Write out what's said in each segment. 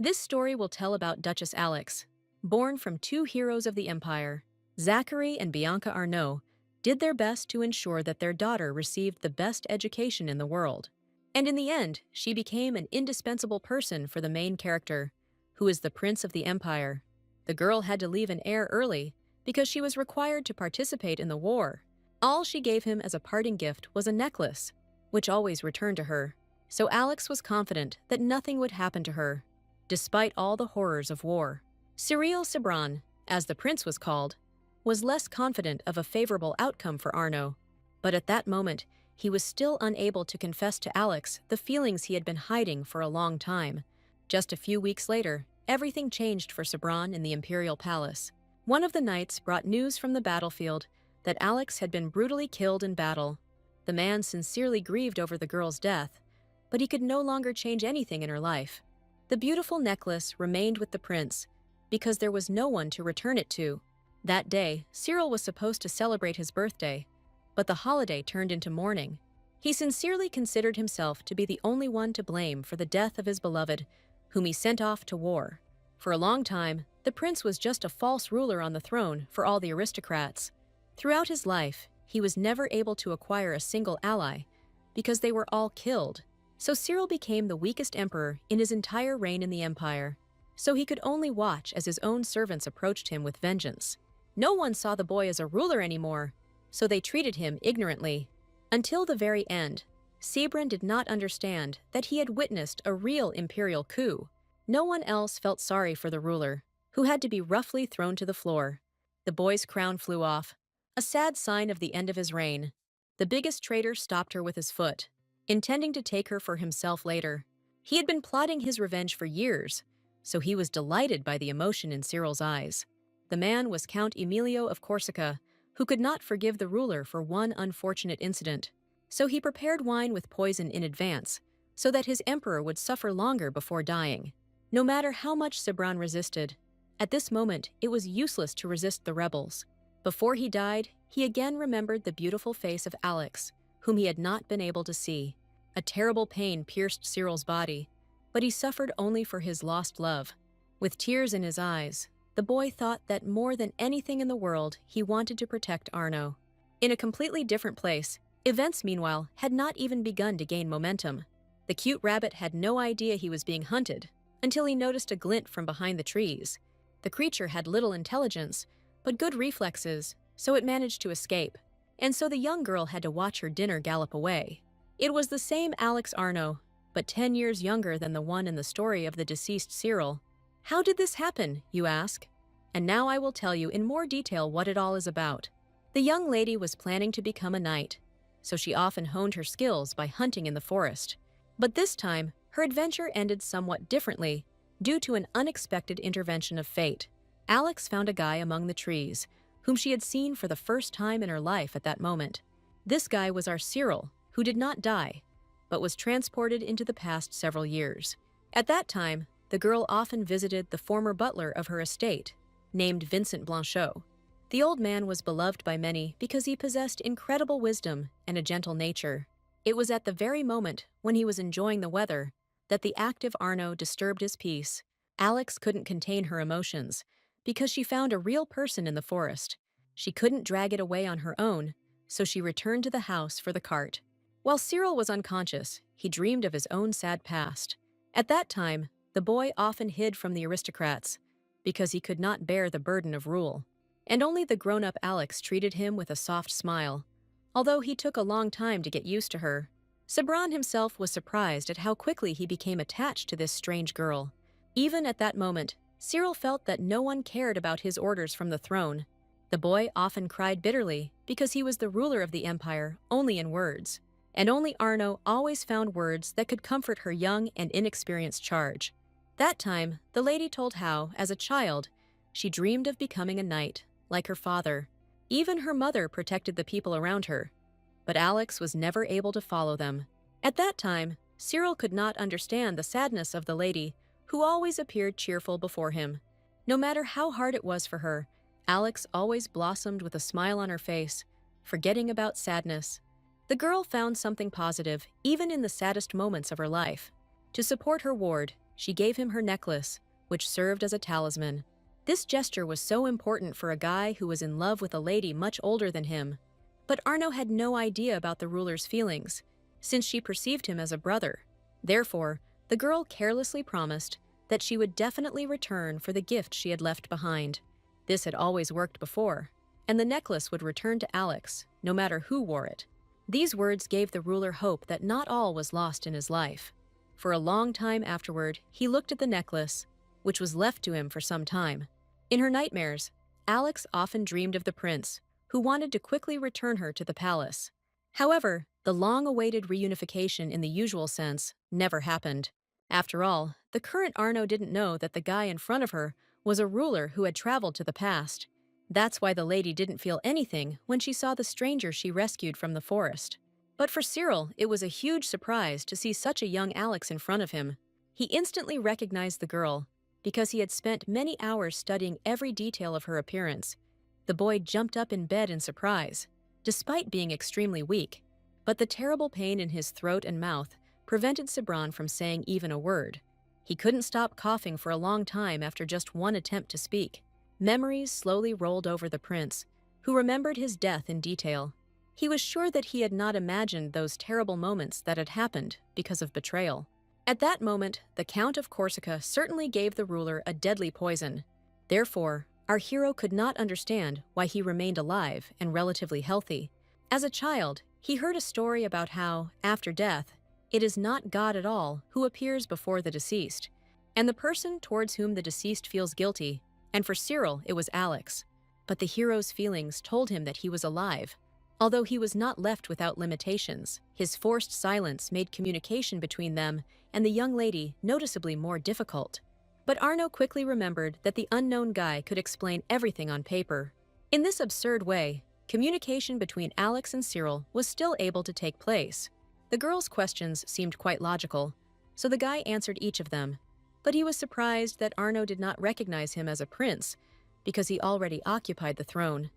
This story will tell about Duchess Alex. Born from two heroes of the empire, Zachary and Bianca Arnault did their best to ensure that their daughter received the best education in the world. And in the end, she became an indispensable person for the main character, who is the prince of the empire. The girl had to leave an heir early because she was required to participate in the war. All she gave him as a parting gift was a necklace, which always returned to her. So Alex was confident that nothing would happen to her, despite all the horrors of war. Cyril Sebran, as the prince was called, was less confident of a favorable outcome for Arnaud. But at that moment, he was still unable to confess to Alex the feelings he had been hiding for a long time. Just a few weeks later, everything changed for Sebran in the imperial palace. One of the knights brought news from the battlefield that Alex had been brutally killed in battle. The man sincerely grieved over the girl's death, but he could no longer change anything in her life. The beautiful necklace remained with the prince because there was no one to return it to. That day, Cyril was supposed to celebrate his birthday, but the holiday turned into mourning. He sincerely considered himself to be the only one to blame for the death of his beloved, whom he sent off to war. For a long time, the prince was just a false ruler on the throne for all the aristocrats. Throughout his life, he was never able to acquire a single ally because they were all killed. So Cyril became the weakest emperor in his entire reign in the empire. So he could only watch as his own servants approached him with vengeance. No one saw the boy as a ruler anymore, so they treated him ignorantly. Until the very end, Sebran did not understand that he had witnessed a real imperial coup. No one else felt sorry for the ruler, who had to be roughly thrown to the floor. The boy's crown flew off, a sad sign of the end of his reign. The biggest traitor stopped her with his foot, intending to take her for himself later. He had been plotting his revenge for years, so he was delighted by the emotion in Cyril's eyes. The man was Count Emilio of Corsica, who could not forgive the ruler for one unfortunate incident. So he prepared wine with poison in advance, so that his emperor would suffer longer before dying. No matter how much Sebran resisted, at this moment it was useless to resist the rebels. Before he died, he again remembered the beautiful face of Alex, whom he had not been able to see. A terrible pain pierced Cyril's body, but he suffered only for his lost love. With tears in his eyes, the boy thought that more than anything in the world, he wanted to protect Arnaud. In a completely different place, events, meanwhile, had not even begun to gain momentum. The cute rabbit had no idea he was being hunted until he noticed a glint from behind the trees. The creature had little intelligence, but good reflexes, so it managed to escape. And so the young girl had to watch her dinner gallop away. It was the same Alex Arnaud, but 10 years younger than the one in the story of the deceased Cyril. How did this happen, you ask? And now I will tell you in more detail what it all is about. The young lady was planning to become a knight, so she often honed her skills by hunting in the forest. But this time, her adventure ended somewhat differently due to an unexpected intervention of fate. Alex found a guy among the trees, whom she had seen for the first time in her life at that moment. This guy was our Cyril, who did not die, but was transported into the past several years. At that time, the girl often visited the former butler of her estate, named Vincent Blanchot. The old man was beloved by many because he possessed incredible wisdom and a gentle nature. It was at the very moment when he was enjoying the weather that the active Arnaud disturbed his peace. Alex couldn't contain her emotions because she found a real person in the forest. She couldn't drag it away on her own, so she returned to the house for the cart. While Cyril was unconscious, he dreamed of his own sad past. At that time, the boy often hid from the aristocrats because he could not bear the burden of rule. And only the grown-up Alex treated him with a soft smile, although he took a long time to get used to her. Sebran himself was surprised at how quickly he became attached to this strange girl. Even at that moment, Cyril felt that no one cared about his orders from the throne. The boy often cried bitterly because he was the ruler of the empire only in words. And only Arnaud always found words that could comfort her young and inexperienced charge. That time, the lady told how, as a child, she dreamed of becoming a knight, like her father. Even her mother protected the people around her, but Alex was never able to follow them. At that time, Cyril could not understand the sadness of the lady, who always appeared cheerful before him. No matter how hard it was for her, Alex always blossomed with a smile on her face, forgetting about sadness. The girl found something positive even in the saddest moments of her life. To support her ward, she gave him her necklace, which served as a talisman. This gesture was so important for a guy who was in love with a lady much older than him. But Arno had no idea about the ruler's feelings, since she perceived him as a brother. Therefore, the girl carelessly promised that she would definitely return for the gift she had left behind. This had always worked before, and the necklace would return to Alex, no matter who wore it. These words gave the ruler hope that not all was lost in his life. For a long time afterward, he looked at the necklace, which was left to him for some time. In her nightmares, Alex often dreamed of the prince, who wanted to quickly return her to the palace. However, the long-awaited reunification in the usual sense never happened. After all, the current Arno didn't know that the guy in front of her was a ruler who had traveled to the past. That's why the lady didn't feel anything when she saw the stranger she rescued from the forest. But for Cyril, it was a huge surprise to see such a young Alex in front of him. He instantly recognized the girl, because he had spent many hours studying every detail of her appearance. The boy jumped up in bed in surprise, despite being extremely weak. But the terrible pain in his throat and mouth prevented Sabran from saying even a word. He couldn't stop coughing for a long time after just one attempt to speak. Memories slowly rolled over the prince, who remembered his death in detail. He was sure that he had not imagined those terrible moments that had happened because of betrayal. At that moment, the Count of Corsica certainly gave the ruler a deadly poison. Therefore, our hero could not understand why he remained alive and relatively healthy. As a child, he heard a story about how, after death, it is not God at all who appears before the deceased, and the person towards whom the deceased feels guilty, and for Cyril it was Alex. But the hero's feelings told him that he was alive. Although he was not left without limitations, his forced silence made communication between them and the young lady noticeably more difficult. But Arno quickly remembered that the unknown guy could explain everything on paper. In this absurd way, communication between Alex and Cyril was still able to take place. The girl's questions seemed quite logical, so the guy answered each of them. But he was surprised that Arno did not recognize him as a prince, because he already occupied the throne.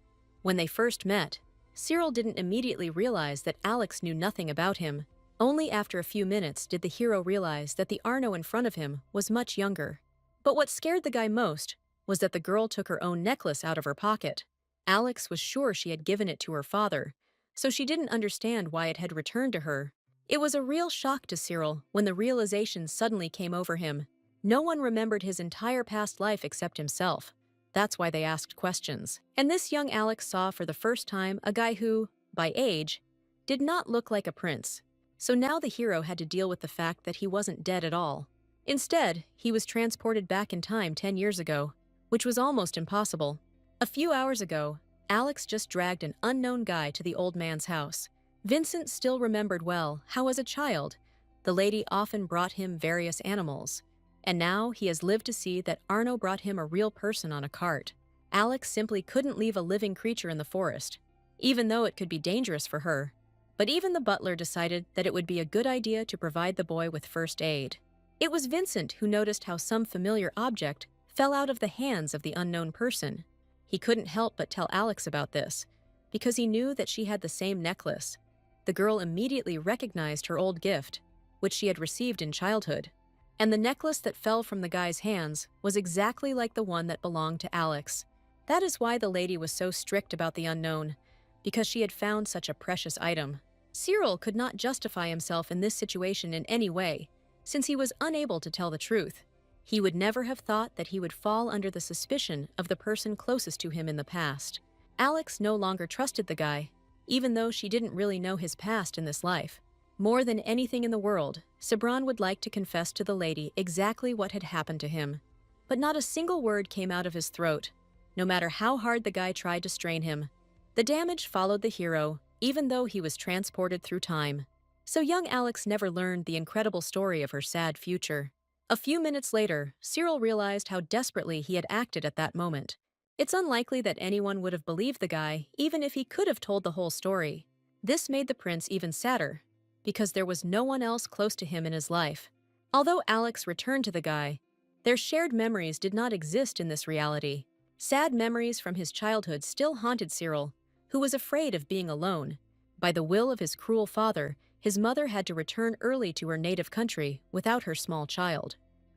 When they first met, Cyril didn't immediately realize that Alex knew nothing about him. Only after a few minutes did the hero realize that the Arno in front of him was much younger. But what scared the guy most was that the girl took her own necklace out of her pocket. Alex was sure she had given it to her father, so she didn't understand why it had returned to her. It was a real shock to Cyril when the realization suddenly came over him. No one remembered his entire past life except himself. That's why they asked questions. And this young Alex saw for the first time a guy who, by age, did not look like a prince. So now the hero had to deal with the fact that he wasn't dead at all. Instead, he was transported back in time 10 years ago, which was almost impossible. A few hours ago, Alex just dragged an unknown guy to the old man's house. Vincent still remembered well how, as a child, the lady often brought him various animals. And now he has lived to see that Arno brought him a real person on a cart. Alex simply couldn't leave a living creature in the forest, even though it could be dangerous for her. But even the butler decided that it would be a good idea to provide the boy with first aid. It was Vincent who noticed how some familiar object fell out of the hands of the unknown person. He couldn't help but tell Alex about this, because he knew that she had the same necklace. The girl immediately recognized her old gift, which she had received in childhood. And the necklace that fell from the guy's hands was exactly like the one that belonged to Alex. That is why the lady was so strict about the unknown, because she had found such a precious item. Cyril could not justify himself in this situation in any way, since he was unable to tell the truth. He would never have thought that he would fall under the suspicion of the person closest to him in the past. Alex no longer trusted the guy, even though she didn't really know his past in this life. More than anything in the world, Sabran would like to confess to the lady exactly what had happened to him. But not a single word came out of his throat, no matter how hard the guy tried to strain him. The damage followed the hero, even though he was transported through time. So young Alex never learned the incredible story of her sad future. A few minutes later, Cyril realized how desperately he had acted at that moment. It's unlikely that anyone would have believed the guy, even if he could have told the whole story. This made the prince even sadder, because there was no one else close to him in his life. Although Alex returned to the guy, their shared memories did not exist in this reality. Sad memories from his childhood still haunted Cyril, who was afraid of being alone. By the will of his cruel father, his mother had to return early to her native country without her small child.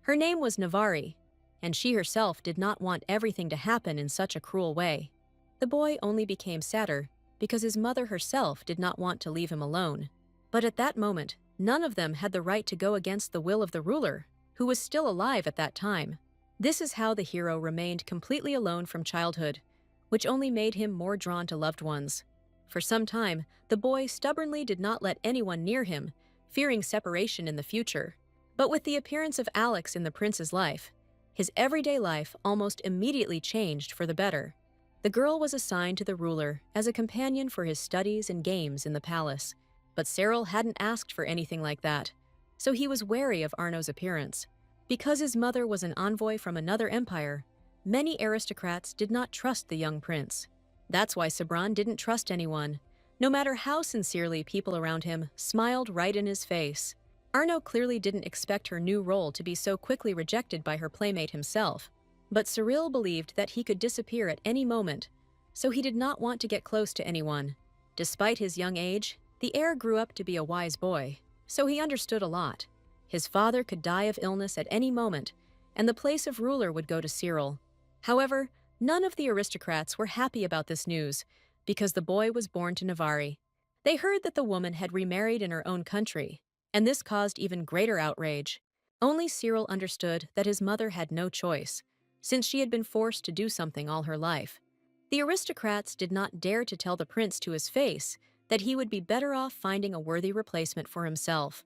Her name was Navari, and she herself did not want everything to happen in such a cruel way. The boy only became sadder because his mother herself did not want to leave him alone. But at that moment, none of them had the right to go against the will of the ruler, who was still alive at that time. This is how the hero remained completely alone from childhood, which only made him more drawn to loved ones. For some time, the boy stubbornly did not let anyone near him, fearing separation in the future. But with the appearance of Alex in the prince's life, his everyday life almost immediately changed for the better. The girl was assigned to the ruler as a companion for his studies and games in the palace. But Cyril hadn't asked for anything like that, so he was wary of Arno's appearance. Because his mother was an envoy from another empire, many aristocrats did not trust the young prince. That's why Sabran didn't trust anyone. No matter how sincerely people around him smiled right in his face. Arno clearly didn't expect her new role to be so quickly rejected by her playmate himself. But Cyril believed that he could disappear at any moment, so he did not want to get close to anyone. Despite his young age, the heir grew up to be a wise boy, so he understood a lot. His father could die of illness at any moment, and the place of ruler would go to Cyril. However, none of the aristocrats were happy about this news, because the boy was born to Navari. They heard that the woman had remarried in her own country, and this caused even greater outrage. Only Cyril understood that his mother had no choice, since she had been forced to do something all her life. The aristocrats did not dare to tell the prince to his face that he would be better off finding a worthy replacement for himself.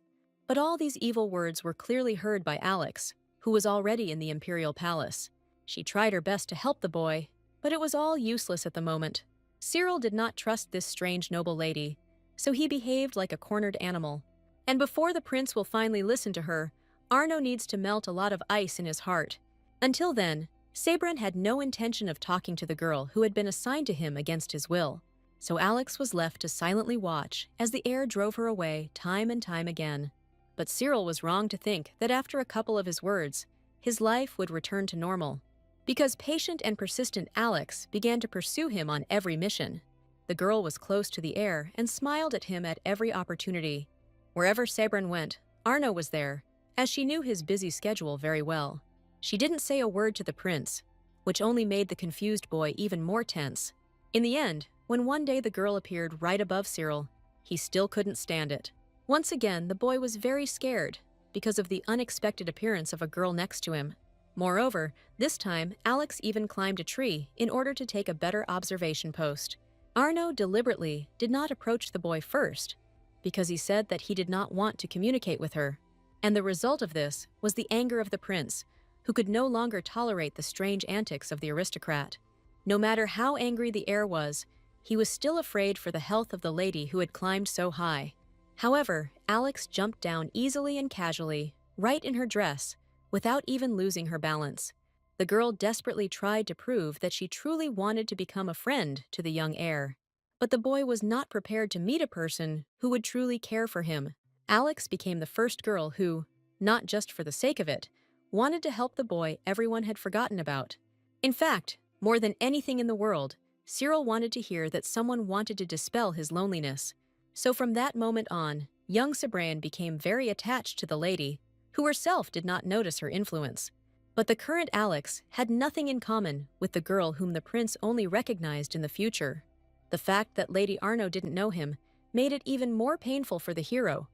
But all these evil words were clearly heard by Alex, who was already in the imperial palace. She tried her best to help the boy, but it was all useless at the moment. Cyril did not trust this strange noble lady, so he behaved like a cornered animal. And before the prince will finally listen to her, Arno needs to melt a lot of ice in his heart. Until then, Sabran had no intention of talking to the girl who had been assigned to him against his will. So Alex was left to silently watch as the heir drove her away time and time again. But Cyril was wrong to think that after a couple of his words, his life would return to normal. Because patient and persistent Alex began to pursue him on every mission. The girl was close to the heir and smiled at him at every opportunity. Wherever Sabran went, Arno was there, as she knew his busy schedule very well. She didn't say a word to the prince, which only made the confused boy even more tense. In the end, when one day the girl appeared right above Cyril, he still couldn't stand it. Once again, the boy was very scared because of the unexpected appearance of a girl next to him. Moreover, this time, Alex even climbed a tree in order to take a better observation post. Arno deliberately did not approach the boy first, because he said that he did not want to communicate with her. And the result of this was the anger of the prince, who could no longer tolerate the strange antics of the aristocrat. No matter how angry the heir was, he was still afraid for the health of the lady who had climbed so high. However, Alex jumped down easily and casually, right in her dress, without even losing her balance. The girl desperately tried to prove that she truly wanted to become a friend to the young heir. But the boy was not prepared to meet a person who would truly care for him. Alex became the first girl who, not just for the sake of it, wanted to help the boy everyone had forgotten about. In fact, more than anything in the world, Cyril wanted to hear that someone wanted to dispel his loneliness. So from that moment on, young Sabran became very attached to the lady, who herself did not notice her influence. But the current Alex had nothing in common with the girl whom the prince only recognized in the future. The fact that Lady Arno didn't know him made it even more painful for the hero,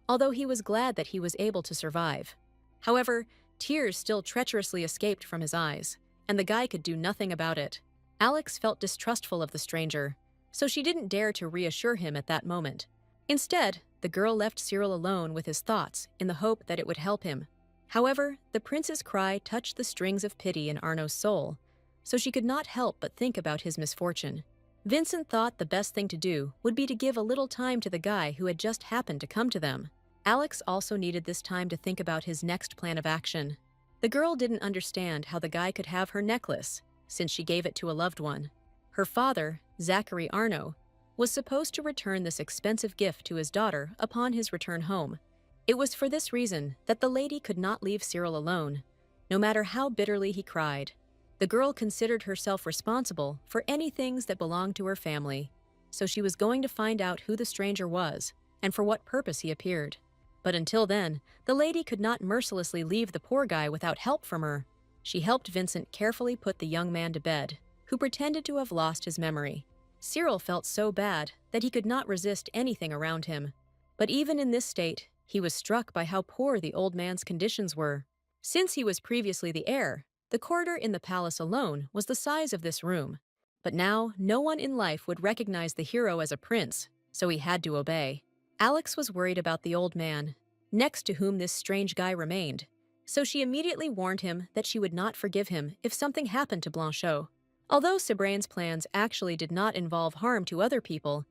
although he was glad that he was able to survive. However, tears still treacherously escaped from his eyes, and the guy could do nothing about it. Alex felt distrustful of the stranger, so she didn't dare to reassure him at that moment. Instead, the girl left Cyril alone with his thoughts in the hope that it would help him. However, the prince's cry touched the strings of pity in Arno's soul, so she could not help but think about his misfortune. Vincent thought the best thing to do would be to give a little time to the guy who had just happened to come to them. Alex also needed this time to think about his next plan of action. The girl didn't understand how the guy could have her necklace, since she gave it to a loved one. Her father, Zachary Arno, was supposed to return this expensive gift to his daughter upon his return home. It was for this reason that the lady could not leave Cyril alone, no matter how bitterly he cried. The girl considered herself responsible for any things that belonged to her family, so she was going to find out who the stranger was and for what purpose he appeared. But until then, the lady could not mercilessly leave the poor guy without help from her. She helped Vincent carefully put the young man to bed, who pretended to have lost his memory. Cyril felt so bad that he could not resist anything around him. But even in this state, he was struck by how poor the old man's conditions were. Since he was previously the heir, the corridor in the palace alone was the size of this room. But now, no one in life would recognize the hero as a prince, so he had to obey. Alex was worried about the old man, next to whom this strange guy remained, so she immediately warned him that she would not forgive him if something happened to Blanchot. Although Cibrane's plans actually did not involve harm to other people,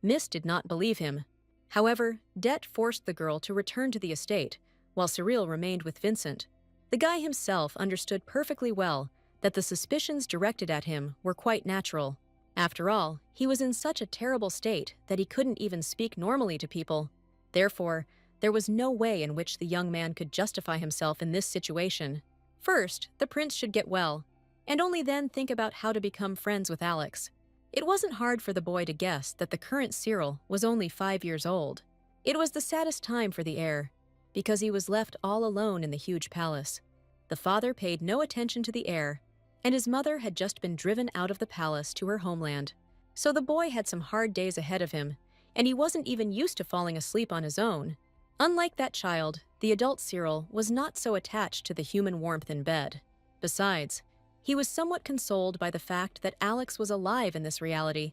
Miss did not believe him. However, debt forced the girl to return to the estate, while Cyril remained with Vincent. The guy himself understood perfectly well that the suspicions directed at him were quite natural. After all, he was in such a terrible state that he couldn't even speak normally to people. Therefore, there was no way in which the young man could justify himself in this situation. First, the prince should get well, and only then think about how to become friends with Alex. It wasn't hard for the boy to guess that the current Cyril was only 5 years old. It was the saddest time for the heir, because he was left all alone in the huge palace. The father paid no attention to the heir, and his mother had just been driven out of the palace to her homeland. So the boy had some hard days ahead of him, and he wasn't even used to falling asleep on his own. Unlike that child, the adult Cyril was not so attached to the human warmth in bed. Besides, he was somewhat consoled by the fact that Alex was alive in this reality,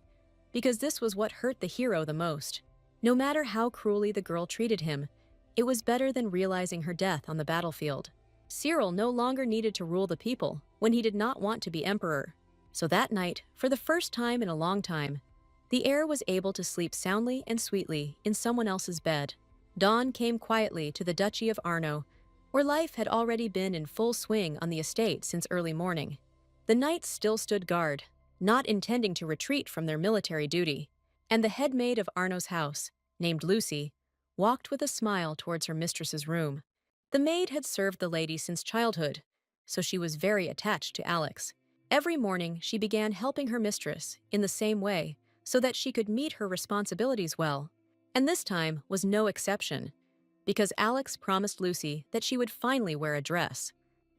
because this was what hurt the hero the most. No matter how cruelly the girl treated him, it was better than realizing her death on the battlefield. Cyril no longer needed to rule the people when he did not want to be emperor. So that night, for the first time in a long time, the heir was able to sleep soundly and sweetly in someone else's bed. Dawn came quietly to the Duchy of Arno, where life had already been in full swing on the estate since early morning. The knights still stood guard, not intending to retreat from their military duty, and the head maid of Arno's house, named Lucy, walked with a smile towards her mistress's room. The maid had served the lady since childhood, so she was very attached to Alex. Every morning she began helping her mistress in the same way so that she could meet her responsibilities well. And this time was no exception, because Alex promised Lucy that she would finally wear a dress.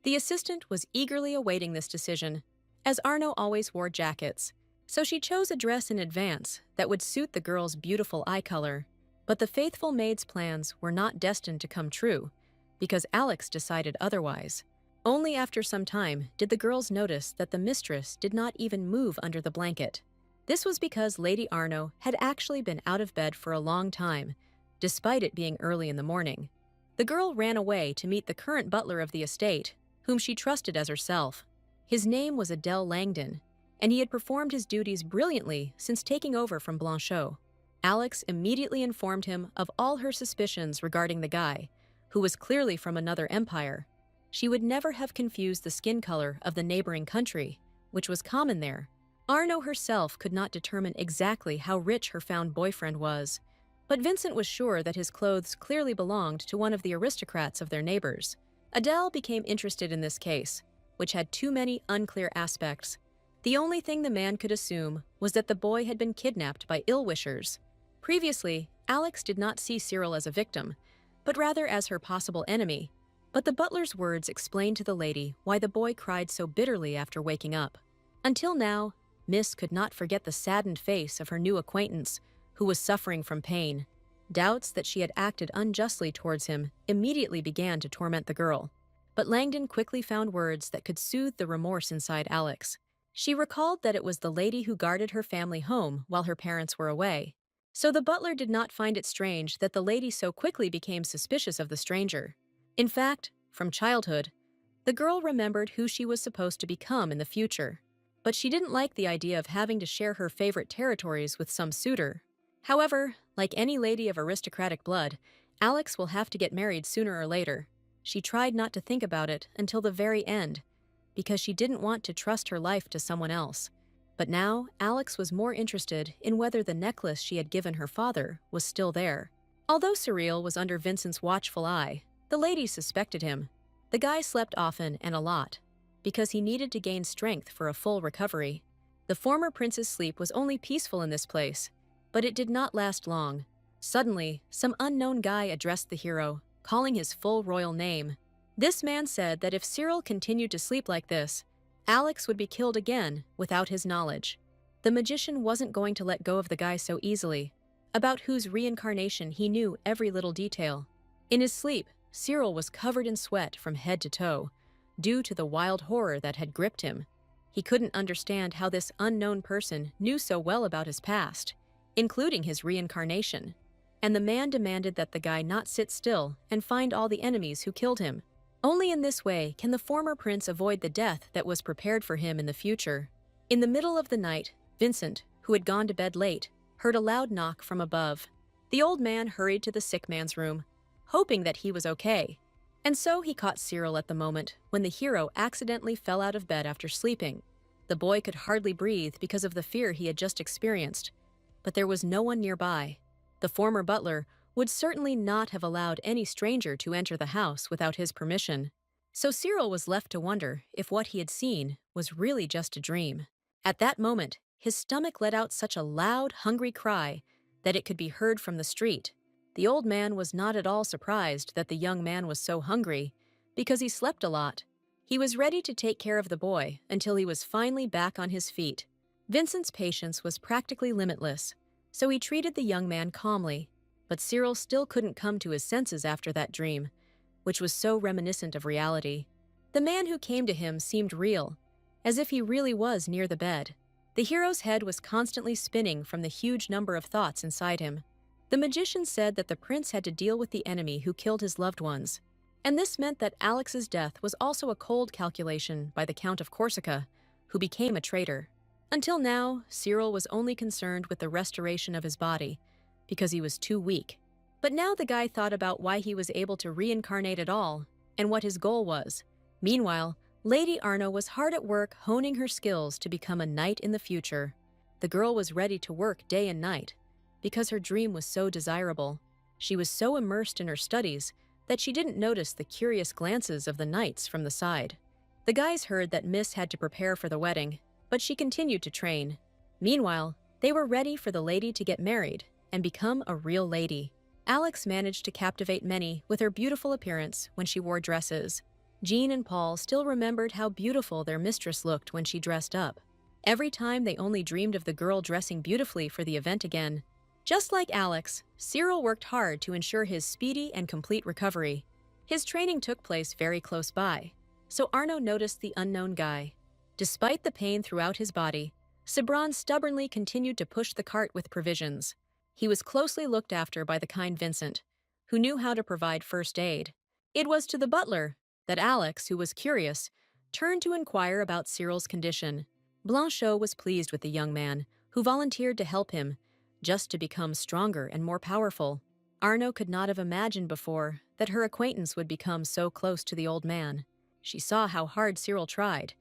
The assistant was eagerly awaiting this decision, as Arno always wore jackets, so she chose a dress in advance that would suit the girl's beautiful eye color. But the faithful maid's plans were not destined to come true, because Alex decided otherwise. Only after some time did the girls notice that the mistress did not even move under the blanket. This was because Lady Arno had actually been out of bed for a long time, despite it being early in the morning. The girl ran away to meet the current butler of the estate, whom she trusted as herself. His name was Adele Langdon, and he had performed his duties brilliantly since taking over from Blanchot. Alex immediately informed him of all her suspicions regarding the guy, who was clearly from another empire. She would never have confused the skin color of the neighboring country, which was common there. Arno herself could not determine exactly how rich her found boyfriend was, but Vincent was sure that his clothes clearly belonged to one of the aristocrats of their neighbors. Adele became interested in this case, which had too many unclear aspects. The only thing the man could assume was that the boy had been kidnapped by ill-wishers. Previously, Alex did not see Cyril as a victim, but rather as her possible enemy. But the butler's words explained to the lady why the boy cried so bitterly after waking up. Until now, Miss could not forget the saddened face of her new acquaintance, who was suffering from pain. Doubts that she had acted unjustly towards him immediately began to torment the girl. But Langdon quickly found words that could soothe the remorse inside Alex. She recalled that it was the lady who guarded her family home while her parents were away. So the butler did not find it strange that the lady so quickly became suspicious of the stranger. In fact, from childhood, the girl remembered who she was supposed to become in the future. But she didn't like the idea of having to share her favorite territories with some suitor. However, like any lady of aristocratic blood, Alex will have to get married sooner or later. She tried not to think about it until the very end, because she didn't want to trust her life to someone else. But now, Alex was more interested in whether the necklace she had given her father was still there. Although Cyril was under Vincent's watchful eye, the lady suspected him. The guy slept often and a lot, because he needed to gain strength for a full recovery. The former prince's sleep was only peaceful in this place, but it did not last long, Suddenly, some unknown guy addressed the hero, calling his full royal name. This man said that if Cyril continued to sleep like this, Alex would be killed again without his knowledge. The magician wasn't going to let go of the guy so easily, about whose reincarnation he knew every little detail. In his sleep, Cyril was covered in sweat from head to toe, due to the wild horror that had gripped him. He couldn't understand how this unknown person knew so well about his past, including his reincarnation. And the man demanded that the guy not sit still and find all the enemies who killed him. Only in this way can the former prince avoid the death that was prepared for him in the future. In the middle of the night, Vincent, who had gone to bed late, heard a loud knock from above. The old man hurried to the sick man's room, hoping that he was okay. And so he caught Cyril at the moment when the hero accidentally fell out of bed after sleeping. The boy could hardly breathe because of the fear he had just experienced, but there was no one nearby. The former butler would certainly not have allowed any stranger to enter the house without his permission. So Cyril was left to wonder if what he had seen was really just a dream. At that moment, his stomach let out such a loud, hungry cry that it could be heard from the street. The old man was not at all surprised that the young man was so hungry, because he slept a lot. He was ready to take care of the boy until he was finally back on his feet. Vincent's patience was practically limitless, so he treated the young man calmly. But Cyril still couldn't come to his senses after that dream, which was so reminiscent of reality. The man who came to him seemed real, as if he really was near the bed. The hero's head was constantly spinning from the huge number of thoughts inside him. The magician said that the prince had to deal with the enemy who killed his loved ones, and this meant that Alex's death was also a cold calculation by the Count of Corsica, who became a traitor. Until now, Cyril was only concerned with the restoration of his body, because he was too weak. But now the guy thought about why he was able to reincarnate at all, and what his goal was. Meanwhile, Lady Arno was hard at work honing her skills to become a knight in the future. The girl was ready to work day and night, because her dream was so desirable. She was so immersed in her studies that she didn't notice the curious glances of the knights from the side. The guys heard that Miss had to prepare for the wedding, but she continued to train. Meanwhile, they were ready for the lady to get married and become a real lady. Alex managed to captivate many with her beautiful appearance when she wore dresses. Jean and Paul still remembered how beautiful their mistress looked when she dressed up. Every time they only dreamed of the girl dressing beautifully for the event again. Just like Alex, Cyril worked hard to ensure his speedy and complete recovery. His training took place very close by, so Arno noticed the unknown guy. Despite the pain throughout his body, Sabran stubbornly continued to push the cart with provisions. He was closely looked after by the kind Vincent, who knew how to provide first aid. It was to the butler that Alex, who was curious, turned to inquire about Cyril's condition. Blanchot was pleased with the young man, who volunteered to help him, just to become stronger and more powerful. Arno could not have imagined before that her acquaintance would become so close to the old man. She saw how hard Cyril tried,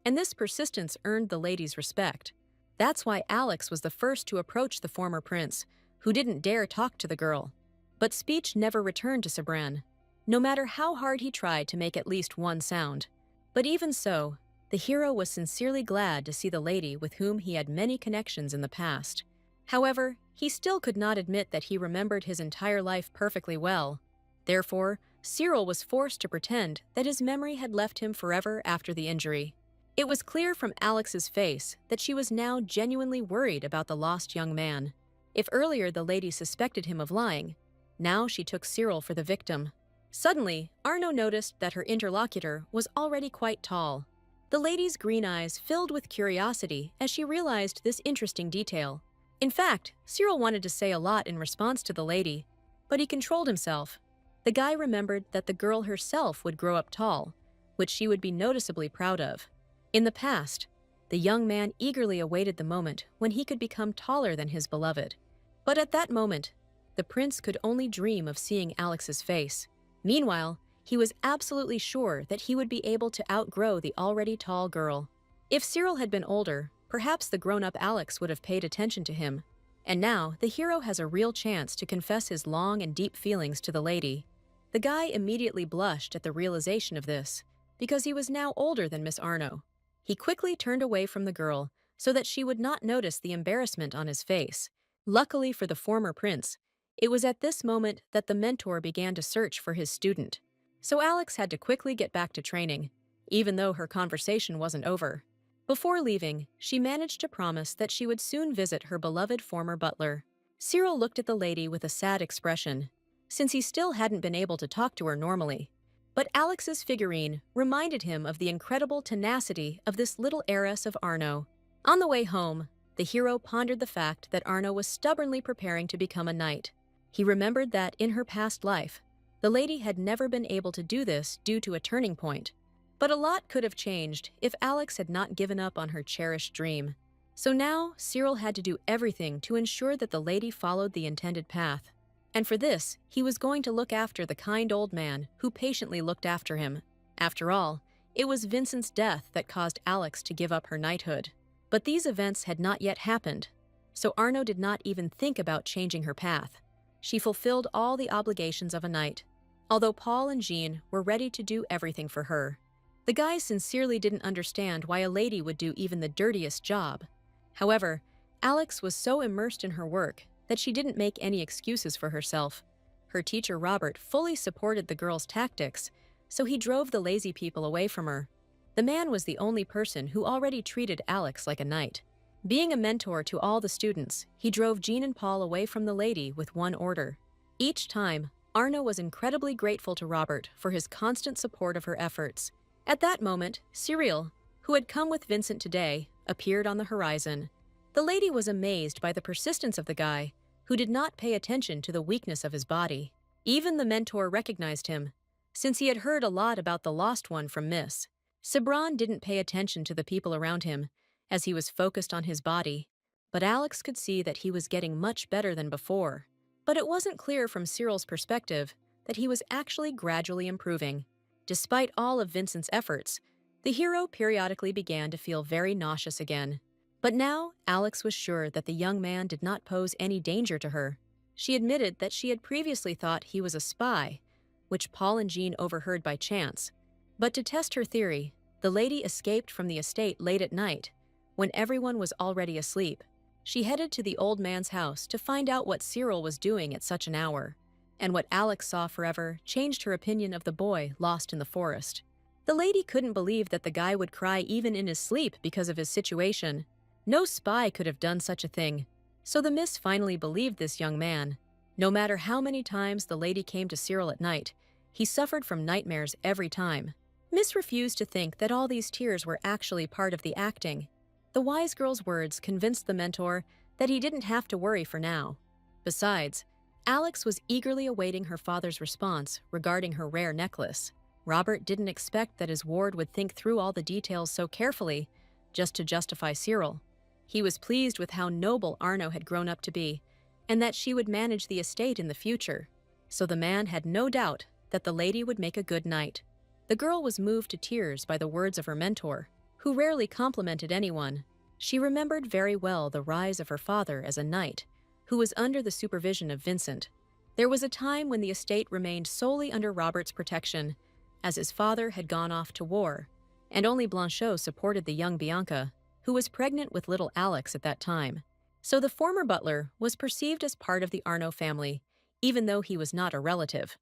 and this persistence earned the lady's respect. That's why Alex was the first to approach the former prince, who didn't dare talk to the girl. But speech never returned to Sabran, no matter how hard he tried to make at least one sound. But even so, the hero was sincerely glad to see the lady with whom he had many connections in the past. However, he still could not admit that he remembered his entire life perfectly well. Therefore, Cyril was forced to pretend that his memory had left him forever after the injury. It was clear from Alex's face that she was now genuinely worried about the lost young man. If earlier the lady suspected him of lying, now she took Cyril for the victim. Suddenly, Arno noticed that her interlocutor was already quite tall. The lady's green eyes filled with curiosity as she realized this interesting detail. In fact, Cyril wanted to say a lot in response to the lady, but he controlled himself. The guy remembered that the girl herself would grow up tall, which she would be noticeably proud of. In the past, the young man eagerly awaited the moment when he could become taller than his beloved. But at that moment, the prince could only dream of seeing Alex's face. Meanwhile, he was absolutely sure that he would be able to outgrow the already tall girl. If Cyril had been older, perhaps the grown-up Alex would have paid attention to him. And now, the hero has a real chance to confess his long and deep feelings to the lady. The guy immediately blushed at the realization of this, because he was now older than Miss Arno. He quickly turned away from the girl so that she would not notice the embarrassment on his face. Luckily for the former prince, It was at this moment that the mentor began to search for his student. So Alex had to quickly get back to training, even though her conversation wasn't over. Before leaving, she managed to promise that she would soon visit her beloved former butler. Cyril looked at the lady with a sad expression, since he still hadn't been able to talk to her normally. But Alex's figurine reminded him of the incredible tenacity of this little heiress of Arno. On the way home, the hero pondered the fact that Arno was stubbornly preparing to become a knight. He remembered that in her past life, the lady had never been able to do this due to a turning point. But a lot could have changed if Alex had not given up on her cherished dream. So now, Cyril had to do everything to ensure that the lady followed the intended path. And for this, he was going to look after the kind old man who patiently looked after him. After all, it was Vincent's death that caused Alex to give up her knighthood. But these events had not yet happened, so Arno did not even think about changing her path. She fulfilled all the obligations of a knight, although Paul and Jean were ready to do everything for her. The guys sincerely didn't understand why a lady would do even the dirtiest job. However, Alex was so immersed in her work that she didn't make any excuses for herself. Her teacher Robert fully supported the girl's tactics, so he drove the lazy people away from her. The man was the only person who already treated Alex like a knight. Being a mentor to all the students, he drove Jean and Paul away from the lady with one order. Each time, Arno was incredibly grateful to Robert for his constant support of her efforts. At that moment, Cyril, who had come with Vincent today, appeared on the horizon. The lady was amazed by the persistence of the guy, who did not pay attention to the weakness of his body. Even the mentor recognized him, since he had heard a lot about the lost one from Miss. Sabran didn't pay attention to the people around him, as he was focused on his body, but Alex could see that he was getting much better than before. But it wasn't clear from Cyril's perspective that he was actually gradually improving. Despite all of Vincent's efforts, the hero periodically began to feel very nauseous again. But now, Alex was sure that the young man did not pose any danger to her. She admitted that she had previously thought he was a spy, which Paul and Jean overheard by chance. But to test her theory, the lady escaped from the estate late at night, when everyone was already asleep. She headed to the old man's house to find out what Cyril was doing at such an hour. And what Alex saw forever changed her opinion of the boy lost in the forest. The lady couldn't believe that the guy would cry even in his sleep because of his situation. No spy could have done such a thing. So the miss finally believed this young man. No matter how many times the lady came to Cyril at night, he suffered from nightmares every time. Miss refused to think that all these tears were actually part of the acting. The wise girl's words convinced the mentor that he didn't have to worry for now. Besides, Alex was eagerly awaiting her father's response regarding her rare necklace. Robert didn't expect that his ward would think through all the details so carefully just to justify Cyril. He was pleased with how noble Arno had grown up to be, and that she would manage the estate in the future. So the man had no doubt that the lady would make a good knight. The girl was moved to tears by the words of her mentor, who rarely complimented anyone. She remembered very well the rise of her father as a knight, who was under the supervision of Vincent. There was a time when the estate remained solely under Robert's protection, as his father had gone off to war, and only Blanchot supported the young Bianca, who was pregnant with little Alex at that time. So the former butler was perceived as part of the Arno family, even though he was not a relative.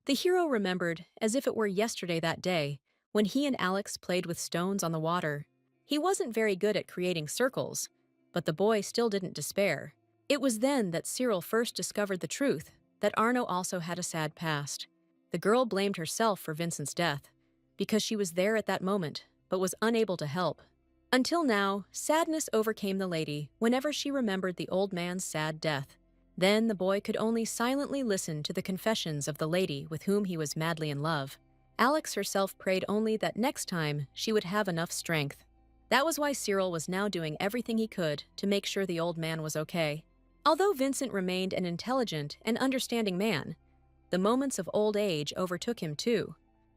The hero remembered as if it were yesterday that day, when he and Alex played with stones on the water. He wasn't very good at creating circles, but the boy still didn't despair. It was then that Cyril first discovered the truth, that Arno also had a sad past. The girl blamed herself for Vincent's death, because she was there at that moment, but was unable to help. Until now, sadness overcame the lady whenever she remembered the old man's sad death. Then the boy could only silently listen to the confessions of the lady with whom he was madly in love. Alex herself prayed only that next time she would have enough strength. That was why Cyril was now doing everything he could to make sure the old man was okay. Although Vincent remained an intelligent and understanding man, the moments of old age overtook him too.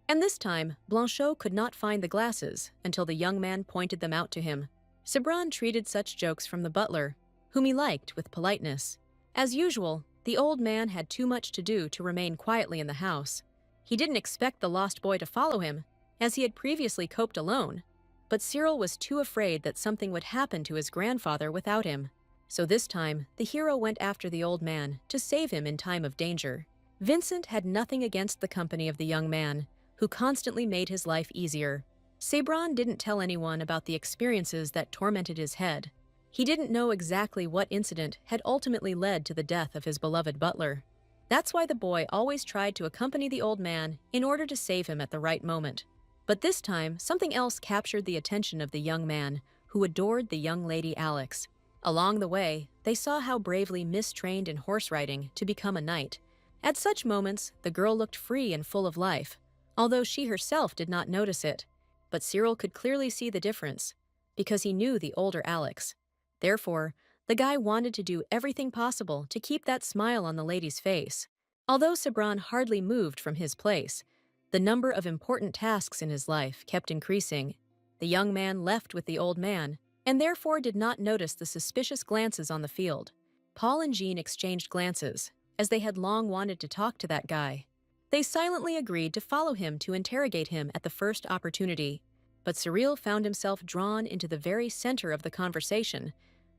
And this time, Blanchot could not find the glasses until the young man pointed them out to him. Sabran treated such jokes from the butler, whom he liked, with politeness. As usual, the old man had too much to do to remain quietly in the house. He didn't expect the lost boy to follow him, as he had previously coped alone. But Cyril was too afraid that something would happen to his grandfather without him. So this time, the hero went after the old man to save him in time of danger. Vincent had nothing against the company of the young man, who constantly made his life easier. Sabran didn't tell anyone about the experiences that tormented his head. He didn't know exactly what incident had ultimately led to the death of his beloved butler. That's why the boy always tried to accompany the old man in order to save him at the right moment. But this time, something else captured the attention of the young man, who adored the young lady Alex. Along the way, they saw how bravely Miss trained in horse riding to become a knight. At such moments, the girl looked free and full of life, although she herself did not notice it. But Cyril could clearly see the difference, because he knew the older Alex. Therefore, the guy wanted to do everything possible to keep that smile on the lady's face. Although Sabran hardly moved from his place, the number of important tasks in his life kept increasing. The young man left with the old man, and therefore did not notice the suspicious glances on the field. Paul and Jean exchanged glances, as they had long wanted to talk to that guy. They silently agreed to follow him to interrogate him at the first opportunity. But Cyril found himself drawn into the very center of the conversation,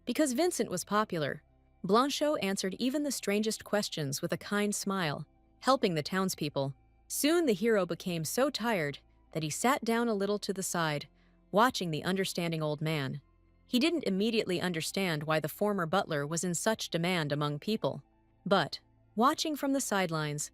because Vincent was popular. Blanchot answered even the strangest questions with a kind smile, helping the townspeople. Soon the hero became so tired that he sat down a little to the side, watching the understanding old man. He didn't immediately understand why the former butler was in such demand among people. But, watching from the sidelines,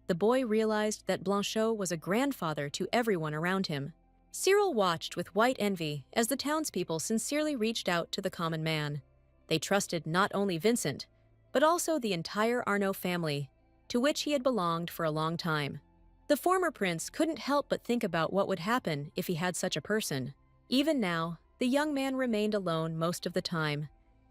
the boy realized that Blanchot was a grandfather to everyone around him. Cyril watched with white envy as the townspeople sincerely reached out to the common man. They trusted not only Vincent, but also the entire Arnaud family, to which he had belonged for a long time. The former prince couldn't help but think about what would happen if he had such a person. Even now, the young man remained alone most of the time,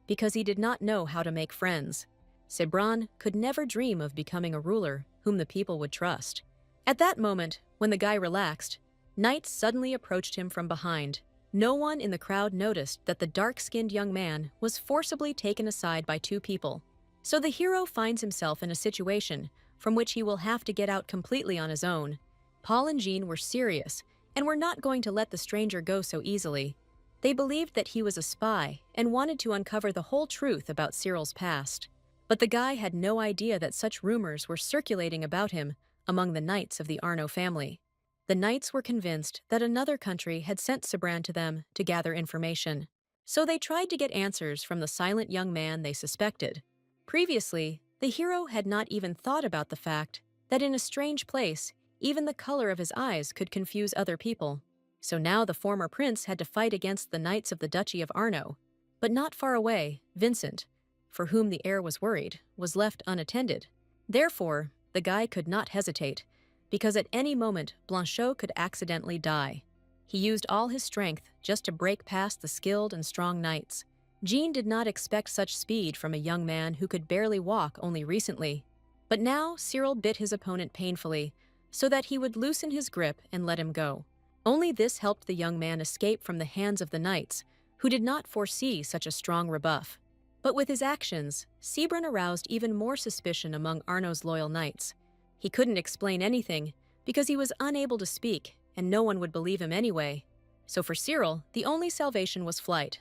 because he did not know how to make friends. Sabran could never dream of becoming a ruler whom the people would trust. At that moment, when the guy relaxed, knights suddenly approached him from behind. No one in the crowd noticed that the dark-skinned young man was forcibly taken aside by two people. So the hero finds himself in a situation from which he will have to get out completely on his own. Paul and Jean were serious and were not going to let the stranger go so easily. They believed that he was a spy and wanted to uncover the whole truth about Cyril's past. But the guy had no idea that such rumors were circulating about him among the knights of the Arnaud family. The knights were convinced that another country had sent Sabran to them to gather information. So they tried to get answers from the silent young man they suspected. Previously, the hero had not even thought about the fact that in a strange place, even the color of his eyes could confuse other people. So now the former prince had to fight against the knights of the Duchy of Arnaud. But not far away, Vincent, for whom the heir was worried, was left unattended. Therefore, the guy could not hesitate, because at any moment Blanchot could accidentally die. He used all his strength just to break past the skilled and strong knights. Jean did not expect such speed from a young man who could barely walk only recently. But now Cyril bit his opponent painfully, so that he would loosen his grip and let him go. Only this helped the young man escape from the hands of the knights, who did not foresee such a strong rebuff. But with his actions, Sabran aroused even more suspicion among Arnaud's loyal knights. He couldn't explain anything because he was unable to speak, and no one would believe him anyway. So for Cyril, the only salvation was flight.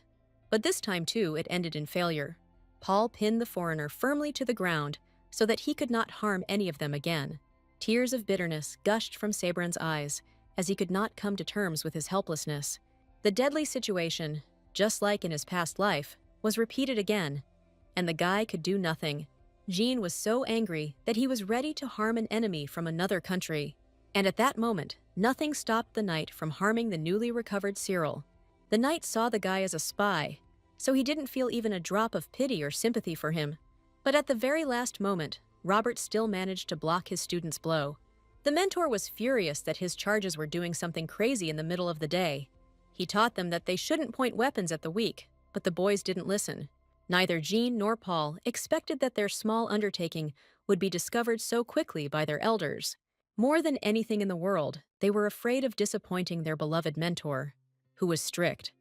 But this time too, it ended in failure. Paul pinned the foreigner firmly to the ground so that he could not harm any of them again. Tears of bitterness gushed from Sabran's eyes as he could not come to terms with his helplessness. The deadly situation, just like in his past life, was repeated again, and the guy could do nothing. Jean was so angry that he was ready to harm an enemy from another country. And at that moment, nothing stopped the knight from harming the newly recovered Cyril. The knight saw the guy as a spy, so he didn't feel even a drop of pity or sympathy for him. But at the very last moment, Robert still managed to block his student's blow. The mentor was furious that his charges were doing something crazy in the middle of the day. He taught them that they shouldn't point weapons at the weak, but the boys didn't listen. Neither Jean nor Paul expected that their small undertaking would be discovered so quickly by their elders. More than anything in the world, they were afraid of disappointing their beloved mentor, who was strict.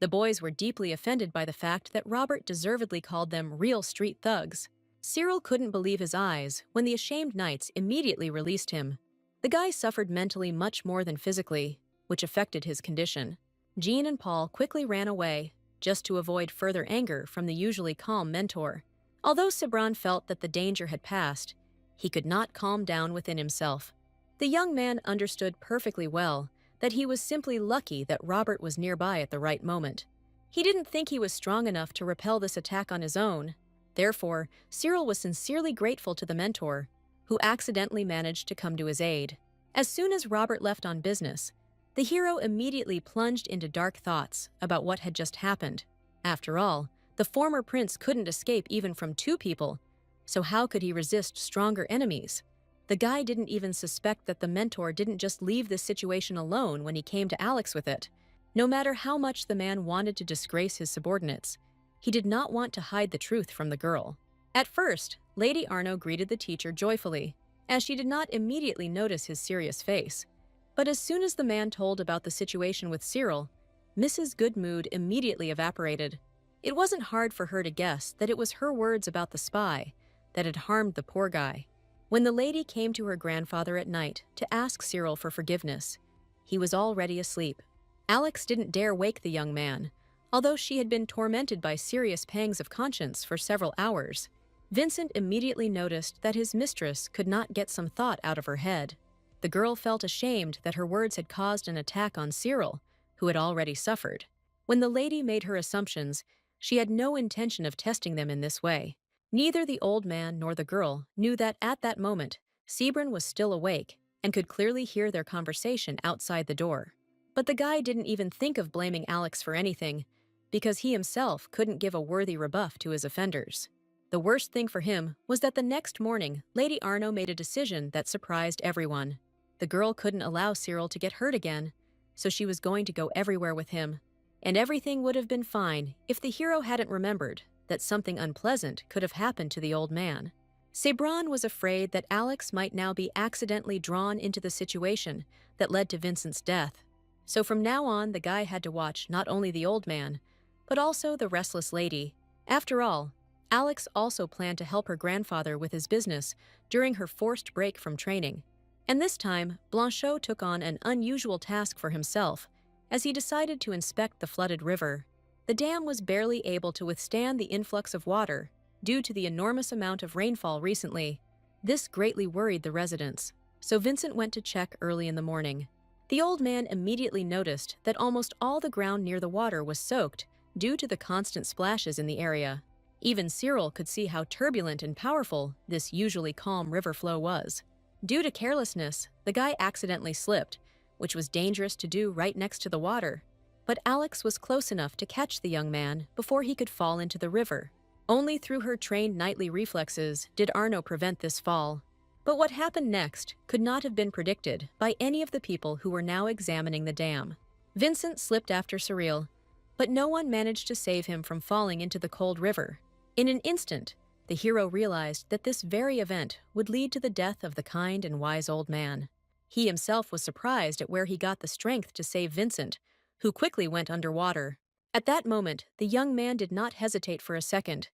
The boys were deeply offended by the fact that Robert deservedly called them real street thugs. Cyril couldn't believe his eyes when the ashamed knights immediately released him. The guy suffered mentally much more than physically, which affected his condition. Jean and Paul quickly ran away, just to avoid further anger from the usually calm mentor. Although Sabran felt that the danger had passed, he could not calm down within himself. The young man understood perfectly well that he was simply lucky that Robert was nearby at the right moment. He didn't think he was strong enough to repel this attack on his own. Therefore, Cyril was sincerely grateful to the mentor, who accidentally managed to come to his aid. As soon as Robert left on business, the hero immediately plunged into dark thoughts about what had just happened. After all, the former prince couldn't escape even from two people, so how could he resist stronger enemies? The guy didn't even suspect that the mentor didn't just leave this situation alone when he came to Alex with it. No matter how much the man wanted to disgrace his subordinates, he did not want to hide the truth from the girl. At first, Lady Arno greeted the teacher joyfully, as she did not immediately notice his serious face. But as soon as the man told about the situation with Cyril, Mrs. Goodmood immediately evaporated. It wasn't hard for her to guess that it was her words about the spy that had harmed the poor guy. When the lady came to her grandfather at night to ask Cyril for forgiveness, he was already asleep. Alex didn't dare wake the young man, although she had been tormented by serious pangs of conscience for several hours. Vincent immediately noticed that his mistress could not get some thought out of her head. The girl felt ashamed that her words had caused an attack on Cyril, who had already suffered. When the lady made her assumptions, she had no intention of testing them in this way. Neither the old man nor the girl knew that at that moment, Sebron was still awake and could clearly hear their conversation outside the door. But the guy didn't even think of blaming Alex for anything, because he himself couldn't give a worthy rebuff to his offenders. The worst thing for him was that the next morning, Lady Arno made a decision that surprised everyone. The girl couldn't allow Cyril to get hurt again, so she was going to go everywhere with him. And everything would have been fine if the hero hadn't remembered that something unpleasant could have happened to the old man. Sebron was afraid that Alex might now be accidentally drawn into the situation that led to Vincent's death. So from now on, the guy had to watch not only the old man, but also the restless lady. After all, Alex also planned to help her grandfather with his business during her forced break from training. And this time, Blanchot took on an unusual task for himself as he decided to inspect the flooded river. The dam was barely able to withstand the influx of water due to the enormous amount of rainfall recently. This greatly worried the residents, so Vincent went to check early in the morning. The old man immediately noticed that almost all the ground near the water was soaked due to the constant splashes in the area. Even Cyril could see how turbulent and powerful this usually calm river flow was. Due to carelessness, the guy accidentally slipped, which was dangerous to do right next to the water. But Alex was close enough to catch the young man before he could fall into the river. Only through her trained knightly reflexes did Arno prevent this fall. But what happened next could not have been predicted by any of the people who were now examining the dam. Vincent slipped after Cyril, but no one managed to save him from falling into the cold river. In an instant, the hero realized that this very event would lead to the death of the kind and wise old man. He himself was surprised at where he got the strength to save Vincent, who quickly went underwater. At that moment, the young man did not hesitate for a second,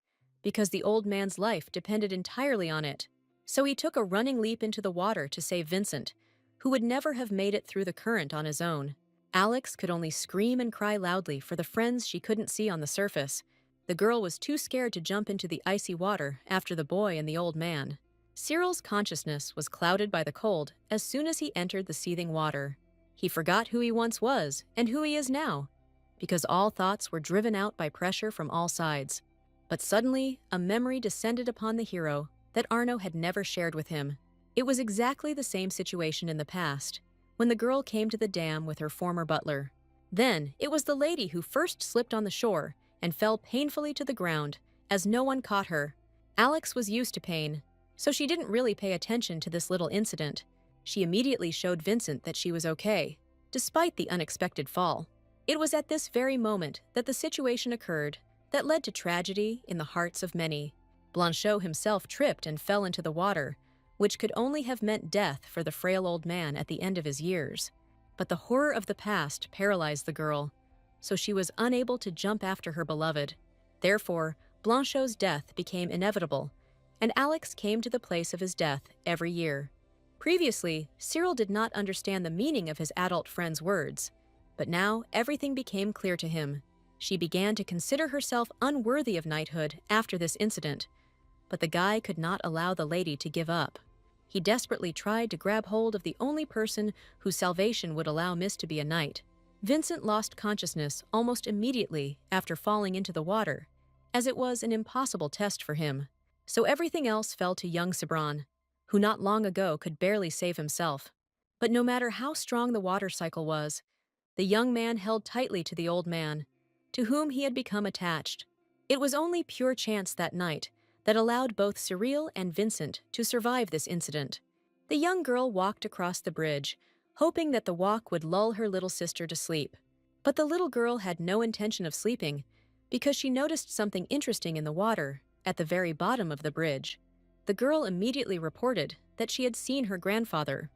because the old man's life depended entirely on it. So he took a running leap into the water to save Vincent, who would never have made it through the current on his own. Alex could only scream and cry loudly for the friends she couldn't see on the surface. The girl was too scared to jump into the icy water after the boy and the old man. Cyril's consciousness was clouded by the cold as soon as he entered the seething water. He forgot who he once was and who he is now, because all thoughts were driven out by pressure from all sides. But suddenly, a memory descended upon the hero that Arno had never shared with him. It was exactly the same situation in the past, when the girl came to the dam with her former butler. Then, it was the lady who first slipped on the shore and fell painfully to the ground, as no one caught her. Alex was used to pain, so she didn't really pay attention to this little incident. She immediately showed Vincent that she was okay, despite the unexpected fall. It was at this very moment that the situation occurred that led to tragedy in the hearts of many. Blanchot himself tripped and fell into the water, which could only have meant death for the frail old man at the end of his years. But the horror of the past paralyzed the girl, so she was unable to jump after her beloved. Therefore, Blanchot's death became inevitable, and Alex came to the place of his death every year. Previously, Cyril did not understand the meaning of his adult friend's words, but now everything became clear to him. She began to consider herself unworthy of knighthood after this incident, but the guy could not allow the lady to give up. He desperately tried to grab hold of the only person whose salvation would allow Miss to be a knight. Vincent lost consciousness almost immediately after falling into the water, as it was an impossible test for him. So everything else fell to young Sabran, who not long ago could barely save himself. But no matter how strong the water cycle was, the young man held tightly to the old man, to whom he had become attached. It was only pure chance that night that allowed both Cyril and Vincent to survive this incident. The young girl walked across the bridge, hoping that the walk would lull her little sister to sleep. But the little girl had no intention of sleeping, because she noticed something interesting in the water at the very bottom of the bridge. The girl immediately reported that she had seen her grandfather,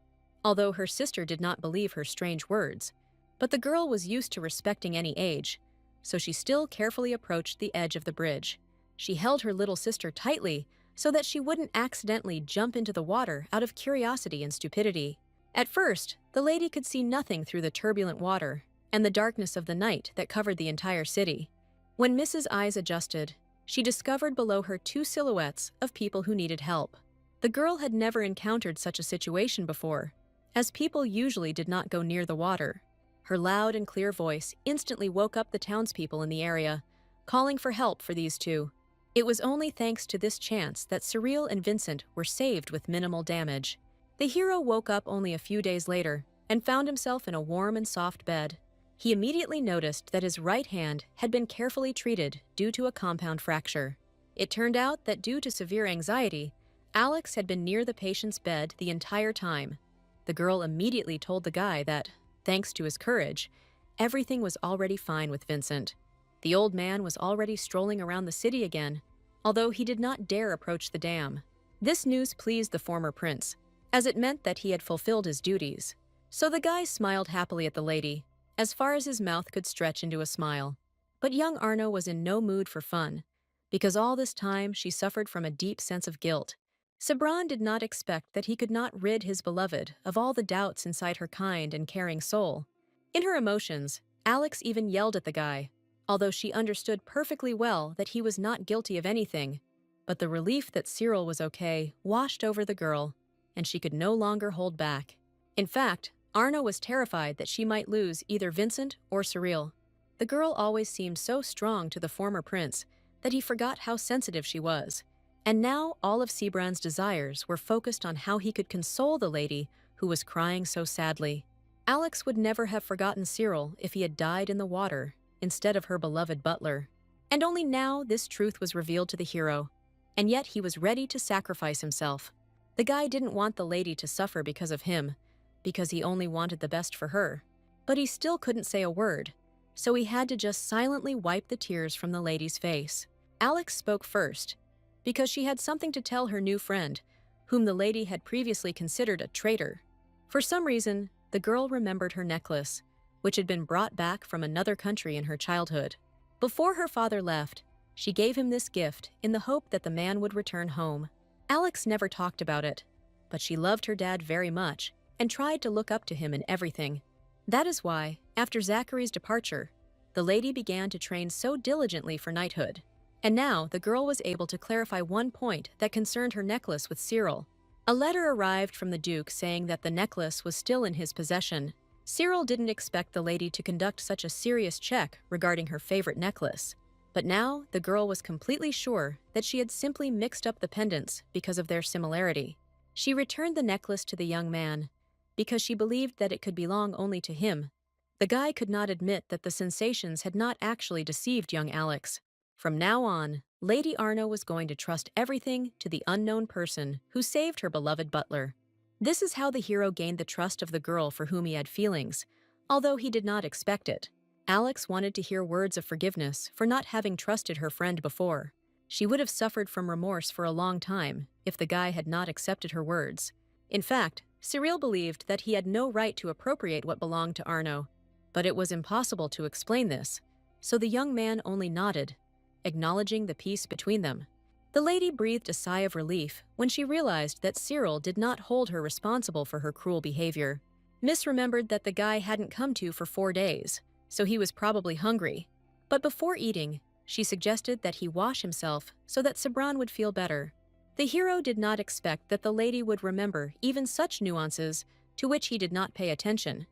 although her sister did not believe her strange words. But the girl was used to respecting any age, so she still carefully approached the edge of the bridge. She held her little sister tightly so that she wouldn't accidentally jump into the water out of curiosity and stupidity. At first, the lady could see nothing through the turbulent water and the darkness of the night that covered the entire city. When Mrs. Eyes adjusted, she discovered below her two silhouettes of people who needed help. The girl had never encountered such a situation before, as people usually did not go near the water. Her loud and clear voice instantly woke up the townspeople in the area, calling for help for these two. It was only thanks to this chance that Cyril and Vincent were saved with minimal damage. The hero woke up only a few days later and found himself in a warm and soft bed. He immediately noticed that his right hand had been carefully treated due to a compound fracture. It turned out that due to severe anxiety, Alex had been near the patient's bed the entire time. The girl immediately told the guy that, thanks to his courage, everything was already fine with Vincent. The old man was already strolling around the city again, although he did not dare approach the dam. This news pleased the former prince, as it meant that he had fulfilled his duties. So the guy smiled happily at the lady, as far as his mouth could stretch into a smile. But young Arno was in no mood for fun, because all this time she suffered from a deep sense of guilt. Sabran did not expect that he could not rid his beloved of all the doubts inside her kind and caring soul. In her emotions, Alex even yelled at the guy, although she understood perfectly well that he was not guilty of anything. But the relief that Cyril was okay washed over the girl, and she could no longer hold back. In fact, Arno was terrified that she might lose either Vincent or Cyril. The girl always seemed so strong to the former prince that he forgot how sensitive she was. And now all of Sebran's desires were focused on how he could console the lady who was crying so sadly. Alex would never have forgotten Cyril if he had died in the water instead of her beloved butler. And only now this truth was revealed to the hero, and yet he was ready to sacrifice himself. The guy didn't want the lady to suffer because of him, because he only wanted the best for her. But he still couldn't say a word, so he had to just silently wipe the tears from the lady's face. Alex spoke first, because she had something to tell her new friend, whom the lady had previously considered a traitor. For some reason, the girl remembered her necklace, which had been brought back from another country in her childhood. Before her father left, she gave him this gift in the hope that the man would return home. Alex never talked about it, but she loved her dad very much and tried to look up to him in everything. That is why, after Zachary's departure, the lady began to train so diligently for knighthood. And now the girl was able to clarify one point that concerned her necklace with Cyril. A letter arrived from the Duke saying that the necklace was still in his possession. Cyril didn't expect the lady to conduct such a serious check regarding her favorite necklace. But now the girl was completely sure that she had simply mixed up the pendants because of their similarity. She returned the necklace to the young man because she believed that it could belong only to him. The guy could not admit that the sensations had not actually deceived young Alex. From now on, Lady Arno was going to trust everything to the unknown person who saved her beloved butler. This is how the hero gained the trust of the girl for whom he had feelings, although he did not expect it. Alex wanted to hear words of forgiveness for not having trusted her friend before. She would have suffered from remorse for a long time if the guy had not accepted her words. In fact, Cyril believed that he had no right to appropriate what belonged to Arno, but it was impossible to explain this, so the young man only nodded, acknowledging the peace between them. The lady breathed a sigh of relief when she realized that Cyril did not hold her responsible for her cruel behavior. Miss remembered that the guy hadn't come to for 4 days, so he was probably hungry. But before eating, she suggested that he wash himself so that Sabran would feel better. The hero did not expect that the lady would remember even such nuances to which he did not pay attention.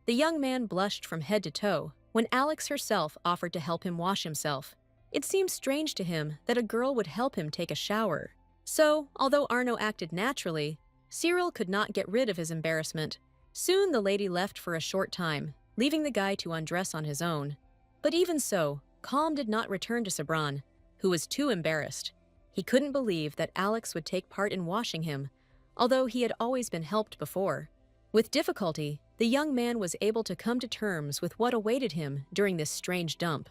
The young man blushed from head to toe when Alex herself offered to help him wash himself. It seemed strange to him that a girl would help him take a shower. So, although Arno acted naturally, Cyril could not get rid of his embarrassment. Soon the lady left for a short time, leaving the guy to undress on his own. But even so, calm did not return to Sabran, who was too embarrassed. He couldn't believe that Alex would take part in washing him, although he had always been helped before. With difficulty, the young man was able to come to terms with what awaited him during this strange dump.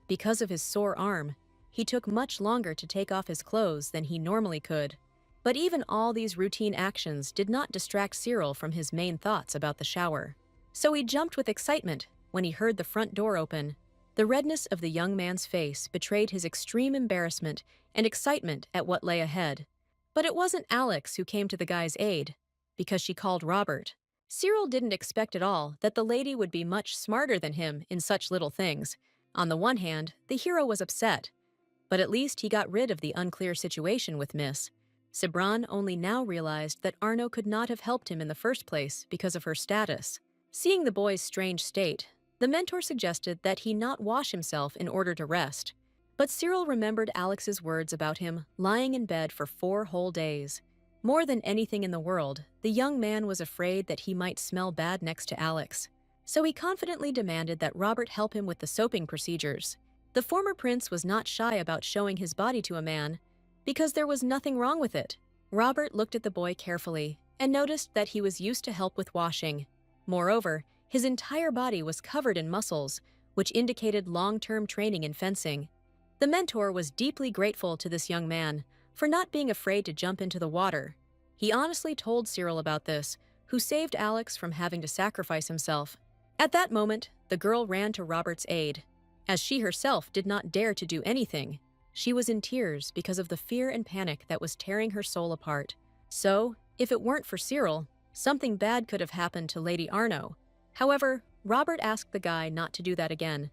Because of his sore arm, he took much longer to take off his clothes than he normally could. But even all these routine actions did not distract Cyril from his main thoughts about the shower. So he jumped with excitement when he heard the front door open. The redness of the young man's face betrayed his extreme embarrassment and excitement at what lay ahead. But it wasn't Alex who came to the guy's aid, because she called Robert. Cyril didn't expect at all that the lady would be much smarter than him in such little things. On the one hand, the hero was upset, but at least he got rid of the unclear situation with Miss. Sabran only now realized that Arno could not have helped him in the first place because of her status. Seeing the boy's strange state, the mentor suggested that he not wash himself in order to rest. But Cyril remembered Alex's words about him lying in bed for 4 whole days. More than anything in the world, the young man was afraid that he might smell bad next to Alex. So he confidently demanded that Robert help him with the soaping procedures. The former prince was not shy about showing his body to a man, because there was nothing wrong with it. Robert looked at the boy carefully and noticed that he was used to help with washing. Moreover, his entire body was covered in muscles, which indicated long-term training in fencing. The mentor was deeply grateful to this young man for not being afraid to jump into the water. He honestly told Cyril about this, who saved Alex from having to sacrifice himself. At that moment, the girl ran to Robert's aid. As she herself did not dare to do anything, she was in tears because of the fear and panic that was tearing her soul apart. So, if it weren't for Cyril, something bad could have happened to Lady Arno. However, Robert asked the guy not to do that again,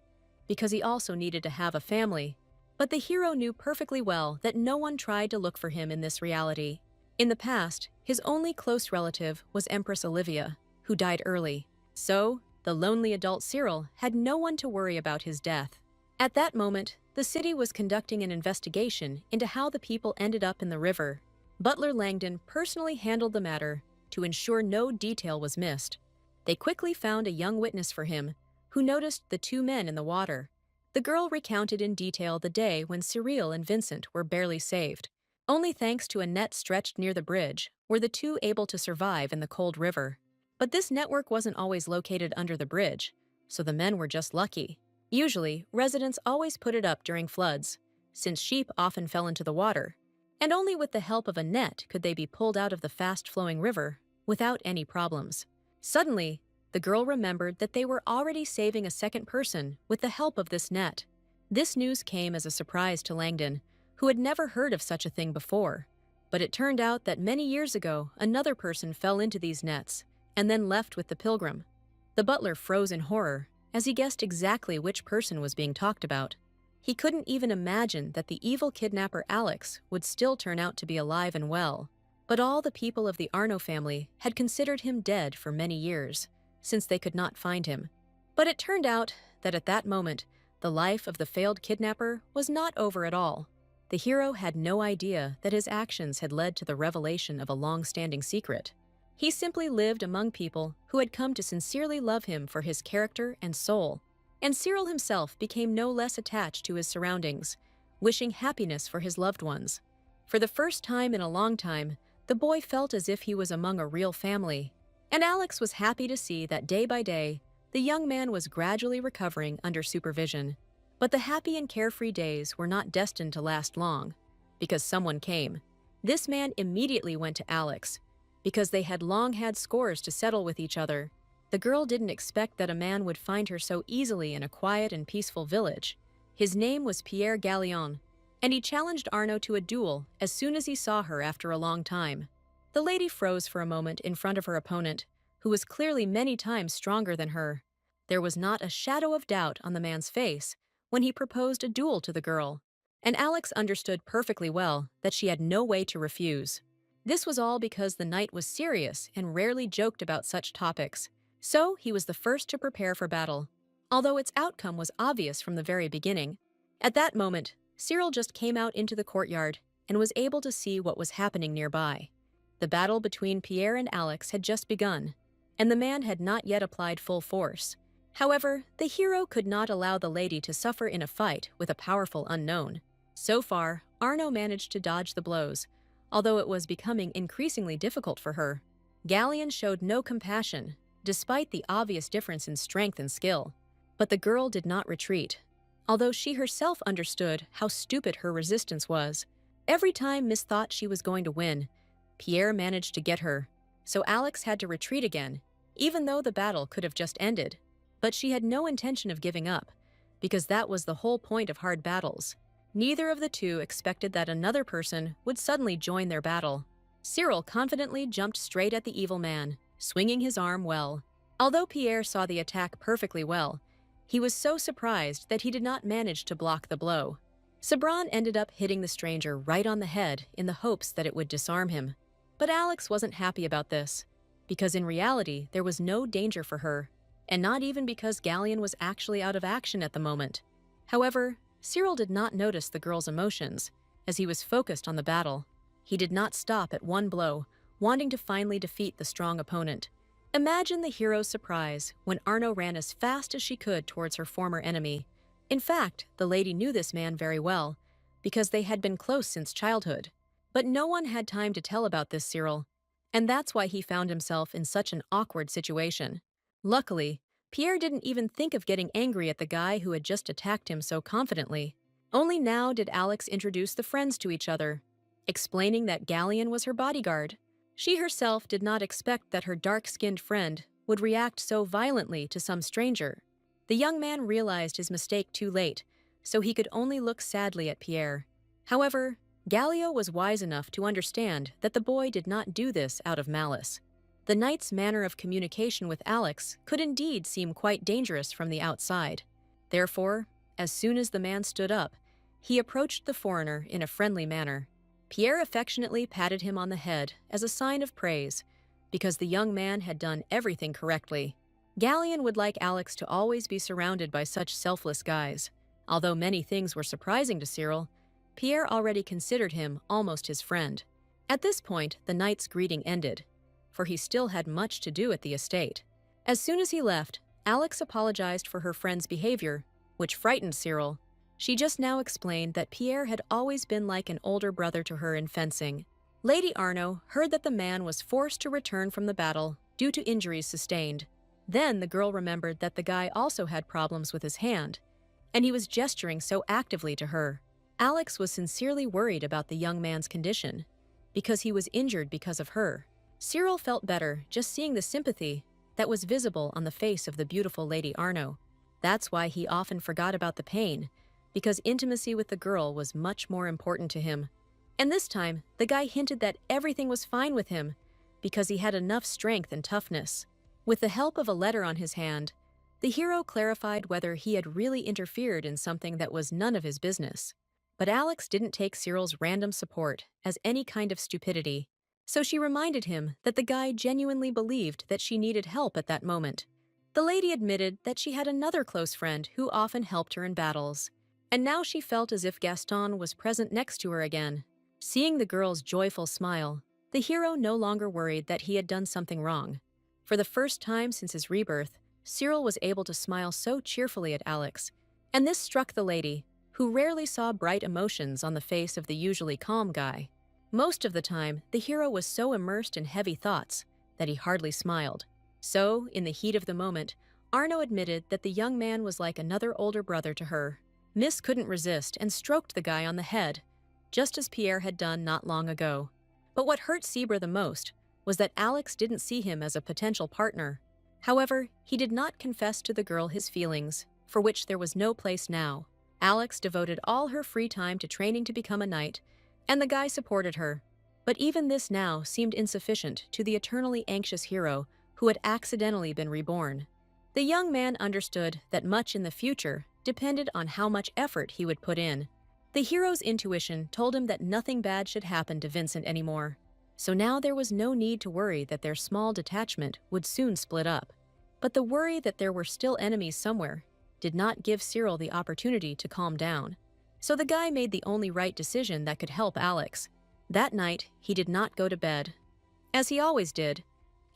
because he also needed to have a family. But the hero knew perfectly well that no one tried to look for him in this reality. In the past, his only close relative was Empress Olivia, who died early. So, the lonely adult Cyril had no one to worry about his death. At that moment, the city was conducting an investigation into how the people ended up in the river. Butler Langdon personally handled the matter to ensure no detail was missed. They quickly found a young witness for him, who noticed the 2 men in the water. The girl recounted in detail the day when Cyril and Vincent were barely saved. Only thanks to a net stretched near the bridge were the 2 able to survive in the cold river. But this network wasn't always located under the bridge, so the men were just lucky. Usually, residents always put it up during floods, since sheep often fell into the water, and only with the help of a net could they be pulled out of the fast-flowing river without any problems. Suddenly, the girl remembered that they were already saving a second person with the help of this net. This news came as a surprise to Langdon, who had never heard of such a thing before. But it turned out that many years ago, another person fell into these nets and then left with the pilgrim. The butler froze in horror as he guessed exactly which person was being talked about. He couldn't even imagine that the evil kidnapper Alex would still turn out to be alive and well. But all the people of the Arno family had considered him dead for many years, since they could not find him. But it turned out that at that moment, the life of the failed kidnapper was not over at all. The hero had no idea that his actions had led to the revelation of a long-standing secret. He simply lived among people who had come to sincerely love him for his character and soul. And Cyril himself became no less attached to his surroundings, wishing happiness for his loved ones. For the first time in a long time, the boy felt as if he was among a real family. And Alex was happy to see that day by day, the young man was gradually recovering under supervision. But the happy and carefree days were not destined to last long, because someone came. This man immediately went to Alex, because they had long had scores to settle with each other. The girl didn't expect that a man would find her so easily in a quiet and peaceful village. His name was Pierre Gallion, and he challenged Arno to a duel as soon as he saw her after a long time. The lady froze for a moment in front of her opponent, who was clearly many times stronger than her. There was not a shadow of doubt on the man's face when he proposed a duel to the girl, and Alex understood perfectly well that she had no way to refuse. This was all because the knight was serious and rarely joked about such topics, so he was the first to prepare for battle, although its outcome was obvious from the very beginning. At that moment, Cyril just came out into the courtyard and was able to see what was happening nearby. The battle between Pierre and Alex had just begun, and the man had not yet applied full force. However, the hero could not allow the lady to suffer in a fight with a powerful unknown. So far, Arno managed to dodge the blows, although it was becoming increasingly difficult for her. Galleon showed no compassion, despite the obvious difference in strength and skill. But the girl did not retreat, although she herself understood how stupid her resistance was. Every time Miss thought she was going to win, Pierre managed to get her, so Alex had to retreat again, even though the battle could have just ended. But she had no intention of giving up, because that was the whole point of hard battles. Neither of the two expected that another person would suddenly join their battle. Cyril confidently jumped straight at the evil man, swinging his arm well. Although Pierre saw the attack perfectly well, he was so surprised that he did not manage to block the blow. Sabran ended up hitting the stranger right on the head in the hopes that it would disarm him. But Alex wasn't happy about this, because in reality there was no danger for her, and not even because Galleon was actually out of action at the moment. However, Cyril did not notice the girl's emotions, as he was focused on the battle. He did not stop at one blow, wanting to finally defeat the strong opponent. Imagine the hero's surprise when Arno ran as fast as she could towards her former enemy. In fact, the lady knew this man very well, because they had been close since childhood. But no one had time to tell about this Cyril, and that's why he found himself in such an awkward situation. Luckily, Pierre didn't even think of getting angry at the guy who had just attacked him so confidently. Only now did Alex introduce the friends to each other, explaining that Galleon was her bodyguard. She herself did not expect that her dark-skinned friend would react so violently to some stranger. The young man realized his mistake too late, so he could only look sadly at Pierre. However, Gallio was wise enough to understand that the boy did not do this out of malice. The knight's manner of communication with Alex could indeed seem quite dangerous from the outside. Therefore, as soon as the man stood up, he approached the foreigner in a friendly manner. Pierre affectionately patted him on the head as a sign of praise, because the young man had done everything correctly. Galleon would like Alex to always be surrounded by such selfless guys. Although many things were surprising to Cyril, Pierre already considered him almost his friend. At this point, the knight's greeting ended, for he still had much to do at the estate. As soon as he left, Alex apologized for her friend's behavior, which frightened Cyril. She just now explained that Pierre had always been like an older brother to her in fencing. Lady Arno heard that the man was forced to return from the battle due to injuries sustained. Then the girl remembered that the guy also had problems with his hand, and he was gesturing so actively to her. Alex was sincerely worried about the young man's condition, because he was injured because of her. Cyril felt better just seeing the sympathy that was visible on the face of the beautiful Lady Arno. That's why he often forgot about the pain, because intimacy with the girl was much more important to him. And this time, the guy hinted that everything was fine with him, because he had enough strength and toughness. With the help of a letter on his hand, the hero clarified whether he had really interfered in something that was none of his business. But Alex didn't take Cyril's random support as any kind of stupidity, so she reminded him that the guy genuinely believed that she needed help at that moment. The lady admitted that she had another close friend who often helped her in battles, and now she felt as if Gaston was present next to her again. Seeing the girl's joyful smile, the hero no longer worried that he had done something wrong. For the first time since his rebirth, Cyril was able to smile so cheerfully at Alex, and this struck the lady, who rarely saw bright emotions on the face of the usually calm guy. Most of the time, the hero was so immersed in heavy thoughts that he hardly smiled. So, in the heat of the moment, Arno admitted that the young man was like another older brother to her. Miss couldn't resist and stroked the guy on the head, just as Pierre had done not long ago. But what hurt Zebra the most was that Alex didn't see him as a potential partner. However, he did not confess to the girl his feelings, for which there was no place now. Alex devoted all her free time to training to become a knight, and the guy supported her. But even this now seemed insufficient to the eternally anxious hero who had accidentally been reborn. The young man understood that much in the future depended on how much effort he would put in. The hero's intuition told him that nothing bad should happen to Vincent anymore, so now there was no need to worry that their small detachment would soon split up. But the worry that there were still enemies somewhere did not give Cyril the opportunity to calm down. So the guy made the only right decision that could help Alex. That night, he did not go to bed, as he always did,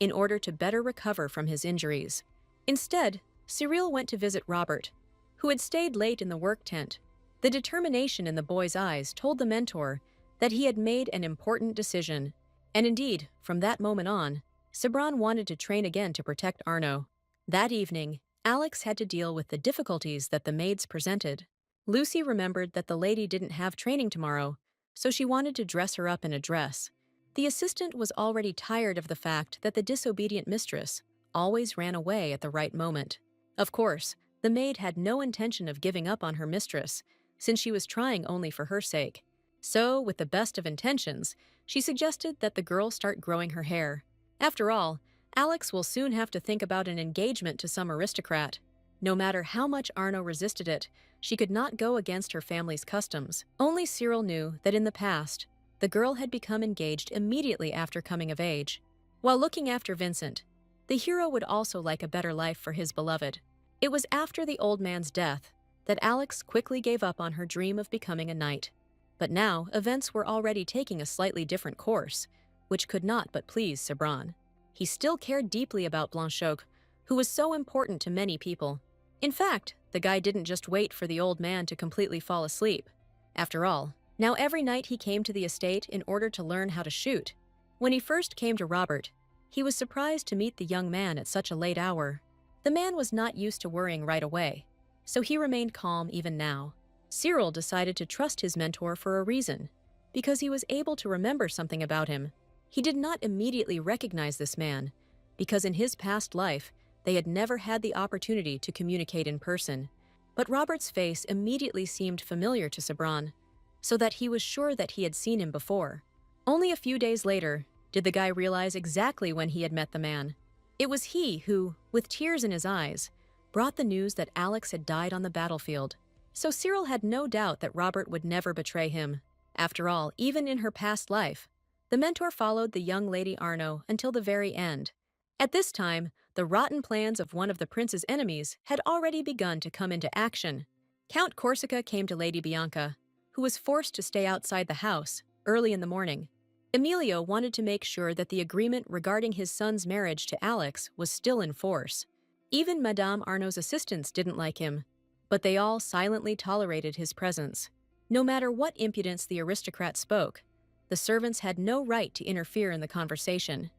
in order to better recover from his injuries. Instead, Cyril went to visit Robert, who had stayed late in the work tent. The determination in the boy's eyes told the mentor that he had made an important decision. And indeed, from that moment on, Sabran wanted to train again to protect Arno. That evening, Alex had to deal with the difficulties that the maids presented. Lucy remembered that the lady didn't have training tomorrow, so she wanted to dress her up in a dress. The assistant was already tired of the fact that the disobedient mistress always ran away at the right moment. Of course, the maid had no intention of giving up on her mistress, since she was trying only for her sake. So, with the best of intentions, she suggested that the girl start growing her hair. After all, Alex will soon have to think about an engagement to some aristocrat. No matter how much Arno resisted it, she could not go against her family's customs. Only Cyril knew that in the past, the girl had become engaged immediately after coming of age. While looking after Vincent, the hero would also like a better life for his beloved. It was after the old man's death that Alex quickly gave up on her dream of becoming a knight. But now, events were already taking a slightly different course, which could not but please Sabran. He still cared deeply about Blanchoc, who was so important to many people. In fact, the guy didn't just wait for the old man to completely fall asleep. After all, now every night he came to the estate in order to learn how to shoot. When he first came to Robert, he was surprised to meet the young man at such a late hour. The man was not used to worrying right away, so he remained calm even now. Cyril decided to trust his mentor for a reason, because he was able to remember something about him. He did not immediately recognize this man, because in his past life, they had never had the opportunity to communicate in person. But Robert's face immediately seemed familiar to Sabran, so that he was sure that he had seen him before. Only a few days later did the guy realize exactly when he had met the man. It was he who, with tears in his eyes, brought the news that Alex had died on the battlefield. So Cyril had no doubt that Robert would never betray him. After all, even in her past life, the mentor followed the young Lady Arno until the very end. At this time, the rotten plans of one of the prince's enemies had already begun to come into action. Count Corsica came to Lady Bianca, who was forced to stay outside the house early in the morning. Emilio wanted to make sure that the agreement regarding his son's marriage to Alex was still in force. Even Madame Arno's assistants didn't like him, but they all silently tolerated his presence. No matter what impudence the aristocrat spoke, the servants had no right to interfere in the conversation.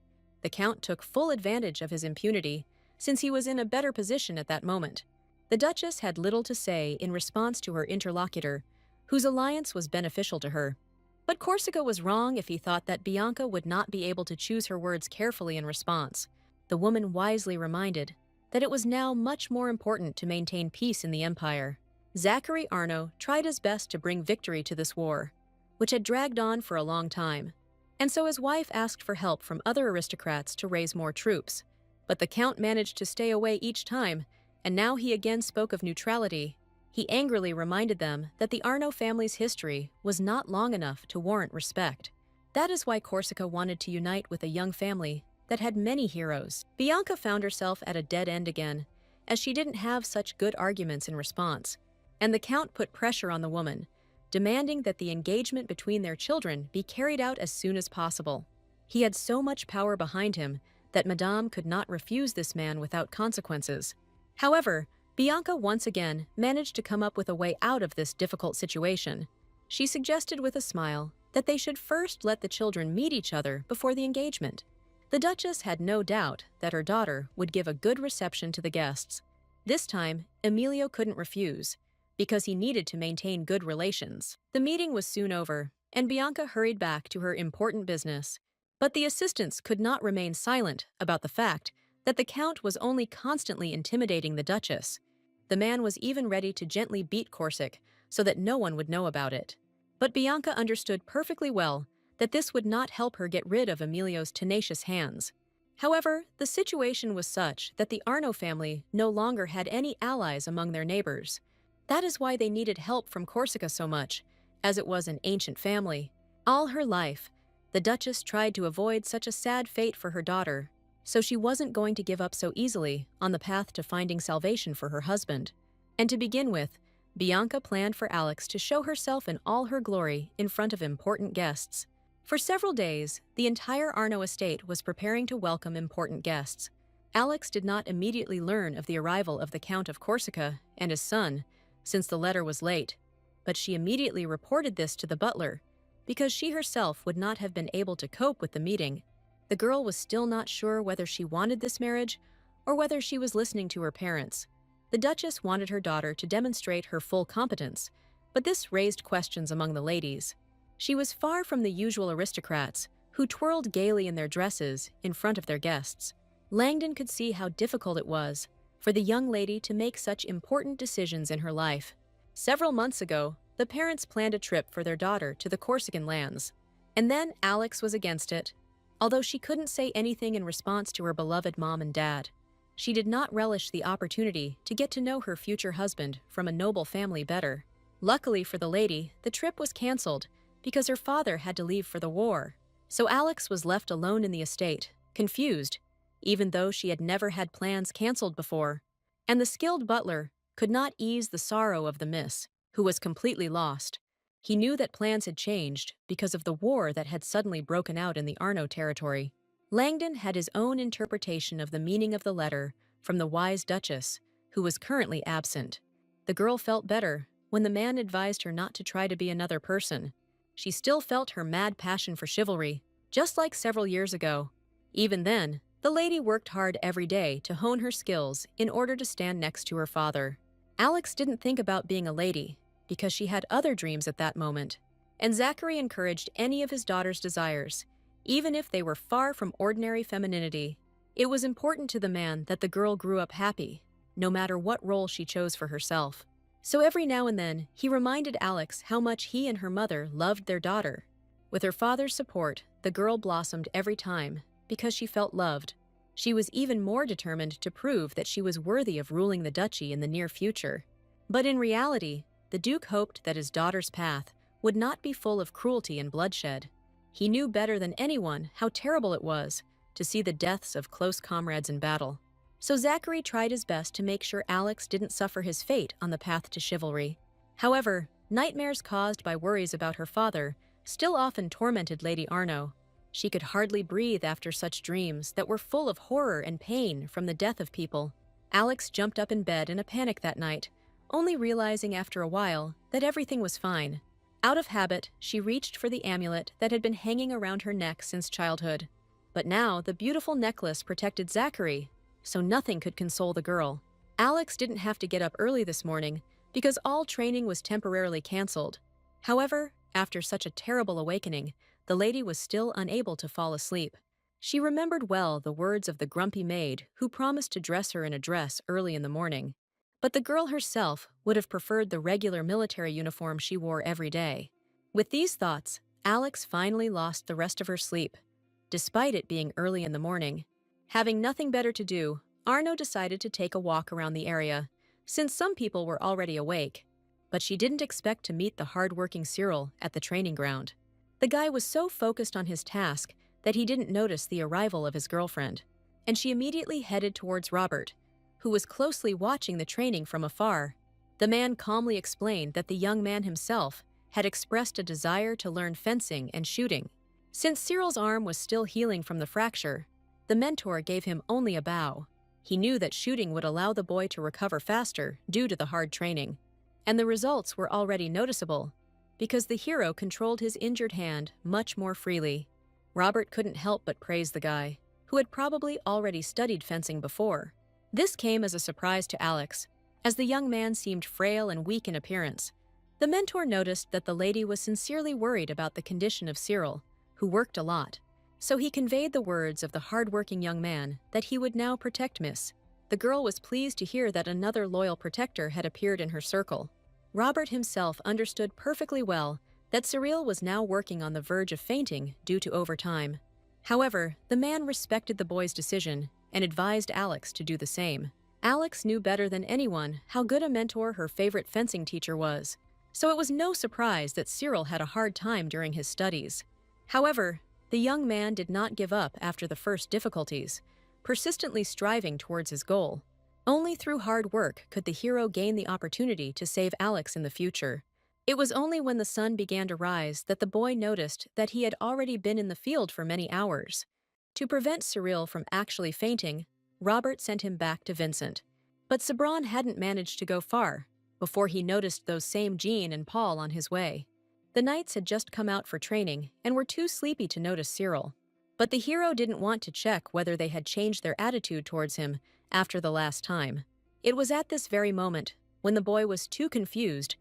The count took full advantage of his impunity, since he was in a better position at that moment. The Duchess had little to say in response to her interlocutor, whose alliance was beneficial to her. But Corsica was wrong if he thought that Bianca would not be able to choose her words carefully in response. The woman wisely reminded that it was now much more important to maintain peace in the empire. Zachary Arno tried his best to bring victory to this war, which had dragged on for a long time, and so his wife asked for help from other aristocrats to raise more troops. But the count managed to stay away each time, and now he again spoke of neutrality. He angrily reminded them that the Arno family's history was not long enough to warrant respect. That is why Corsica wanted to unite with a young family that had many heroes. Bianca found herself at a dead end again, as she didn't have such good arguments in response, and the count put pressure on the woman, demanding that the engagement between their children be carried out as soon as possible. He had so much power behind him that Madame could not refuse this man without consequences. However, Bianca once again managed to come up with a way out of this difficult situation. She suggested with a smile that they should first let the children meet each other before the engagement. The Duchess had no doubt that her daughter would give a good reception to the guests. This time, Emilio couldn't refuse, because he needed to maintain good relations. The meeting was soon over, and Bianca hurried back to her important business. But the assistants could not remain silent about the fact that the Count was only constantly intimidating the Duchess. The man was even ready to gently beat Corsic so that no one would know about it. But Bianca understood perfectly well that this would not help her get rid of Emilio's tenacious hands. However, the situation was such that the Arno family no longer had any allies among their neighbors. That is why they needed help from Corsica so much, as it was an ancient family. All her life, the Duchess tried to avoid such a sad fate for her daughter, so she wasn't going to give up so easily on the path to finding salvation for her husband. And to begin with, Bianca planned for Alex to show herself in all her glory in front of important guests. For several days, the entire Arno estate was preparing to welcome important guests. Alex did not immediately learn of the arrival of the Count of Corsica and his son, since the letter was late, but she immediately reported this to the butler, because she herself would not have been able to cope with the meeting. The girl was still not sure whether she wanted this marriage or whether she was listening to her parents. The Duchess wanted her daughter to demonstrate her full competence, but this raised questions among the ladies. She was far from the usual aristocrats, who twirled gaily in their dresses in front of their guests. Langdon could see how difficult it was for the young lady to make such important decisions in her life. Several months ago, the parents planned a trip for their daughter to the Corsican lands, and then Alex was against it. Although she couldn't say anything in response to her beloved mom and dad, she did not relish the opportunity to get to know her future husband from a noble family better. Luckily for the lady, the trip was canceled because her father had to leave for the war, so Alex was left alone in the estate, confused, even though she had never had plans canceled before. And the skilled butler could not ease the sorrow of the miss, who was completely lost. He knew that plans had changed because of the war that had suddenly broken out in the Arno territory. Langdon had his own interpretation of the meaning of the letter from the wise Duchess, who was currently absent. The girl felt better when the man advised her not to try to be another person. She still felt her mad passion for chivalry, just like several years ago. Even then, the lady worked hard every day to hone her skills in order to stand next to her father. Alex didn't think about being a lady, because she had other dreams at that moment, and Zachary encouraged any of his daughter's desires, even if they were far from ordinary femininity. It was important to the man that the girl grew up happy, no matter what role she chose for herself. So every now and then, he reminded Alex how much he and her mother loved their daughter. With her father's support, the girl blossomed every time, because she felt loved. She was even more determined to prove that she was worthy of ruling the duchy in the near future. But in reality, the Duke hoped that his daughter's path would not be full of cruelty and bloodshed. He knew better than anyone how terrible it was to see the deaths of close comrades in battle. So Zachary tried his best to make sure Alex didn't suffer his fate on the path to chivalry. However, nightmares caused by worries about her father still often tormented Lady Arno. She could hardly breathe after such dreams that were full of horror and pain from the death of people. Alex jumped up in bed in a panic that night, only realizing after a while that everything was fine. Out of habit, she reached for the amulet that had been hanging around her neck since childhood. But now the beautiful necklace protected Zachary, so nothing could console the girl. Alex didn't have to get up early this morning because all training was temporarily canceled. However, after such a terrible awakening, the lady was still unable to fall asleep. She remembered well the words of the grumpy maid who promised to dress her in a dress early in the morning. But the girl herself would have preferred the regular military uniform she wore every day. With these thoughts, Alex finally lost the rest of her sleep, despite it being early in the morning. Having nothing better to do, Arno decided to take a walk around the area, since some people were already awake. But she didn't expect to meet the hard-working Cyril at the training ground. The guy was so focused on his task that he didn't notice the arrival of his girlfriend, and she immediately headed towards Robert, who was closely watching the training from afar. The man calmly explained that the young man himself had expressed a desire to learn fencing and shooting. Since Cyril's arm was still healing from the fracture, the mentor gave him only a bow. He knew that shooting would allow the boy to recover faster due to the hard training, and the results were already noticeable, because the hero controlled his injured hand much more freely. Robert couldn't help but praise the guy, who had probably already studied fencing before. This came as a surprise to Alex, as the young man seemed frail and weak in appearance. The mentor noticed that the lady was sincerely worried about the condition of Cyril, who worked a lot, so he conveyed the words of the hard-working young man that he would now protect Miss. The girl was pleased to hear that another loyal protector had appeared in her circle. Robert himself understood perfectly well that Cyril was now working on the verge of fainting due to overtime. However, the man respected the boy's decision and advised Alex to do the same. Alex knew better than anyone how good a mentor her favorite fencing teacher was, so it was no surprise that Cyril had a hard time during his studies. However, the young man did not give up after the first difficulties, persistently striving towards his goal. Only through hard work could the hero gain the opportunity to save Alex in the future. It was only when the sun began to rise that the boy noticed that he had already been in the field for many hours. To prevent Cyril from actually fainting, Robert sent him back to Vincent. But Sabran hadn't managed to go far before he noticed those same Jean and Paul on his way. The knights had just come out for training and were too sleepy to notice Cyril. But the hero didn't want to check whether they had changed their attitude towards him after the last time. It was at this very moment, when the boy was too confused,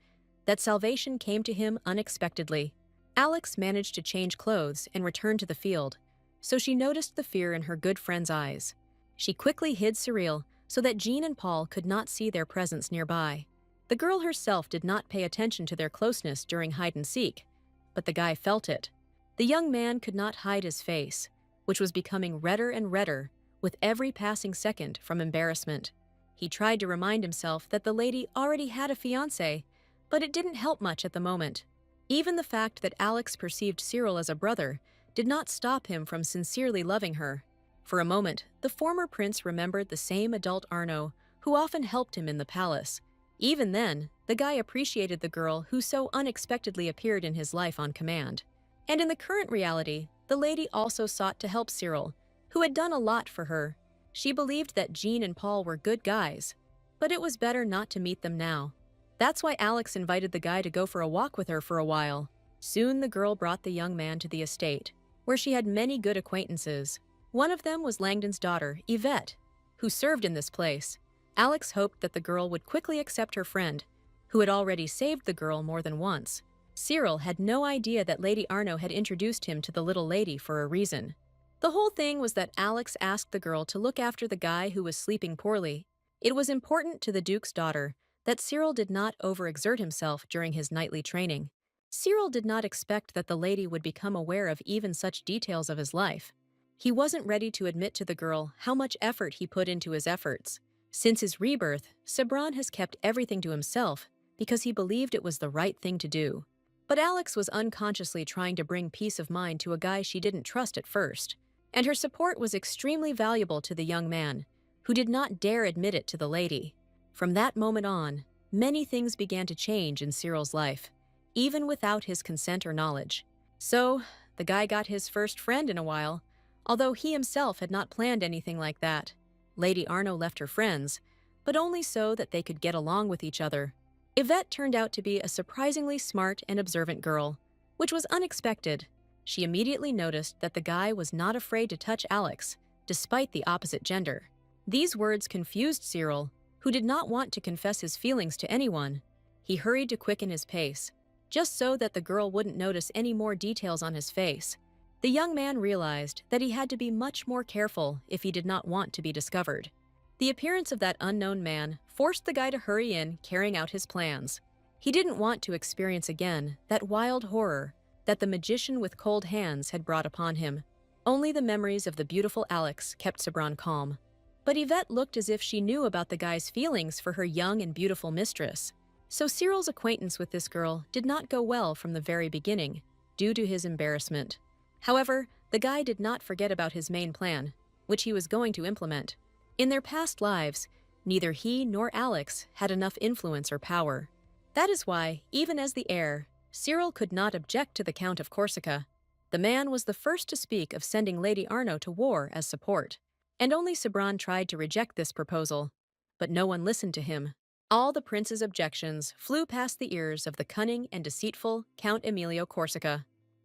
that salvation came to him unexpectedly. Alex managed to change clothes and return to the field, so she noticed the fear in her good friend's eyes. She quickly hid Cyril so that Jean and Paul could not see their presence nearby. The girl herself did not pay attention to their closeness during hide-and-seek, but the guy felt it. The young man could not hide his face, which was becoming redder and redder with every passing second from embarrassment. He tried to remind himself that the lady already had a fiancé, but it didn't help much at the moment. Even the fact that Alex perceived Cyril as a brother did not stop him from sincerely loving her. For a moment, the former prince remembered the same adult Arno who often helped him in the palace. Even then, the guy appreciated the girl who so unexpectedly appeared in his life on command. And in the current reality, the lady also sought to help Cyril, who had done a lot for her. She believed that Jean and Paul were good guys, but it was better not to meet them now. That's why Alex invited the guy to go for a walk with her for a while. Soon the girl brought the young man to the estate, where she had many good acquaintances. One of them was Langdon's daughter, Yvette, who served in this place. Alex hoped that the girl would quickly accept her friend, who had already saved the girl more than once. Cyril had no idea that Lady Arno had introduced him to the little lady for a reason. The whole thing was that Alex asked the girl to look after the guy who was sleeping poorly. It was important to the Duke's daughter that Cyril did not overexert himself during his nightly training. Cyril did not expect that the lady would become aware of even such details of his life. He wasn't ready to admit to the girl how much effort he put into his efforts. Since his rebirth, Sabran has kept everything to himself because he believed it was the right thing to do. But Alex was unconsciously trying to bring peace of mind to a guy she didn't trust at first, and her support was extremely valuable to the young man, who did not dare admit it to the lady. From that moment on, many things began to change in Cyril's life, even without his consent or knowledge. So, the guy got his first friend in a while, although he himself had not planned anything like that. Lady Arno left her friends, but only so that they could get along with each other. Yvette turned out to be a surprisingly smart and observant girl, which was unexpected. She immediately noticed that the guy was not afraid to touch Alex, despite the opposite gender. These words confused Cyril, who did not want to confess his feelings to anyone. He hurried to quicken his pace, just so that the girl wouldn't notice any more details on his face. The young man realized that he had to be much more careful if he did not want to be discovered. The appearance of that unknown man forced the guy to hurry in, carrying out his plans. He didn't want to experience again that wild horror that the magician with cold hands had brought upon him. Only the memories of the beautiful Alex kept Sabran calm. But Yvette looked as if she knew about the guy's feelings for her young and beautiful mistress. So Cyril's acquaintance with this girl did not go well from the very beginning, due to his embarrassment. However, the guy did not forget about his main plan, which he was going to implement. In their past lives, neither he nor Alex had enough influence or power. That is why, even as the heir, Cyril could not object to the Count of Corsica. The man was the first to speak of sending Lady Arno to war as support, and only Sabran tried to reject this proposal, but no one listened to him. All the prince's objections flew past the ears of the cunning and deceitful Count Emilio Corsica.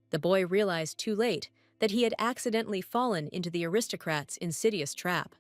The boy realized too late that he had accidentally fallen into the aristocrat's insidious trap.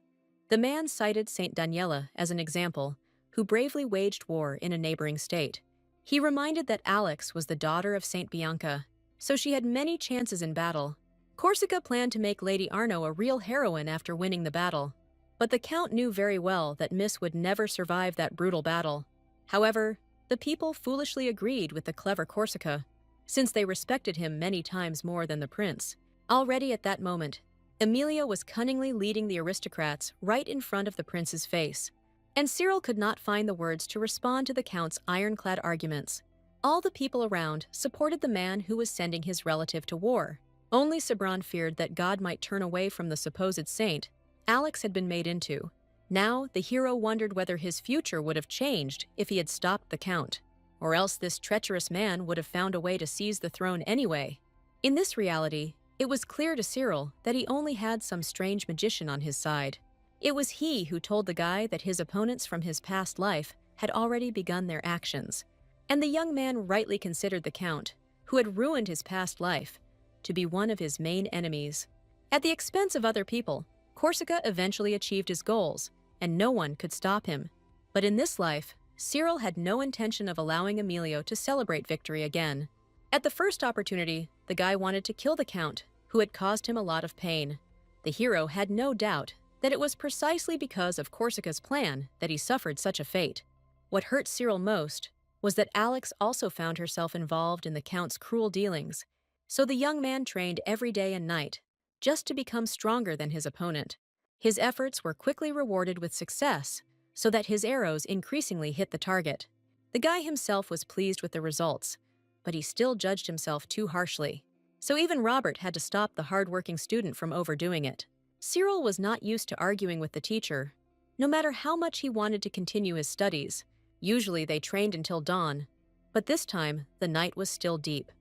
The man cited Saint Daniela as an example, who bravely waged war in a neighboring state. He reminded that Alex was the daughter of Saint Bianca, so she had many chances in battle. Corsica planned to make Lady Arno a real heroine after winning the battle, but the Count knew very well that Miss would never survive that brutal battle. However, the people foolishly agreed with the clever Corsica, since they respected him many times more than the prince. Already at that moment, Emilio was cunningly leading the aristocrats right in front of the prince's face. and Cyril could not find the words to respond to the Count's ironclad arguments. All the people around supported the man who was sending his relative to war. Only Sabran feared that God might turn away from the supposed saint Alex had been made into. Now, the hero wondered whether his future would have changed if he had stopped the Count, or else this treacherous man would have found a way to seize the throne anyway. In this reality, it was clear to Cyril that he only had some strange magician on his side. It was he who told the guy that his opponents from his past life had already begun their actions. And the young man rightly considered the Count, who had ruined his past life, to be one of his main enemies. At the expense of other people, Corsica eventually achieved his goals, and no one could stop him. But in this life, Cyril had no intention of allowing Emilio to celebrate victory again. At the first opportunity, the guy wanted to kill the Count, who had caused him a lot of pain. The hero had no doubt that it was precisely because of Corsica's plan that he suffered such a fate. What hurt Cyril most was that Alex also found herself involved in the Count's cruel dealings, so the young man trained every day and night, just to become stronger than his opponent. His efforts were quickly rewarded with success, so that his arrows increasingly hit the target. The guy himself was pleased with the results, but he still judged himself too harshly. So even Robert had to stop the hard-working student from overdoing it. Cyril was not used to arguing with the teacher. No matter how much he wanted to continue his studies, usually they trained until dawn, but this time the night was still deep.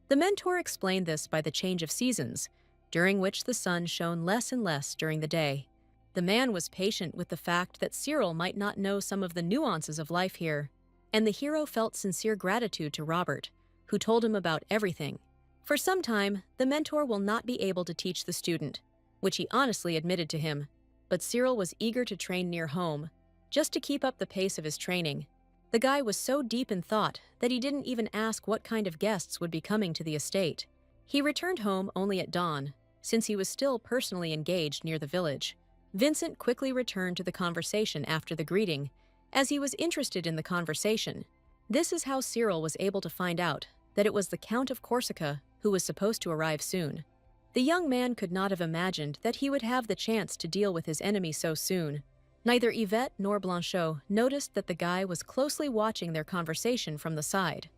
The mentor explained this by the change of seasons, during which the sun shone less and less during the day. The man was patient with the fact that Cyril might not know some of the nuances of life here, and the hero felt sincere gratitude to Robert, who told him about everything. For some time, the mentor will not be able to teach the student, which he honestly admitted to him, but Cyril was eager to train near home, just to keep up the pace of his training. The guy was so deep in thought that he didn't even ask what kind of guests would be coming to the estate. He returned home only at dawn, since he was still personally engaged near the village. Vincent quickly returned to the conversation after the greeting, as he was interested in the conversation. This is how Cyril was able to find out that it was the Count of Corsica who was supposed to arrive soon. The young man could not have imagined that he would have the chance to deal with his enemy so soon. Neither Yvette nor Blanchot noticed that the guy was closely watching their conversation from the side.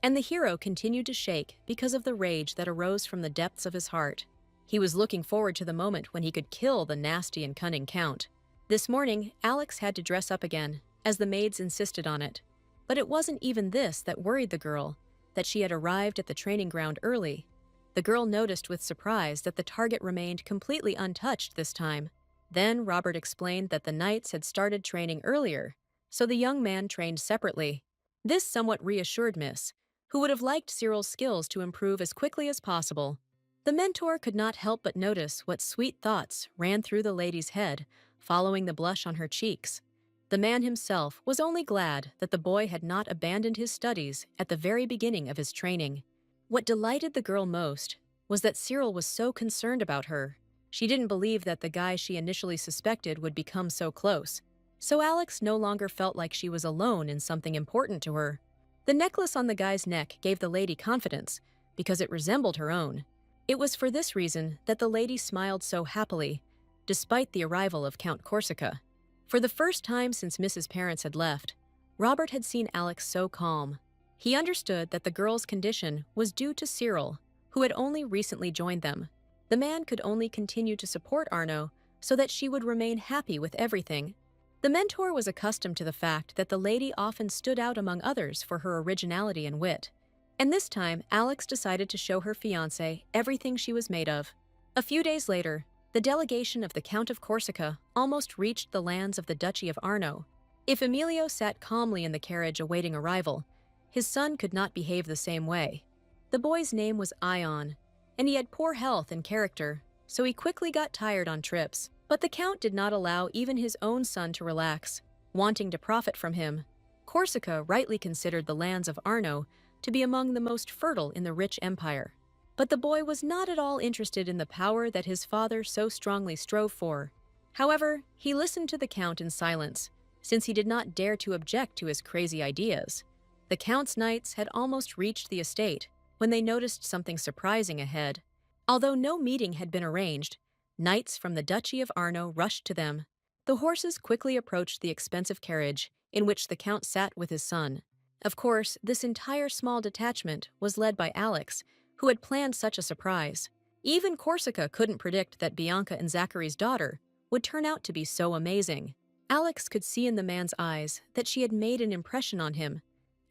And the hero continued to shake because of the rage that arose from the depths of his heart. He was looking forward to the moment when he could kill the nasty and cunning Count. This morning, Alex had to dress up again, as the maids insisted on it. But it wasn't even this that worried the girl, that she had arrived at the training ground early. The girl noticed with surprise that the target remained completely untouched this time. Then Robert explained that the knights had started training earlier, so the young man trained separately. This somewhat reassured Miss, who would have liked Cyril's skills to improve as quickly as possible. The mentor could not help but notice what sweet thoughts ran through the lady's head, following the blush on her cheeks. The man himself was only glad that the boy had not abandoned his studies at the very beginning of his training. What delighted the girl most was that Cyril was so concerned about her. She didn't believe that the guy she initially suspected would become so close. So Alex no longer felt like she was alone in something important to her. The necklace on the guy's neck gave the lady confidence, because it resembled her own. It was for this reason that the lady smiled so happily, despite the arrival of Count Corsica. For the first time since Mrs. Parents had left, Robert had seen Alex so calm. He understood that the girl's condition was due to Cyril, who had only recently joined them. The man could only continue to support Arno so that she would remain happy with everything. The mentor was accustomed to the fact that the lady often stood out among others for her originality and wit. And this time, Alex decided to show her fiancé everything she was made of. A few days later, the delegation of the Count of Corsica almost reached the lands of the Duchy of Arno. If Emilio sat calmly in the carriage awaiting arrival, his son could not behave the same way. The boy's name was Ion, and he had poor health and character, so he quickly got tired on trips. But the Count did not allow even his own son to relax, wanting to profit from him. Corsica rightly considered the lands of Arno to be among the most fertile in the rich empire. But the boy was not at all interested in the power that his father so strongly strove for. However, he listened to the Count in silence, since he did not dare to object to his crazy ideas. The Count's knights had almost reached the estate when they noticed something surprising ahead. Although no meeting had been arranged, knights from the Duchy of Arno rushed to them. The horses quickly approached the expensive carriage in which the Count sat with his son. Of course, this entire small detachment was led by Alex, who had planned such a surprise. Even Corsica couldn't predict that Bianca and Zachary's daughter would turn out to be so amazing. Alex could see in the man's eyes that she had made an impression on him,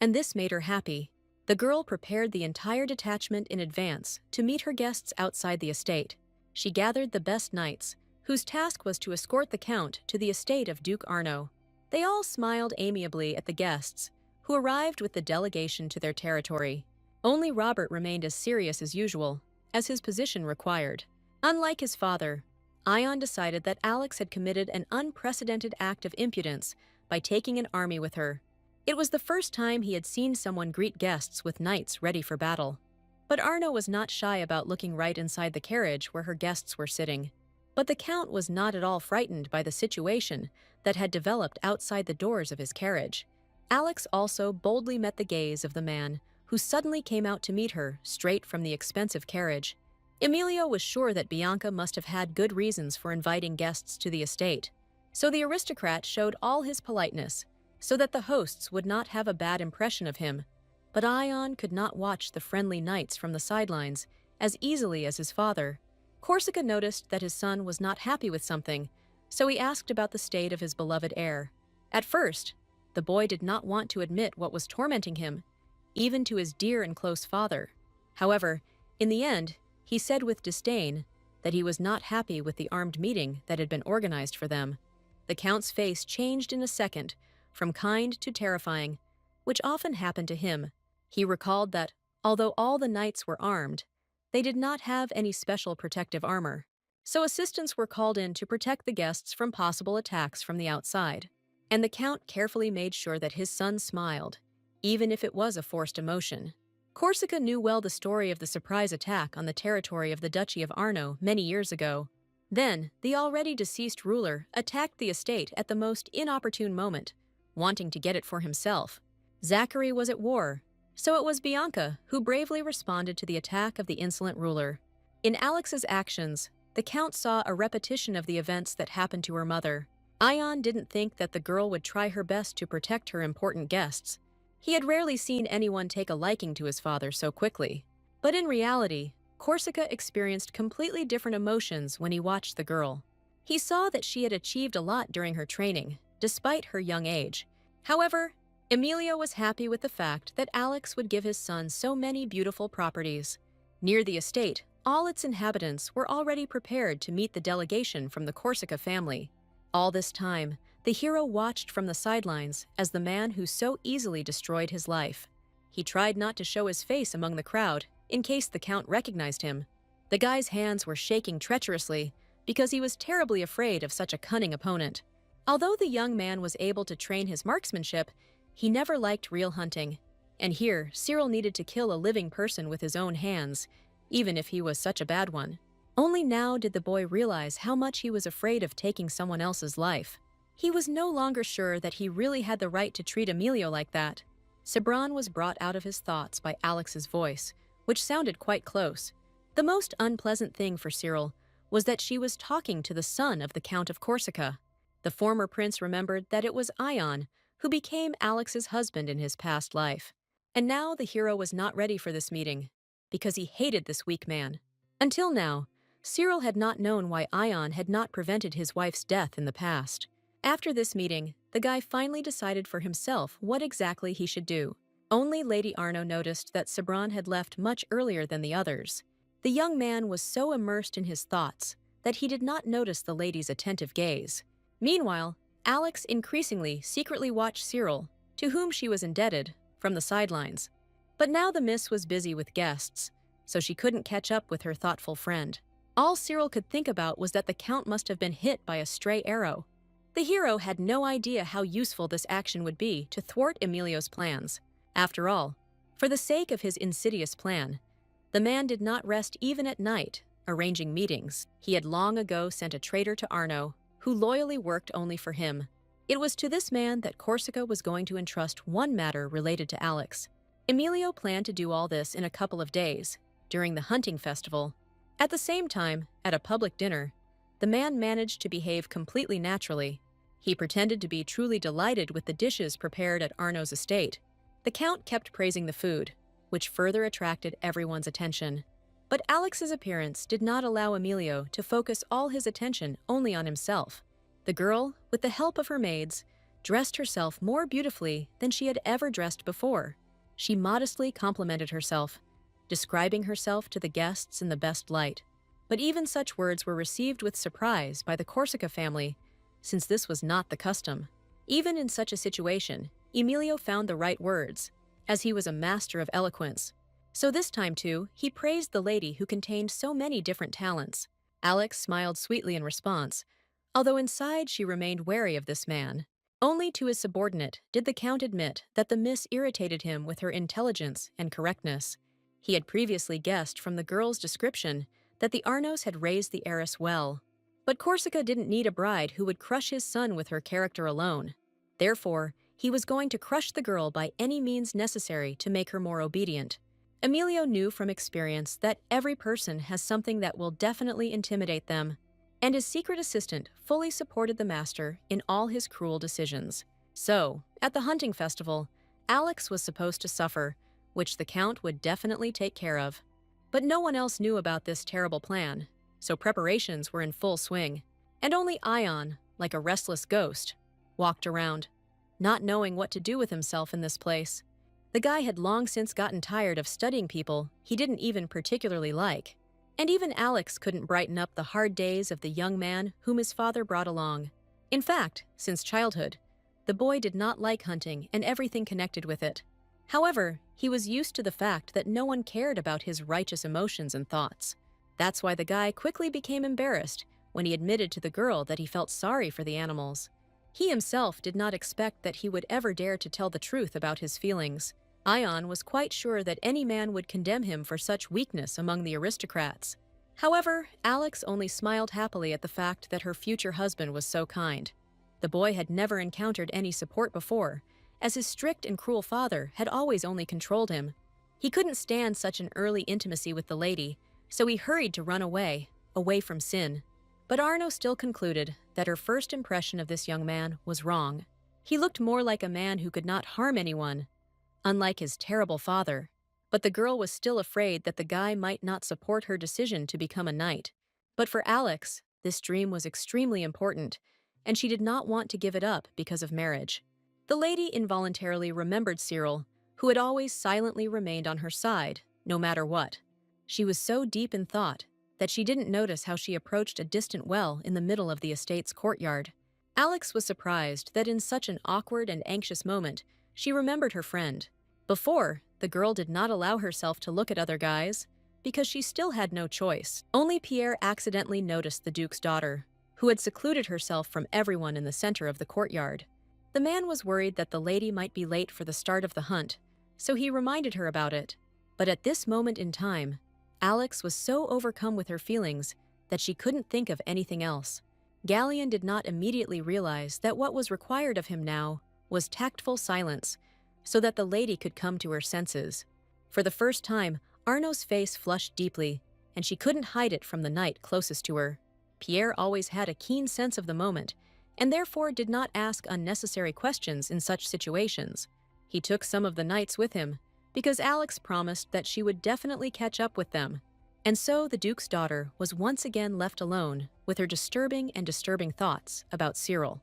and this made her happy. The girl prepared the entire detachment in advance to meet her guests outside the estate. She gathered the best knights, whose task was to escort the Count to the estate of Duke Arno. They all smiled amiably at the guests, who arrived with the delegation to their territory. Only Robert remained as serious as usual, as his position required. Unlike his father, Ion decided that Alex had committed an unprecedented act of impudence by taking an army with her. It was the first time he had seen someone greet guests with knights ready for battle. But Arno was not shy about looking right inside the carriage where her guests were sitting. But the Count was not at all frightened by the situation that had developed outside the doors of his carriage. Alex also boldly met the gaze of the man who suddenly came out to meet her straight from the expensive carriage. Emilio was sure that Bianca must have had good reasons for inviting guests to the estate, so the aristocrat showed all his politeness so that the hosts would not have a bad impression of him. But Ion could not watch the friendly knights from the sidelines as easily as his father. Corsica noticed that his son was not happy with something, so he asked about the state of his beloved heir. At first, the boy did not want to admit what was tormenting him, even to his dear and close father. However, in the end, he said with disdain that he was not happy with the armed meeting that had been organized for them. The Count's face changed in a second, from kind to terrifying, which often happened to him. He recalled that, although all the knights were armed, they did not have any special protective armor. So assistants were called in to protect the guests from possible attacks from the outside. And the Count carefully made sure that his son smiled, even if it was a forced emotion. Corsica knew well the story of the surprise attack on the territory of the Duchy of Arno many years ago. Then, the already deceased ruler attacked the estate at the most inopportune moment, wanting to get it for himself. Zachary was at war, so it was Bianca who bravely responded to the attack of the insolent ruler. In Alex's actions, the Count saw a repetition of the events that happened to her mother. Ion didn't think that the girl would try her best to protect her important guests. He had rarely seen anyone take a liking to his father so quickly. But in reality, Corsica experienced completely different emotions when he watched the girl. He saw that she had achieved a lot during her training, despite her young age. However, Emilio was happy with the fact that Alex would give his son so many beautiful properties. Near the estate, all its inhabitants were already prepared to meet the delegation from the Corsica family. All this time, the hero watched from the sidelines as the man who so easily destroyed his life. He tried not to show his face among the crowd in case the Count recognized him. The guy's hands were shaking treacherously because he was terribly afraid of such a cunning opponent. Although the young man was able to train his marksmanship, he never liked real hunting. And here, Cyril needed to kill a living person with his own hands, even if he was such a bad one. Only now did the boy realize how much he was afraid of taking someone else's life. He was no longer sure that he really had the right to treat Emilio like that. Cebron was brought out of his thoughts by Alex's voice, which sounded quite close. The most unpleasant thing for Cyril was that she was talking to the son of the Count of Corsica. The former prince remembered that it was Ion who became Alex's husband in his past life. And now the hero was not ready for this meeting, because he hated this weak man. Until now, Cyril had not known why Ion had not prevented his wife's death in the past. After this meeting, the guy finally decided for himself what exactly he should do. Only Lady Arno noticed that Cebron had left much earlier than the others. The young man was so immersed in his thoughts that he did not notice the lady's attentive gaze. Meanwhile, Alex increasingly secretly watched Cyril, to whom she was indebted, from the sidelines. But now the miss was busy with guests, so she couldn't catch up with her thoughtful friend. All Cyril could think about was that the Count must have been hit by a stray arrow. The hero had no idea how useful this action would be to thwart Emilio's plans. After all, for the sake of his insidious plan, the man did not rest even at night, arranging meetings. He had long ago sent a traitor to Arno, who loyally worked only for him. It was to this man that Corsica was going to entrust one matter related to Alex. Emilio planned to do all this in a couple of days, during the hunting festival. At the same time, at a public dinner, the man managed to behave completely naturally. He pretended to be truly delighted with the dishes prepared at Arno's estate. The Count kept praising the food, which further attracted everyone's attention. But Alex's appearance did not allow Emilio to focus all his attention only on himself. The girl, with the help of her maids, dressed herself more beautifully than she had ever dressed before. She modestly complimented herself, describing herself to the guests in the best light. But even such words were received with surprise by the Corsica family, since this was not the custom. Even in such a situation, Emilio found the right words, as he was a master of eloquence. So this time, too, he praised the lady who contained so many different talents. Alex smiled sweetly in response, although inside she remained wary of this man. Only to his subordinate did the Count admit that the miss irritated him with her intelligence and correctness. He had previously guessed from the girl's description that the Arnos had raised the heiress well. But Corsica didn't need a bride who would crush his son with her character alone. Therefore, he was going to crush the girl by any means necessary to make her more obedient. Emilio knew from experience that every person has something that will definitely intimidate them, and his secret assistant fully supported the master in all his cruel decisions. So, at the hunting festival, Alex was supposed to suffer, which the Count would definitely take care of. But no one else knew about this terrible plan, so preparations were in full swing, and only Ion, like a restless ghost, walked around, not knowing what to do with himself in this place. The guy had long since gotten tired of studying people he didn't even particularly like. And even Alex couldn't brighten up the hard days of the young man whom his father brought along. In fact, since childhood, the boy did not like hunting and everything connected with it. However, he was used to the fact that no one cared about his righteous emotions and thoughts. That's why the guy quickly became embarrassed when he admitted to the girl that he felt sorry for the animals. He himself did not expect that he would ever dare to tell the truth about his feelings. Ion was quite sure that any man would condemn him for such weakness among the aristocrats. However, Alex only smiled happily at the fact that her future husband was so kind. The boy had never encountered any support before, as his strict and cruel father had always only controlled him. He couldn't stand such an early intimacy with the lady, so he hurried to run away from Sin. But Arno still concluded that her first impression of this young man was wrong. He looked more like a man who could not harm anyone, unlike his terrible father. But the girl was still afraid that the guy might not support her decision to become a knight. But for Alex, this dream was extremely important, and she did not want to give it up because of marriage. The lady involuntarily remembered Cyril, who had always silently remained on her side, no matter what. She was so deep in thought that she didn't notice how she approached a distant well in the middle of the estate's courtyard. Alex was surprised that in such an awkward and anxious moment, she remembered her friend. Before, the girl did not allow herself to look at other guys, because she still had no choice. Only Pierre accidentally noticed the Duke's daughter, who had secluded herself from everyone in the center of the courtyard. The man was worried that the lady might be late for the start of the hunt, so he reminded her about it. But at this moment in time, Alex was so overcome with her feelings that she couldn't think of anything else. Galleon did not immediately realize that what was required of him now was tactful silence, so that the lady could come to her senses. For the first time, Arno's face flushed deeply, and she couldn't hide it from the knight closest to her. Pierre always had a keen sense of the moment, and therefore did not ask unnecessary questions in such situations. He took some of the knights with him, because Alex promised that she would definitely catch up with them. And so the Duke's daughter was once again left alone with her disturbing thoughts about Cyril.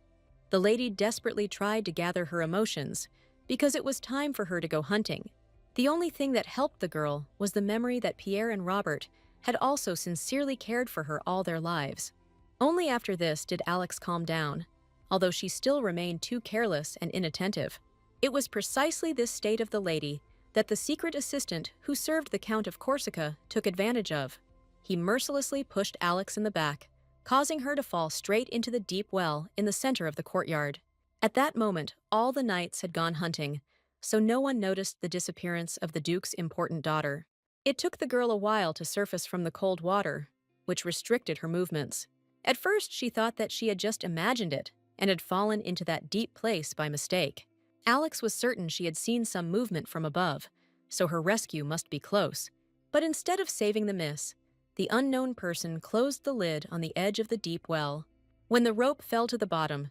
The lady desperately tried to gather her emotions, because it was time for her to go hunting. The only thing that helped the girl was the memory that Pierre and Robert had also sincerely cared for her all their lives. Only after this did Alex calm down, although she still remained too careless and inattentive. It was precisely this state of the lady that the secret assistant who served the Count of Corsica took advantage of. He mercilessly pushed Alex in the back, causing her to fall straight into the deep well in the center of the courtyard. At that moment, all the knights had gone hunting, so no one noticed the disappearance of the Duke's important daughter. It took the girl a while to surface from the cold water, which restricted her movements. At first, she thought that she had just imagined it and had fallen into that deep place by mistake. Alex was certain she had seen some movement from above, so her rescue must be close. But instead of saving the miss, the unknown person closed the lid on the edge of the deep well. When the rope fell to the bottom,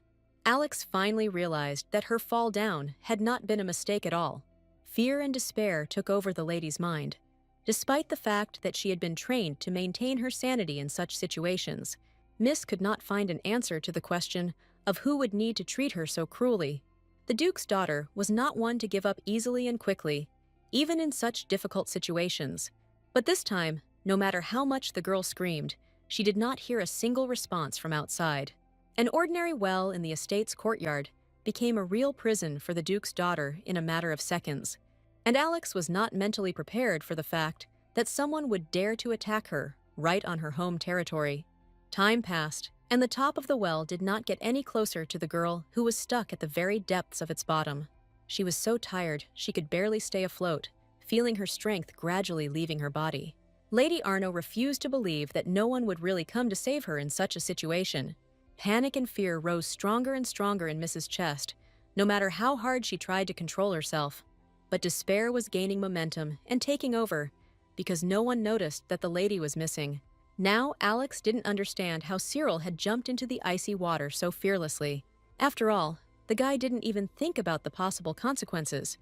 Alex finally realized that her fall down had not been a mistake at all. Fear and despair took over the lady's mind. Despite the fact that she had been trained to maintain her sanity in such situations, Miss could not find an answer to the question of who would need to treat her so cruelly. The Duke's daughter was not one to give up easily and quickly, even in such difficult situations. But this time, no matter how much the girl screamed, she did not hear a single response from outside. An ordinary well in the estate's courtyard became a real prison for the Duke's daughter in a matter of seconds, and Alex was not mentally prepared for the fact that someone would dare to attack her right on her home territory. Time passed, and the top of the well did not get any closer to the girl who was stuck at the very depths of its bottom. She was so tired she could barely stay afloat, feeling her strength gradually leaving her body. Lady Arno refused to believe that no one would really come to save her in such a situation. Panic and fear rose stronger and stronger in Mrs. Chest, no matter how hard she tried to control herself. But despair was gaining momentum and taking over, because no one noticed that the lady was missing. Now Alex didn't understand how Cyril had jumped into the icy water so fearlessly. After all, the guy didn't even think about the possible consequences,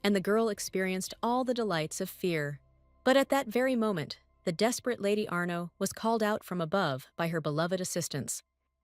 and the girl experienced all the delights of fear. But at that very moment, the desperate Lady Arno was called out from above by her beloved assistants.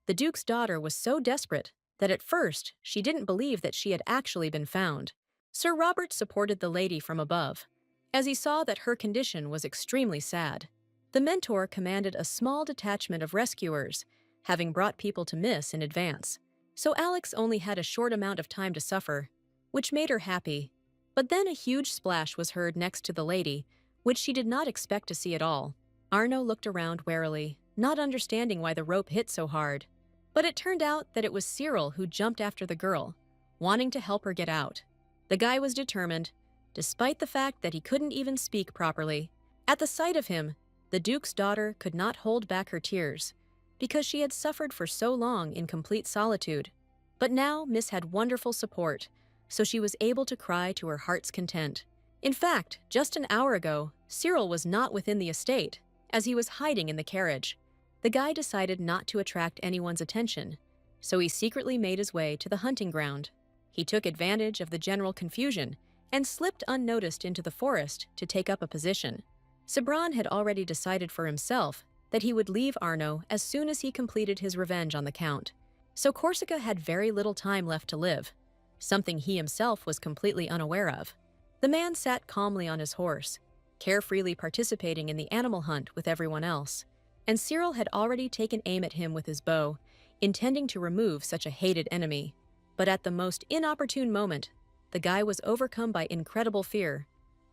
The Duke's daughter was so desperate that at first she didn't believe that she had actually been found. Sir Robert supported the lady from above, as he saw that her condition was extremely sad. The mentor commanded a small detachment of rescuers, having brought people to Miss in advance. So Alex only had a short amount of time to suffer, which made her happy. But then a huge splash was heard next to the lady, which she did not expect to see at all. Arno looked around warily, not understanding why the rope hit so hard. But it turned out that it was Cyril who jumped after the girl, wanting to help her get out. The guy was determined, despite the fact that he couldn't even speak properly. At the sight of him, the Duke's daughter could not hold back her tears, because she had suffered for so long in complete solitude. But now Miss had wonderful support, so she was able to cry to her heart's content. In fact, just an hour ago, Cyril was not within the estate, as he was hiding in the carriage. The guy decided not to attract anyone's attention, so he secretly made his way to the hunting ground. He took advantage of the general confusion and slipped unnoticed into the forest to take up a position. Sabran had already decided for himself that he would leave Arno as soon as he completed his revenge on the Count. So Corsica had very little time left to live, something he himself was completely unaware of. The man sat calmly on his horse, carefreely participating in the animal hunt with everyone else, and Cyril had already taken aim at him with his bow, intending to remove such a hated enemy. But at the most inopportune moment, the guy was overcome by incredible fear,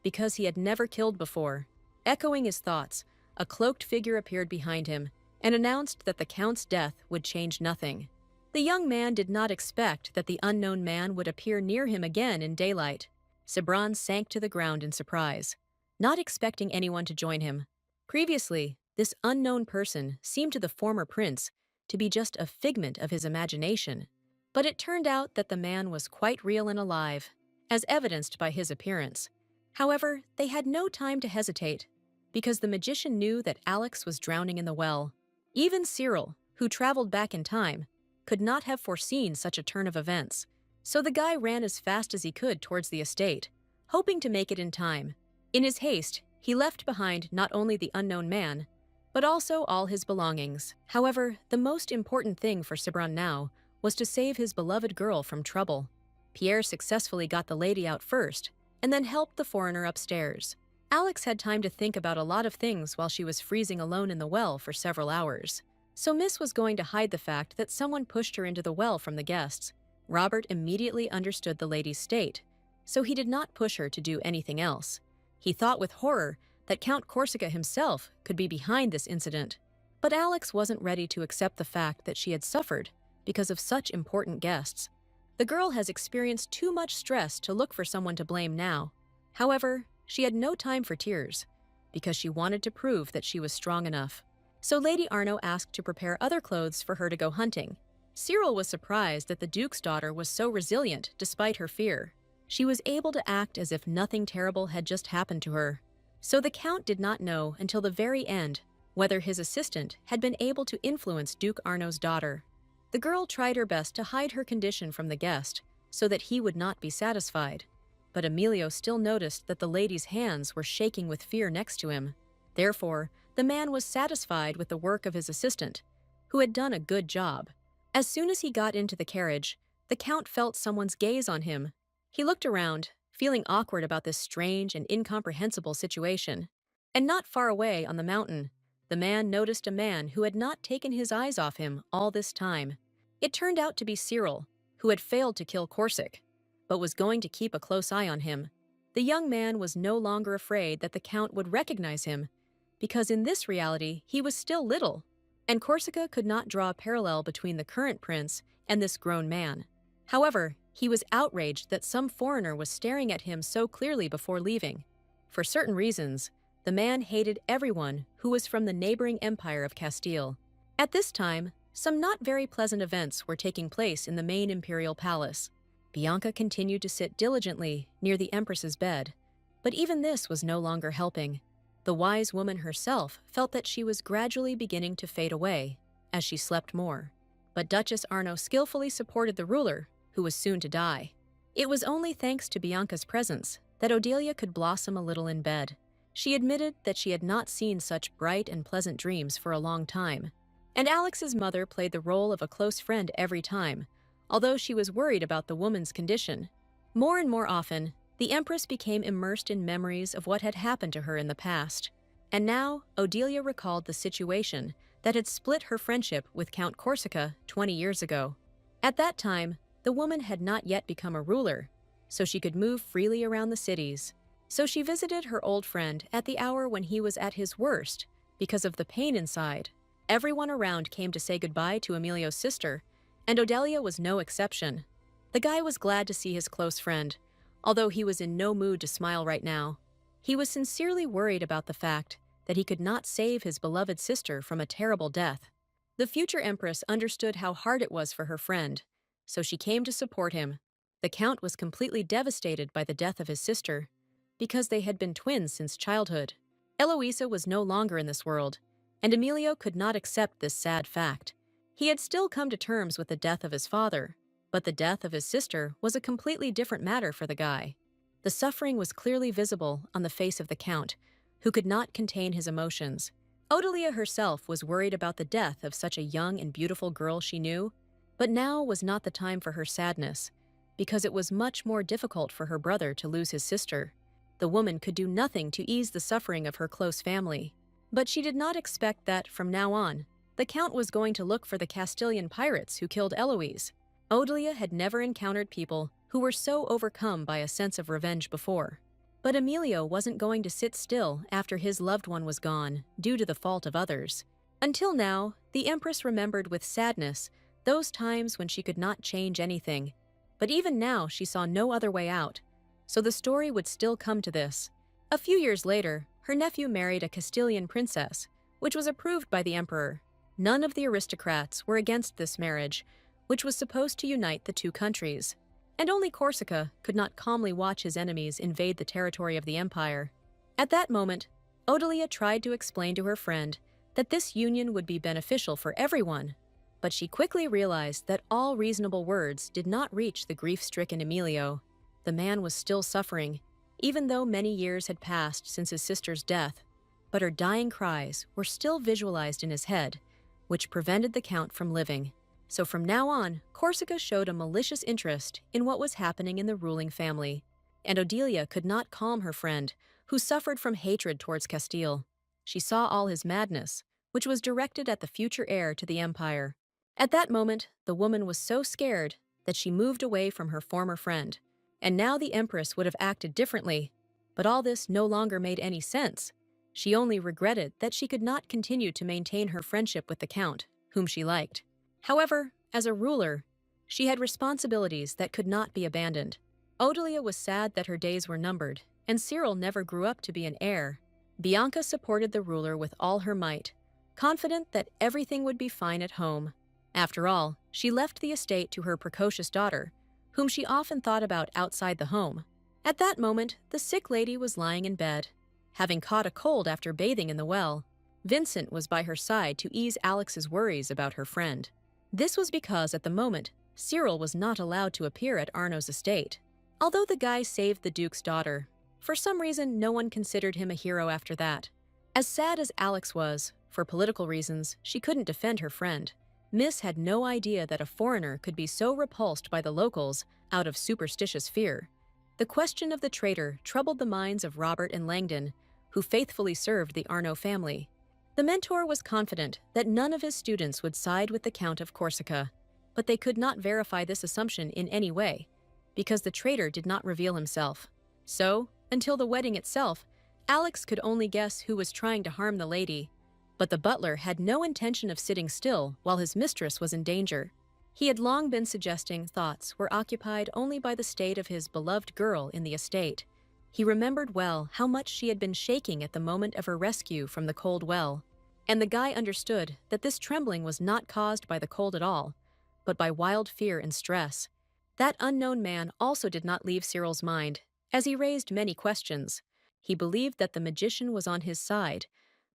because he had never killed before. Echoing his thoughts, a cloaked figure appeared behind him and announced that the Count's death would change nothing. The young man did not expect that the unknown man would appear near him again in daylight. Sabran sank to the ground in surprise, not expecting anyone to join him. Previously, this unknown person seemed to the former prince to be just a figment of his imagination, but it turned out that the man was quite real and alive, as evidenced by his appearance. However, they had no time to hesitate, because the magician knew that Alex was drowning in the well. Even Cyril, who traveled back in time, could not have foreseen such a turn of events, so the guy ran as fast as he could towards the estate, hoping to make it in time. In his haste, he left behind not only the unknown man, but also all his belongings. However, the most important thing for Sabran now was to save his beloved girl from trouble. Pierre successfully got the lady out first, and then helped the foreigner upstairs. Alex had time to think about a lot of things while she was freezing alone in the well for several hours. So Miss was going to hide the fact that someone pushed her into the well from the guests. Robert immediately understood the lady's state, so he did not push her to do anything else. He thought with horror that Count Corsica himself could be behind this incident. But Alex wasn't ready to accept the fact that she had suffered because of such important guests. The girl has experienced too much stress to look for someone to blame now. However, she had no time for tears, because she wanted to prove that she was strong enough. So Lady Arno asked to prepare other clothes for her to go hunting. Cyril was surprised that the Duke's daughter was so resilient despite her fear. She was able to act as if nothing terrible had just happened to her. So the Count did not know until the very end whether his assistant had been able to influence Duke Arno's daughter. The girl tried her best to hide her condition from the guest so that he would not be satisfied. But Emilio still noticed that the lady's hands were shaking with fear next to him. Therefore, the man was satisfied with the work of his assistant, who had done a good job. As soon as he got into the carriage, the Count felt someone's gaze on him. He looked around, feeling awkward about this strange and incomprehensible situation. And not far away on the mountain, the man noticed a man who had not taken his eyes off him all this time. It turned out to be Cyril, who had failed to kill Corsic, but was going to keep a close eye on him. The young man was no longer afraid that the Count would recognize him, because in this reality he was still little, and Corsica could not draw a parallel between the current prince and this grown man. However, he was outraged that some foreigner was staring at him so clearly before leaving. For certain reasons, the man hated everyone who was from the neighboring empire of Castile. At this time, some not very pleasant events were taking place in the main imperial palace. Bianca continued to sit diligently near the empress's bed, but even this was no longer helping. The wise woman herself felt that she was gradually beginning to fade away as she slept more. But Duchess Arno skillfully supported the ruler, who was soon to die. It was only thanks to Bianca's presence that Odelia could blossom a little in bed. She admitted that she had not seen such bright and pleasant dreams for a long time. And Alex's mother played the role of a close friend every time, although she was worried about the woman's condition. More and more often, the Empress became immersed in memories of what had happened to her in the past. And now, Odelia recalled the situation that had split her friendship with Count Corsica 20 years ago. At that time, the woman had not yet become a ruler, so she could move freely around the cities. So she visited her old friend at the hour when he was at his worst because of the pain inside. Everyone around came to say goodbye to Emilio's sister, and Odelia was no exception. The guy was glad to see his close friend, although he was in no mood to smile right now. He was sincerely worried about the fact that he could not save his beloved sister from a terrible death. The future empress understood how hard it was for her friend, so she came to support him. The Count was completely devastated by the death of his sister, because they had been twins since childhood. Eloisa was no longer in this world, and Emilio could not accept this sad fact. He had still come to terms with the death of his father, but the death of his sister was a completely different matter for the guy. The suffering was clearly visible on the face of the Count, who could not contain his emotions. Odelia herself was worried about the death of such a young and beautiful girl she knew, but now was not the time for her sadness, because it was much more difficult for her brother to lose his sister. The woman could do nothing to ease the suffering of her close family, but she did not expect that, from now on, the Count was going to look for the Castilian pirates who killed Eloise. Odelia had never encountered people who were so overcome by a sense of revenge before. But Emilio wasn't going to sit still after his loved one was gone, due to the fault of others. Until now, the Empress remembered with sadness those times when she could not change anything. But even now she saw no other way out, so the story would still come to this. A few years later, her nephew married a Castilian princess, which was approved by the emperor. None of the aristocrats were against this marriage, which was supposed to unite the two countries. And only Corsica could not calmly watch his enemies invade the territory of the empire. At that moment, Odelia tried to explain to her friend that this union would be beneficial for everyone, but she quickly realized that all reasonable words did not reach the grief-stricken Emilio. The man was still suffering, even though many years had passed since his sister's death, but her dying cries were still visualized in his head, which prevented the Count from living. So from now on, Corsica showed a malicious interest in what was happening in the ruling family, and Odelia could not calm her friend, who suffered from hatred towards Castile. She saw all his madness, which was directed at the future heir to the empire. At that moment, the woman was so scared that she moved away from her former friend, and now the Empress would have acted differently, but all this no longer made any sense. She only regretted that she could not continue to maintain her friendship with the Count, whom she liked. However, as a ruler, she had responsibilities that could not be abandoned. Odelia was sad that her days were numbered, and Cyril never grew up to be an heir. Bianca supported the ruler with all her might, confident that everything would be fine at home. After all, she left the estate to her precocious daughter, whom she often thought about outside the home. At that moment, the sick lady was lying in bed, having caught a cold after bathing in the well. Vincent was by her side to ease Alex's worries about her friend. This was because at the moment, Cyril was not allowed to appear at Arno's estate. Although the guy saved the Duke's daughter, for some reason no one considered him a hero after that. As sad as Alex was, for political reasons, she couldn't defend her friend. Miss had no idea that a foreigner could be so repulsed by the locals out of superstitious fear. The question of the traitor troubled the minds of Robert and Langdon, who faithfully served the Arno family. The mentor was confident that none of his students would side with the Count of Corsica, but they could not verify this assumption in any way, because the traitor did not reveal himself. So, until the wedding itself, Alex could only guess who was trying to harm the lady, but the butler had no intention of sitting still while his mistress was in danger. He had long been suggesting thoughts were occupied only by the state of his beloved girl in the estate. He remembered well how much she had been shaking at the moment of her rescue from the cold well, and the guy understood that this trembling was not caused by the cold at all, but by wild fear and stress. That unknown man also did not leave Cyril's mind, as he raised many questions. He believed that the magician was on his side,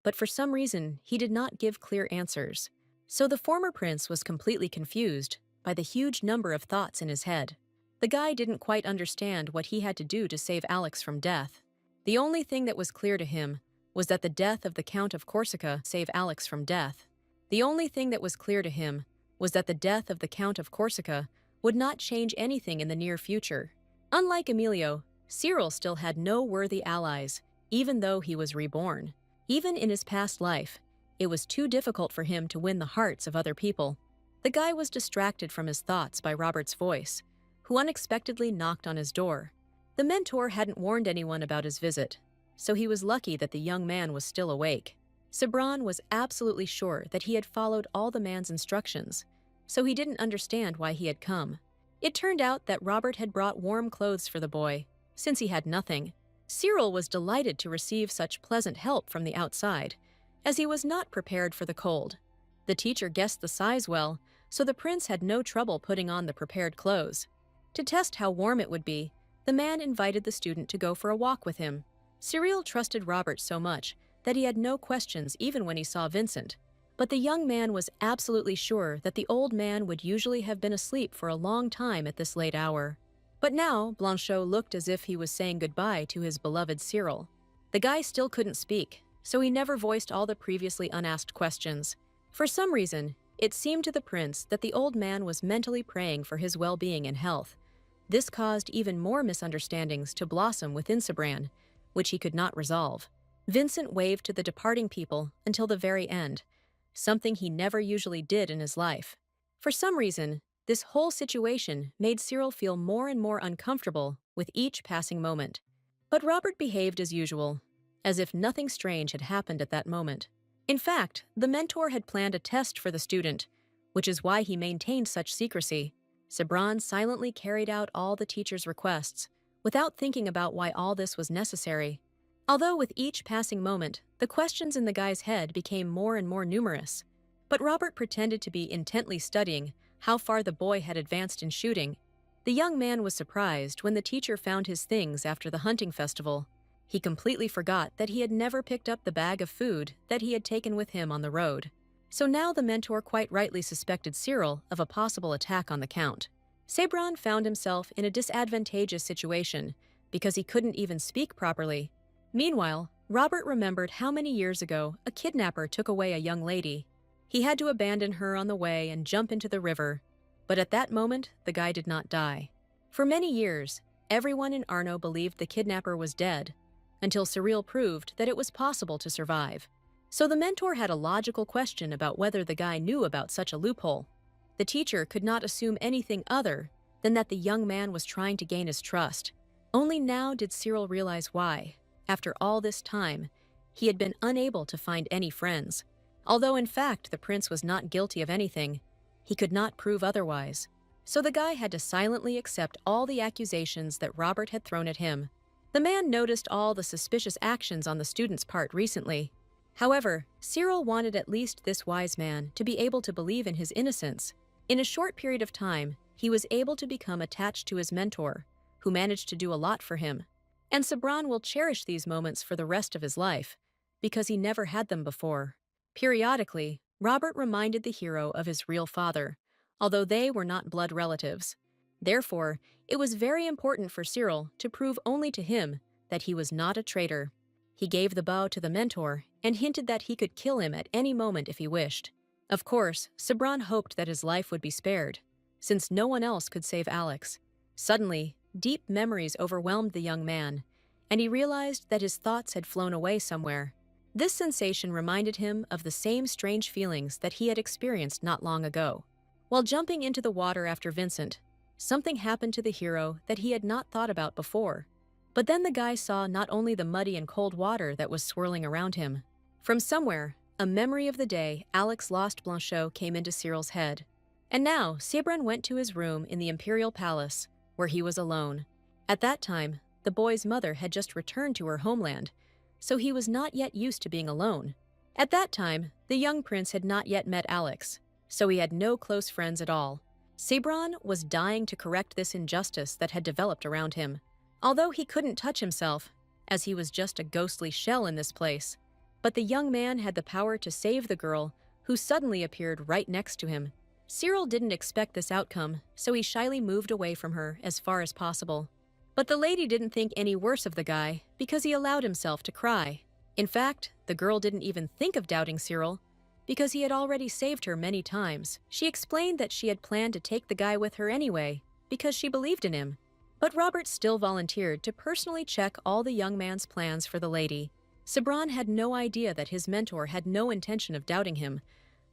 but for some reason he did not give clear answers. So the former prince was completely confused by the huge number of thoughts in his head. The guy didn't quite understand what he had to do to save Alex from death. The only thing that was clear to him was that the death of the Count of Corsica saved Alex from death. The only thing that was clear to him was that the death of the Count of Corsica would not change anything in the near future. Unlike Emilio, Cyril still had no worthy allies, even though he was reborn. Even in his past life, it was too difficult for him to win the hearts of other people. The guy was distracted from his thoughts by Robert's voice, who unexpectedly knocked on his door. The mentor hadn't warned anyone about his visit, so he was lucky that the young man was still awake. Sabran was absolutely sure that he had followed all the man's instructions, so he didn't understand why he had come. It turned out that Robert had brought warm clothes for the boy, since he had nothing. Cyril was delighted to receive such pleasant help from the outside, as he was not prepared for the cold. The teacher guessed the size well, so the prince had no trouble putting on the prepared clothes. To test how warm it would be, the man invited the student to go for a walk with him. Cyril trusted Robert so much that he had no questions even when he saw Vincent. But the young man was absolutely sure that the old man would usually have been asleep for a long time at this late hour. But now, Blanchot looked as if he was saying goodbye to his beloved Cyril. The guy still couldn't speak, so he never voiced all the previously unasked questions. For some reason, it seemed to the prince that the old man was mentally praying for his well-being and health. This caused even more misunderstandings to blossom within Sabran, which he could not resolve. Vincent waved to the departing people until the very end, something he never usually did in his life. For some reason, this whole situation made Cyril feel more and more uncomfortable with each passing moment. But Robert behaved as usual, as if nothing strange had happened at that moment. In fact, the mentor had planned a test for the student, which is why he maintained such secrecy. Sabran silently carried out all the teacher's requests, without thinking about why all this was necessary. Although with each passing moment, the questions in the guy's head became more and more numerous. But Robert pretended to be intently studying how far the boy had advanced in shooting. The young man was surprised when the teacher found his things after the hunting festival. He completely forgot that he had never picked up the bag of food that he had taken with him on the road. So now the mentor quite rightly suspected Cyril of a possible attack on the Count. Sabran found himself in a disadvantageous situation because he couldn't even speak properly. Meanwhile, Robert remembered how many years ago a kidnapper took away a young lady. He had to abandon her on the way and jump into the river, but at that moment, the guy did not die. For many years, everyone in Arno believed the kidnapper was dead, until Cyril proved that it was possible to survive. So the mentor had a logical question about whether the guy knew about such a loophole. The teacher could not assume anything other than that the young man was trying to gain his trust. Only now did Cyril realize why, after all this time, he had been unable to find any friends. Although in fact the prince was not guilty of anything, he could not prove otherwise. So the guy had to silently accept all the accusations that Robert had thrown at him. The man noticed all the suspicious actions on the student's part recently. However, Cyril wanted at least this wise man to be able to believe in his innocence. In a short period of time, he was able to become attached to his mentor, who managed to do a lot for him. And Sabran will cherish these moments for the rest of his life, because he never had them before. Periodically, Robert reminded the hero of his real father, although they were not blood relatives. Therefore, it was very important for Cyril to prove only to him that he was not a traitor. He gave the bow to the mentor and hinted that he could kill him at any moment if he wished. Of course, Sabran hoped that his life would be spared, since no one else could save Alex. Suddenly, deep memories overwhelmed the young man, and he realized that his thoughts had flown away somewhere. This sensation reminded him of the same strange feelings that he had experienced not long ago. While jumping into the water after Vincent, something happened to the hero that he had not thought about before. But then the guy saw not only the muddy and cold water that was swirling around him. From somewhere, a memory of the day Alex lost Blanchot came into Cyril's head. And now, Sabran went to his room in the Imperial Palace, where he was alone. At that time, the boy's mother had just returned to her homeland, so he was not yet used to being alone. At that time, the young prince had not yet met Alex, so he had no close friends at all. Sabran was dying to correct this injustice that had developed around him. Although he couldn't touch himself, as he was just a ghostly shell in this place, but the young man had the power to save the girl who suddenly appeared right next to him. Cyril didn't expect this outcome, so he shyly moved away from her as far as possible. But the lady didn't think any worse of the guy because he allowed himself to cry. In fact, the girl didn't even think of doubting Cyril because he had already saved her many times. She explained that she had planned to take the guy with her anyway because she believed in him. But Robert still volunteered to personally check all the young man's plans for the lady. Sabran had no idea that his mentor had no intention of doubting him,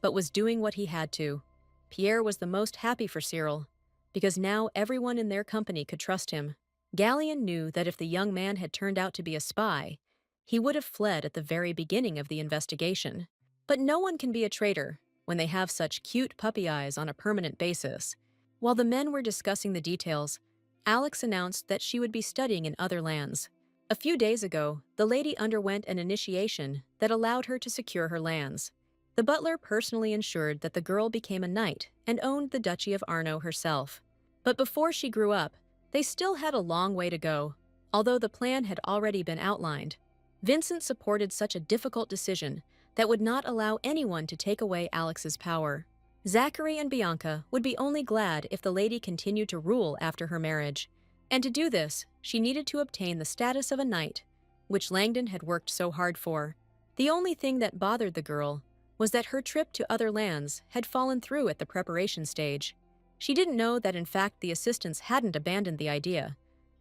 but was doing what he had to. Pierre was the most happy for Cyril, because now everyone in their company could trust him. Gallion knew that if the young man had turned out to be a spy, he would have fled at the very beginning of the investigation. But no one can be a traitor when they have such cute puppy eyes on a permanent basis. While the men were discussing the details, Alex announced that she would be studying in other lands. A few days ago, the lady underwent an initiation that allowed her to secure her lands. The butler personally ensured that the girl became a knight and owned the Duchy of Arno herself. But before she grew up, they still had a long way to go, although the plan had already been outlined. Vincent supported such a difficult decision that would not allow anyone to take away Alex's power. Zachary and Bianca would be only glad if the lady continued to rule after her marriage. And to do this, she needed to obtain the status of a knight, which Langdon had worked so hard for. The only thing that bothered the girl was that her trip to other lands had fallen through at the preparation stage. She didn't know that in fact the assistants hadn't abandoned the idea,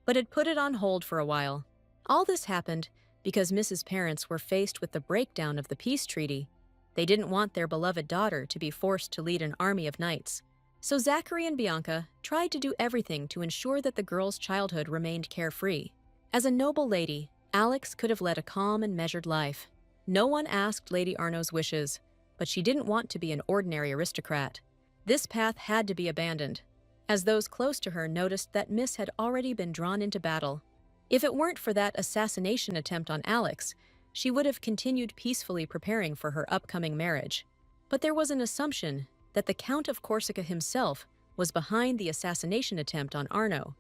but had put it on hold for a while. All this happened because Mrs. Parents were faced with the breakdown of the peace treaty. They didn't want their beloved daughter to be forced to lead an army of knights. So Zachary and Bianca tried to do everything to ensure that the girl's childhood remained carefree. As a noble lady, Alex could have led a calm and measured life. No one asked Lady Arno's wishes, but she didn't want to be an ordinary aristocrat. This path had to be abandoned, as those close to her noticed that Miss had already been drawn into battle. If it weren't for that assassination attempt on Alex, she would have continued peacefully preparing for her upcoming marriage. But there was an assumption that the Count of Corsica himself was behind the assassination attempt on Arno,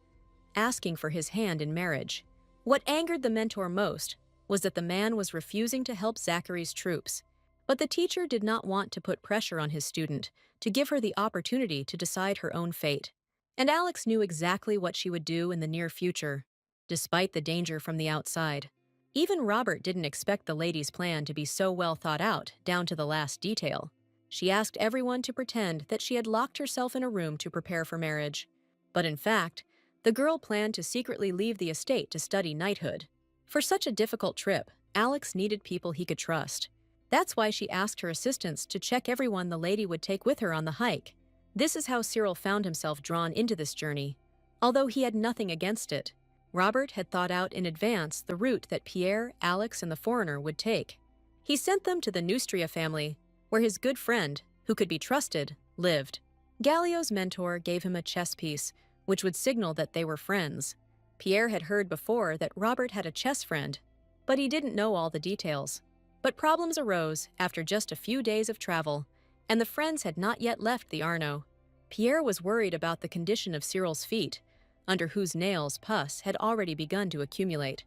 asking for his hand in marriage. What angered the mentor most was that the man was refusing to help Zachary's troops. But the teacher did not want to put pressure on his student to give her the opportunity to decide her own fate. And Alex knew exactly what she would do in the near future, despite the danger from the outside. Even Robert didn't expect the lady's plan to be so well thought out, down to the last detail. She asked everyone to pretend that she had locked herself in a room to prepare for marriage. But in fact, the girl planned to secretly leave the estate to study knighthood. For such a difficult trip, Alex needed people he could trust. That's why she asked her assistants to check everyone the lady would take with her on the hike. This is how Cyril found himself drawn into this journey, although he had nothing against it. Robert had thought out in advance the route that Pierre, Alex, and the foreigner would take. He sent them to the Neustria family, where his good friend, who could be trusted, lived. Gallio's mentor gave him a chess piece, which would signal that they were friends. Pierre had heard before that Robert had a chess friend, but he didn't know all the details. But problems arose after just a few days of travel, and the friends had not yet left the Arno. Pierre was worried about the condition of Cyril's feet, under whose nails pus had already begun to accumulate.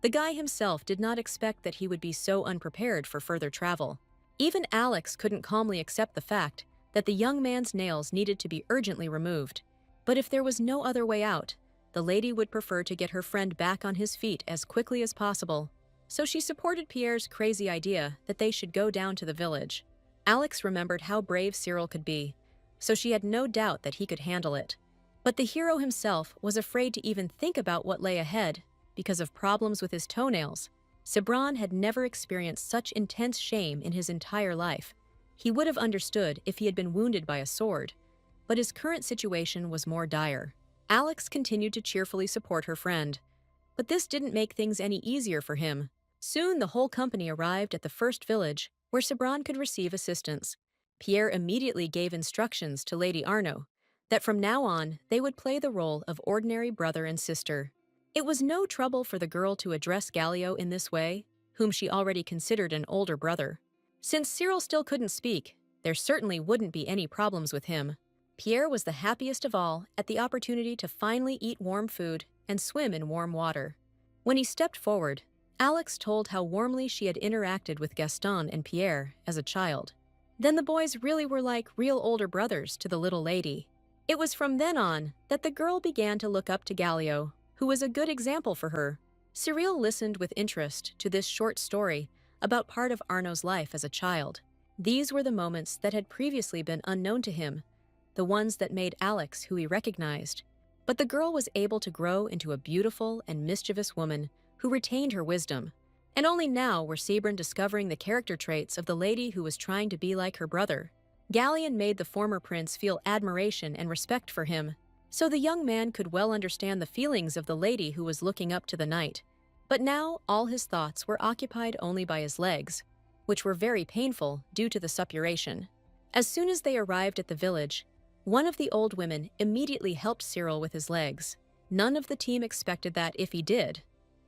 The guy himself did not expect that he would be so unprepared for further travel. Even Alex couldn't calmly accept the fact that the young man's nails needed to be urgently removed. But if there was no other way out, the lady would prefer to get her friend back on his feet as quickly as possible. So she supported Pierre's crazy idea that they should go down to the village. Alex remembered how brave Cyril could be, so she had no doubt that he could handle it. But the hero himself was afraid to even think about what lay ahead because of problems with his toenails. Sabran had never experienced such intense shame in his entire life. He would have understood if he had been wounded by a sword, but his current situation was more dire. Alex continued to cheerfully support her friend, but this didn't make things any easier for him. Soon the whole company arrived at the first village where Sabran could receive assistance. Pierre immediately gave instructions to Lady Arno that from now on they would play the role of ordinary brother and sister. It was no trouble for the girl to address Gallio in this way, whom she already considered an older brother. Since Cyril still couldn't speak, there certainly wouldn't be any problems with him. Pierre was the happiest of all at the opportunity to finally eat warm food and swim in warm water. When he stepped forward, Alex told how warmly she had interacted with Gaston and Pierre as a child. Then the boys really were like real older brothers to the little lady. It was from then on that the girl began to look up to Gallio, who was a good example for her. Cyril listened with interest to this short story about part of Arno's life as a child. These were the moments that had previously been unknown to him, the ones that made Alex who he recognized. But the girl was able to grow into a beautiful and mischievous woman who retained her wisdom. And only now were Sabran discovering the character traits of the lady who was trying to be like her brother. Gallion made the former prince feel admiration and respect for him, so the young man could well understand the feelings of the lady who was looking up to the knight. But now all his thoughts were occupied only by his legs, which were very painful due to the suppuration. As soon as they arrived at the village, one of the old women immediately helped Cyril with his legs. None of the team expected that if he did,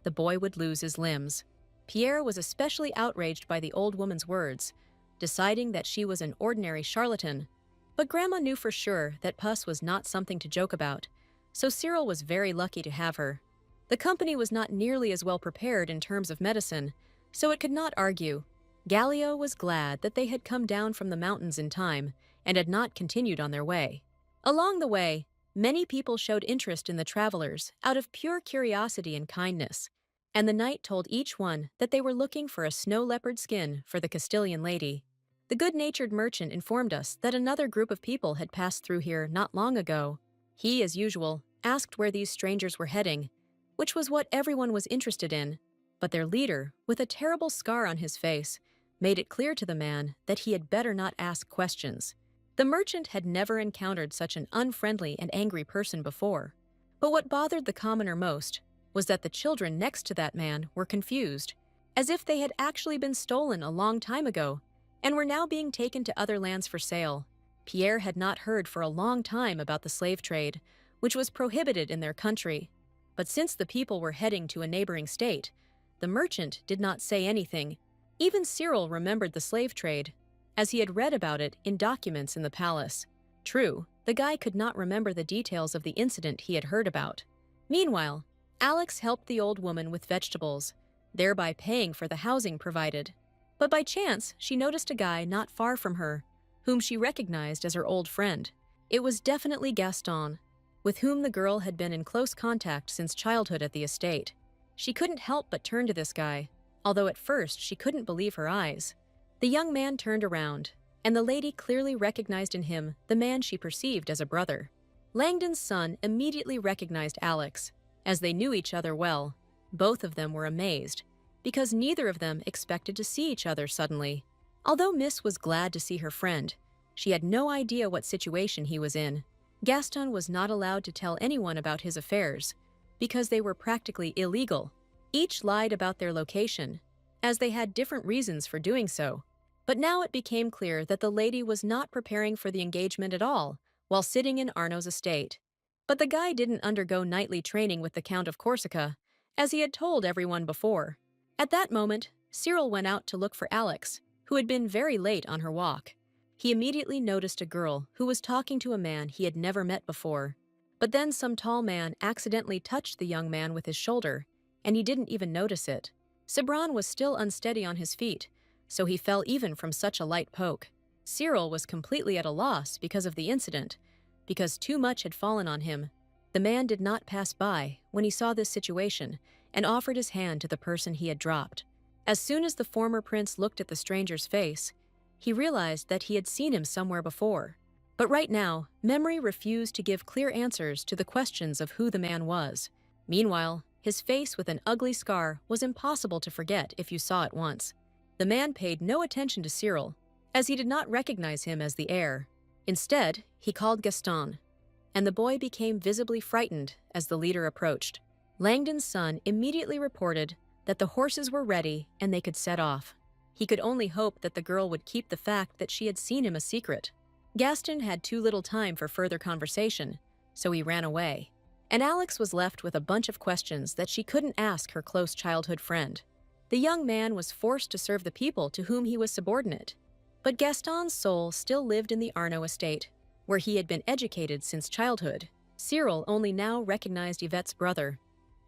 the boy would lose his limbs. Pierre was especially outraged by the old woman's words, deciding that she was an ordinary charlatan. But Grandma knew for sure that pus was not something to joke about, so Cyril was very lucky to have her. The company was not nearly as well prepared in terms of medicine, so it could not argue. Gallio was glad that they had come down from the mountains in time and had not continued on their way. Along the way, many people showed interest in the travelers out of pure curiosity and kindness, and the knight told each one that they were looking for a snow leopard skin for the Castilian lady. The good-natured merchant informed us that another group of people had passed through here not long ago. He, as usual, asked where these strangers were heading, which was what everyone was interested in, but their leader, with a terrible scar on his face, made it clear to the man that he had better not ask questions. The merchant had never encountered such an unfriendly and angry person before, but what bothered the commoner most was that the children next to that man were confused, as if they had actually been stolen a long time ago and were now being taken to other lands for sale. Pierre had not heard for a long time about the slave trade, which was prohibited in their country. But since the people were heading to a neighboring state, the merchant did not say anything. Even Cyril remembered the slave trade, as he had read about it in documents in the palace. True, the guy could not remember the details of the incident he had heard about. Meanwhile, Alex helped the old woman with vegetables, thereby paying for the housing provided. But by chance, she noticed a guy not far from her, whom she recognized as her old friend. It was definitely Gaston, with whom the girl had been in close contact since childhood at the estate. She couldn't help but turn to this guy, although at first she couldn't believe her eyes. The young man turned around, and the lady clearly recognized in him the man she perceived as a brother. Langdon's son immediately recognized Alex, as they knew each other well. Both of them were amazed, because neither of them expected to see each other suddenly. Although Miss was glad to see her friend, she had no idea what situation he was in. Gaston was not allowed to tell anyone about his affairs, because they were practically illegal. Each lied about their location, as they had different reasons for doing so. But now it became clear that the lady was not preparing for the engagement at all, while sitting in Arno's estate. But the guy didn't undergo nightly training with the Count of Corsica, as he had told everyone before. At that moment, Cyril went out to look for Alex, who had been very late on her walk. He immediately noticed a girl who was talking to a man he had never met before. But then some tall man accidentally touched the young man with his shoulder, and he didn't even notice it. Sabran was still unsteady on his feet, so he fell even from such a light poke. Cyril was completely at a loss because of the incident, because too much had fallen on him. The man did not pass by when he saw this situation and offered his hand to the person he had dropped. As soon as the former prince looked at the stranger's face, he realized that he had seen him somewhere before. But right now, memory refused to give clear answers to the questions of who the man was. Meanwhile, his face with an ugly scar was impossible to forget if you saw it once. The man paid no attention to Cyril, as he did not recognize him as the heir. Instead, he called Gaston, and the boy became visibly frightened as the leader approached. Langdon's son immediately reported that the horses were ready and they could set off. He could only hope that the girl would keep the fact that she had seen him a secret. Gaston had too little time for further conversation, so he ran away. And Alex was left with a bunch of questions that she couldn't ask her close childhood friend. The young man was forced to serve the people to whom he was subordinate. But Gaston's soul still lived in the Arnaud estate, where he had been educated since childhood. Cyril only now recognized Yvette's brother,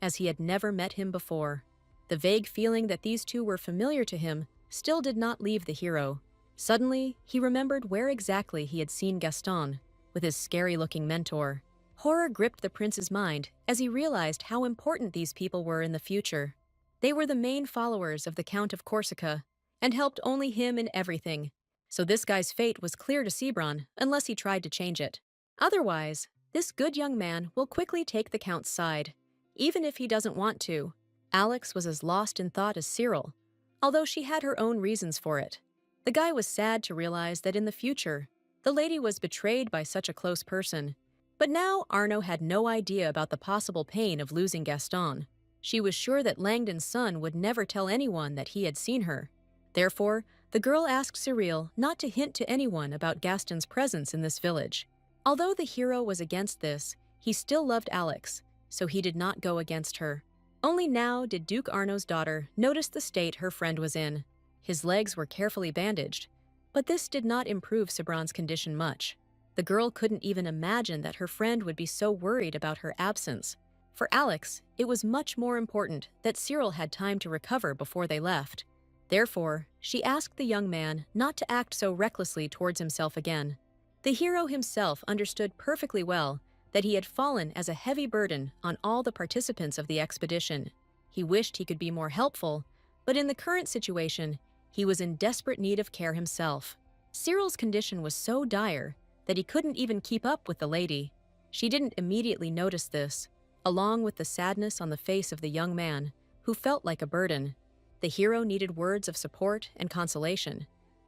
as he had never met him before. The vague feeling that these two were familiar to him still did not leave the hero. Suddenly, he remembered where exactly he had seen Gaston, with his scary-looking mentor. Horror gripped the prince's mind as he realized how important these people were in the future. They were the main followers of the Count of Corsica, and helped only him in everything. So this guy's fate was clear to Sebron unless he tried to change it. Otherwise, this good young man will quickly take the Count's side, even if he doesn't want to. Alex was as lost in thought as Cyril, although she had her own reasons for it. The guy was sad to realize that in the future, the lady was betrayed by such a close person. But now Arnaud had no idea about the possible pain of losing Gaston. She was sure that Langdon's son would never tell anyone that he had seen her. Therefore, the girl asked Cyril not to hint to anyone about Gaston's presence in this village. Although the hero was against this, he still loved Alex, so he did not go against her. Only now did Duke Arnaud's daughter notice the state her friend was in. His legs were carefully bandaged, but this did not improve Sebron's condition much. The girl couldn't even imagine that her friend would be so worried about her absence. For Alex, it was much more important that Cyril had time to recover before they left. Therefore, she asked the young man not to act so recklessly towards himself again. The hero himself understood perfectly well that he had fallen as a heavy burden on all the participants of the expedition. He wished he could be more helpful, but in the current situation, he was in desperate need of care himself. Cyril's condition was so dire that he couldn't even keep up with the lady. She didn't immediately notice this, along with the sadness on the face of the young man, who felt like a burden. The hero needed words of support and consolation,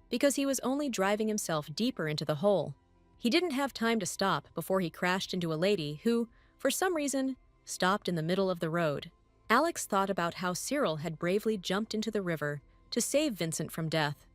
because he was only driving himself deeper into the hole. He didn't have time to stop before he crashed into a lady who, for some reason, stopped in the middle of the road. Alex thought about how Cyril had bravely jumped into the river to save Vincent from death.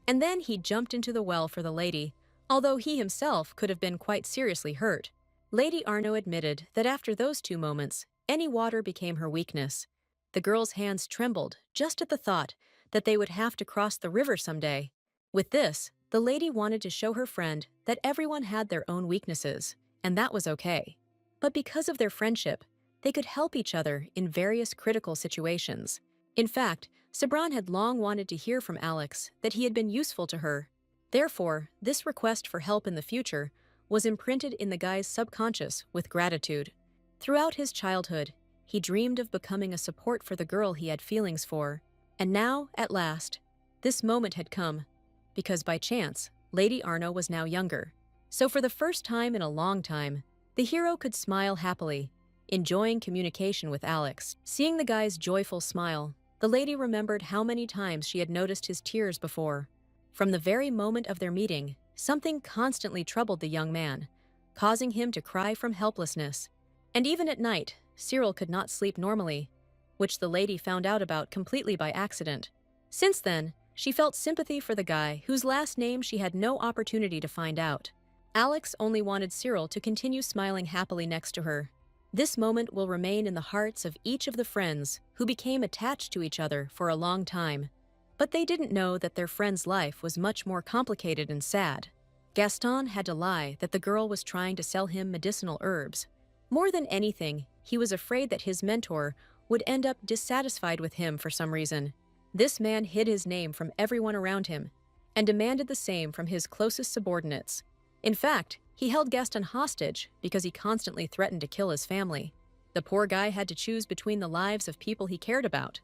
And then he jumped into the well for the lady, although he himself could have been quite seriously hurt. Lady Arnaud admitted that after those two moments, any water became her weakness. The girl's hands trembled just at the thought that they would have to cross the river someday. With this, the lady wanted to show her friend that everyone had their own weaknesses, and that was okay. But because of their friendship, they could help each other in various critical situations. In fact, Sebron had long wanted to hear from Alex that he had been useful to her. Therefore, this request for help in the future was imprinted in the guy's subconscious with gratitude. Throughout his childhood, he dreamed of becoming a support for the girl he had feelings for. And now, at last, this moment had come, because by chance, Lady Arnaud was now younger. So for the first time in a long time, the hero could smile happily, enjoying communication with Alex. Seeing the guy's joyful smile, the lady remembered how many times she had noticed his tears before. From the very moment of their meeting, something constantly troubled the young man, causing him to cry from helplessness. And even at night, Cyril could not sleep normally, which the lady found out about completely by accident. Since then, she felt sympathy for the guy whose last name she had no opportunity to find out. Alex only wanted Cyril to continue smiling happily next to her. This moment will remain in the hearts of each of the friends who became attached to each other for a long time. But they didn't know that their friend's life was much more complicated and sad. Gaston had to lie that the girl was trying to sell him medicinal herbs. More than anything, he was afraid that his mentor would end up dissatisfied with him for some reason. This man hid his name from everyone around him, and demanded the same from his closest subordinates. In fact, he held Gaston hostage because he constantly threatened to kill his family. The poor guy had to choose between the lives of people he cared about.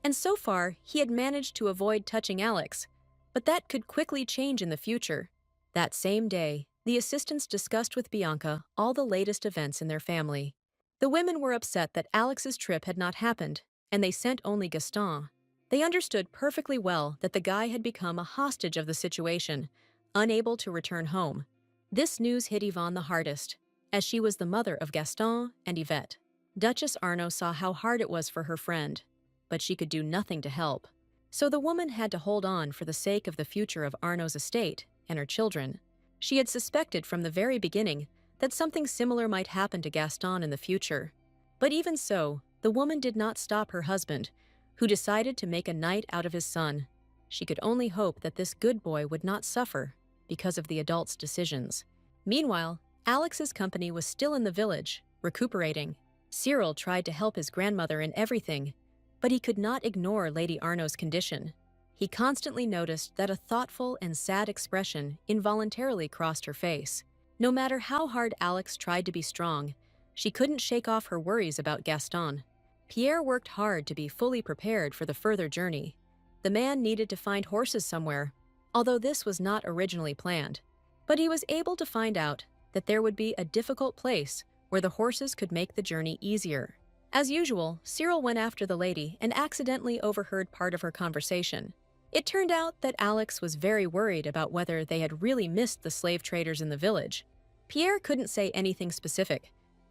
And so far, he had managed to avoid touching Alex, but that could quickly change in the future. That same day, the assistants discussed with Bianca all the latest events in their family. The women were upset that Alex's trip had not happened, and they sent only Gaston. They understood perfectly well that the guy had become a hostage of the situation, unable to return home. This news hit Yvonne the hardest, as she was the mother of Gaston and Yvette. Duchess Arnaud saw how hard it was for her friend, but she could do nothing to help. So the woman had to hold on for the sake of the future of Arnaud's estate and her children. She had suspected from the very beginning that something similar might happen to Gaston in the future. But even so, the woman did not stop her husband, who decided to make a knight out of his son. She could only hope that this good boy would not suffer because of the adult's decisions. Meanwhile, Alex's company was still in the village, recuperating. Cyril tried to help his grandmother in everything, but he could not ignore Lady Arnaud's condition. He constantly noticed that a thoughtful and sad expression involuntarily crossed her face. No matter how hard Alex tried to be strong, she couldn't shake off her worries about Gaston. Pierre worked hard to be fully prepared for the further journey. The man needed to find horses somewhere, although this was not originally planned. But he was able to find out that there would be a difficult place where the horses could make the journey easier. As usual, Cyril went after the lady and accidentally overheard part of her conversation. It turned out that Alex was very worried about whether they had really missed the slave traders in the village. Pierre couldn't say anything specific,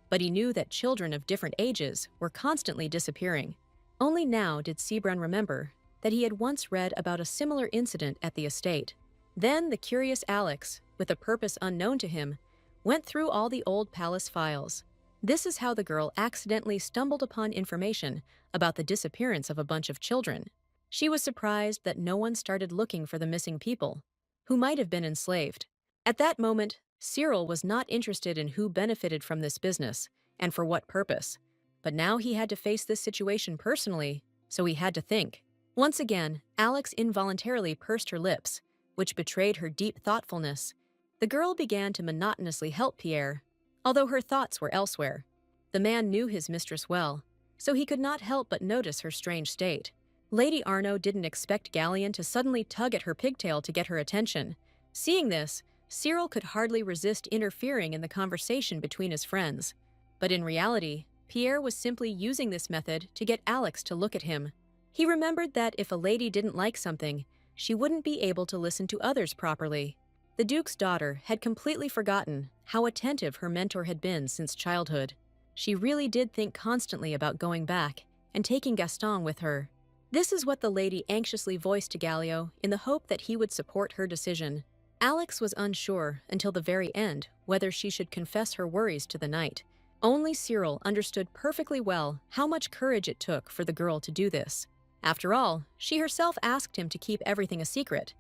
but he knew that children of different ages were constantly disappearing. Only now did Sebron remember that he had once read about a similar incident at the estate. Then the curious Alex, with a purpose unknown to him, went through all the old palace files. This is how the girl accidentally stumbled upon information about the disappearance of a bunch of children. She was surprised that no one started looking for the missing people, who might have been enslaved. At that moment, Cyril was not interested in who benefited from this business and for what purpose. But now he had to face this situation personally, so he had to think. Once again, Alex involuntarily pursed her lips, which betrayed her deep thoughtfulness. The girl began to monotonously help Pierre, although her thoughts were elsewhere. The man knew his mistress well, so he could not help but notice her strange state. Lady Arnaud didn't expect Gallion to suddenly tug at her pigtail to get her attention. Seeing this, Cyril could hardly resist interfering in the conversation between his friends. But in reality, Pierre was simply using this method to get Alex to look at him. He remembered that if a lady didn't like something, she wouldn't be able to listen to others properly. The Duke's daughter had completely forgotten how attentive her mentor had been since childhood. She really did think constantly about going back and taking Gaston with her. This is what the lady anxiously voiced to Gallio in the hope that he would support her decision. Alex was unsure until the very end whether she should confess her worries to the knight. Only Cyril understood perfectly well how much courage it took for the girl to do this. After all, she herself asked him to keep everything a secret,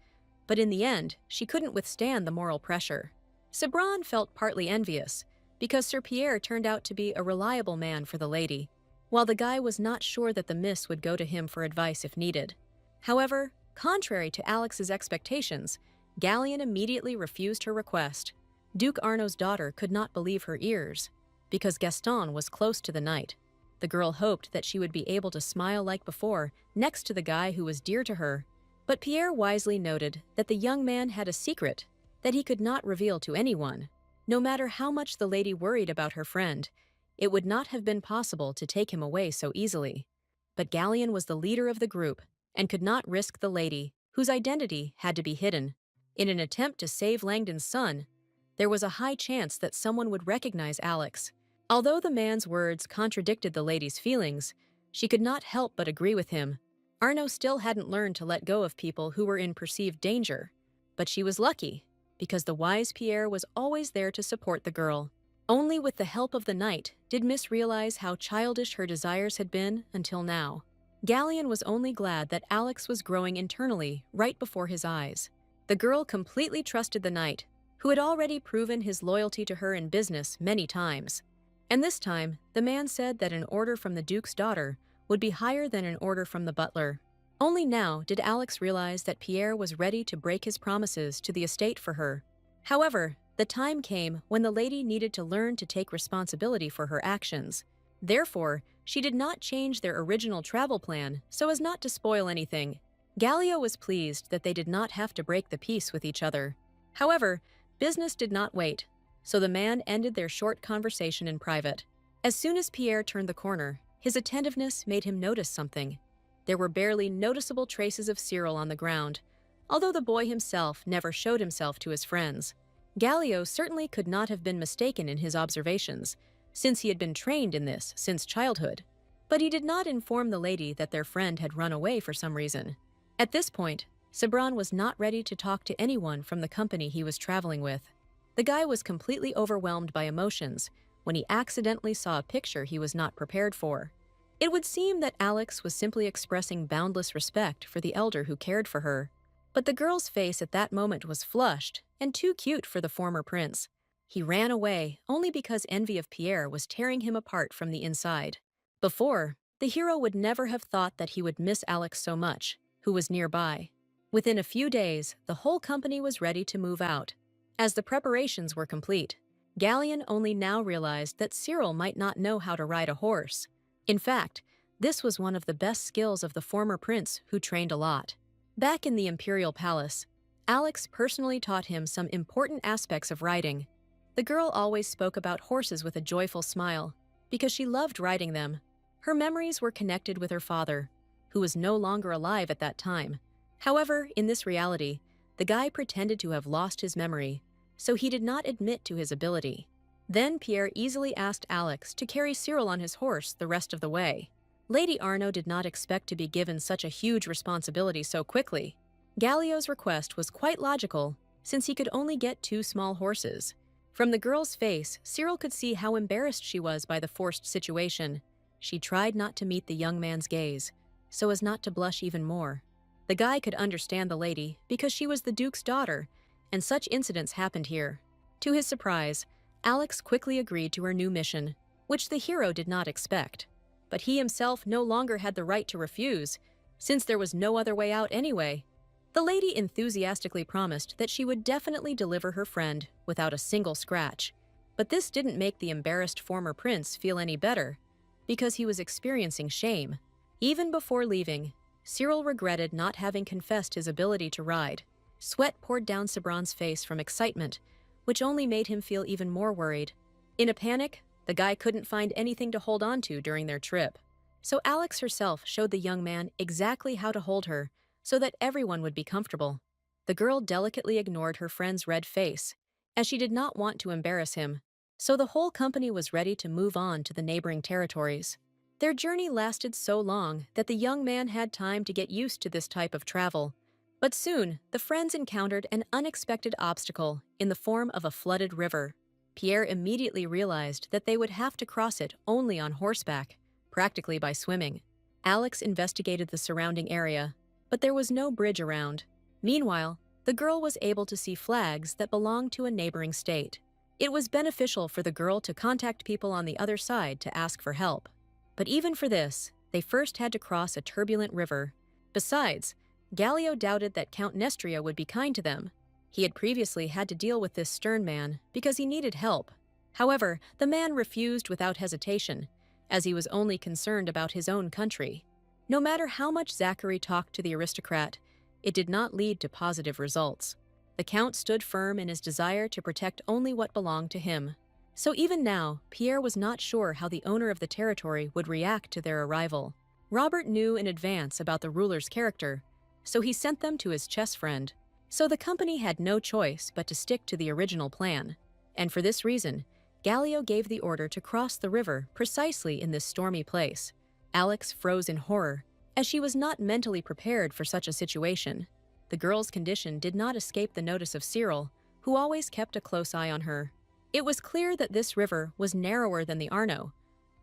but in the end, she couldn't withstand the moral pressure. Sebron felt partly envious, because Sir Pierre turned out to be a reliable man for the lady, while the guy was not sure that the miss would go to him for advice if needed. However, contrary to Alex's expectations, Gallion immediately refused her request. Duke Arnaud's daughter could not believe her ears, because Gaston was close to the knight. The girl hoped that she would be able to smile like before next to the guy who was dear to her. But Pierre wisely noted that the young man had a secret that he could not reveal to anyone. No matter how much the lady worried about her friend, it would not have been possible to take him away so easily. But Gallion was the leader of the group and could not risk the lady, whose identity had to be hidden. In an attempt to save Langdon's son, there was a high chance that someone would recognize Alex. Although the man's words contradicted the lady's feelings, she could not help but agree with him. Arnaud still hadn't learned to let go of people who were in perceived danger. But she was lucky, because the wise Pierre was always there to support the girl. Only with the help of the knight did Miss realize how childish her desires had been until now. Gallion was only glad that Alex was growing internally right before his eyes. The girl completely trusted the knight, who had already proven his loyalty to her in business many times. And this time, the man said that an order from the Duke's daughter would be higher than an order from the butler. Only now did Alex realize that Pierre was ready to break his promises to the estate for her. However, the time came when the lady needed to learn to take responsibility for her actions. Therefore, she did not change their original travel plan so as not to spoil anything. Gallia was pleased that they did not have to break the peace with each other. However, business did not wait, so the man ended their short conversation in private. As soon as Pierre turned the corner, his attentiveness made him notice something. There were barely noticeable traces of Cyril on the ground, although the boy himself never showed himself to his friends. Gallio certainly could not have been mistaken in his observations, since he had been trained in this since childhood. But he did not inform the lady that their friend had run away for some reason. At this point, Sabran was not ready to talk to anyone from the company he was traveling with. The guy was completely overwhelmed by emotions when he accidentally saw a picture he was not prepared for. It would seem that Alex was simply expressing boundless respect for the elder who cared for her. But the girl's face at that moment was flushed and too cute for the former prince. He ran away only because envy of Pierre was tearing him apart from the inside. Before, the hero would never have thought that he would miss Alex so much, who was nearby. Within a few days, the whole company was ready to move out. As the preparations were complete, Gallion only now realized that Cyril might not know how to ride a horse. In fact, this was one of the best skills of the former prince, who trained a lot. Back in the imperial palace, Alex personally taught him some important aspects of riding. The girl always spoke about horses with a joyful smile, because she loved riding them. Her memories were connected with her father, who was no longer alive at that time. However, in this reality, the guy pretended to have lost his memory, so he did not admit to his ability. Then Pierre easily asked Alex to carry Cyril on his horse the rest of the way. Lady Arno did not expect to be given such a huge responsibility so quickly. Gallio's request was quite logical, since he could only get 2 small horses. From the girl's face, Cyril could see how embarrassed she was by the forced situation. She tried not to meet the young man's gaze, so as not to blush even more. The guy could understand the lady because she was the Duke's daughter, and such incidents happened here. To his surprise, Alex quickly agreed to her new mission, which the hero did not expect. But he himself no longer had the right to refuse, since there was no other way out anyway. The lady enthusiastically promised that she would definitely deliver her friend without a single scratch. But this didn't make the embarrassed former prince feel any better, because he was experiencing shame. Even before leaving, Cyril regretted not having confessed his ability to ride. Sweat poured down Sabran's face from excitement, which only made him feel even more worried. In a panic, the guy couldn't find anything to hold on to during their trip. So Alex herself showed the young man exactly how to hold her so that everyone would be comfortable. The girl delicately ignored her friend's red face, as she did not want to embarrass him. So the whole company was ready to move on to the neighboring territories. Their journey lasted so long that the young man had time to get used to this type of travel. But soon, the friends encountered an unexpected obstacle in the form of a flooded river. Pierre immediately realized that they would have to cross it only on horseback, practically by swimming. Alex investigated the surrounding area, but there was no bridge around. Meanwhile, the girl was able to see flags that belonged to a neighboring state. It was beneficial for the girl to contact people on the other side to ask for help. But even for this, they first had to cross a turbulent river. Besides, Gallio doubted that Count Nestria would be kind to them. He had previously had to deal with this stern man because he needed help. However, the man refused without hesitation, as he was only concerned about his own country. No matter how much Zachary talked to the aristocrat, it did not lead to positive results. The Count stood firm in his desire to protect only what belonged to him. So even now, Pierre was not sure how the owner of the territory would react to their arrival. Robert knew in advance about the ruler's character, so he sent them to his chess friend. So the company had no choice but to stick to the original plan. And for this reason, Gallio gave the order to cross the river precisely in this stormy place. Alex froze in horror, as she was not mentally prepared for such a situation. The girl's condition did not escape the notice of Cyril, who always kept a close eye on her. It was clear that this river was narrower than the Arno,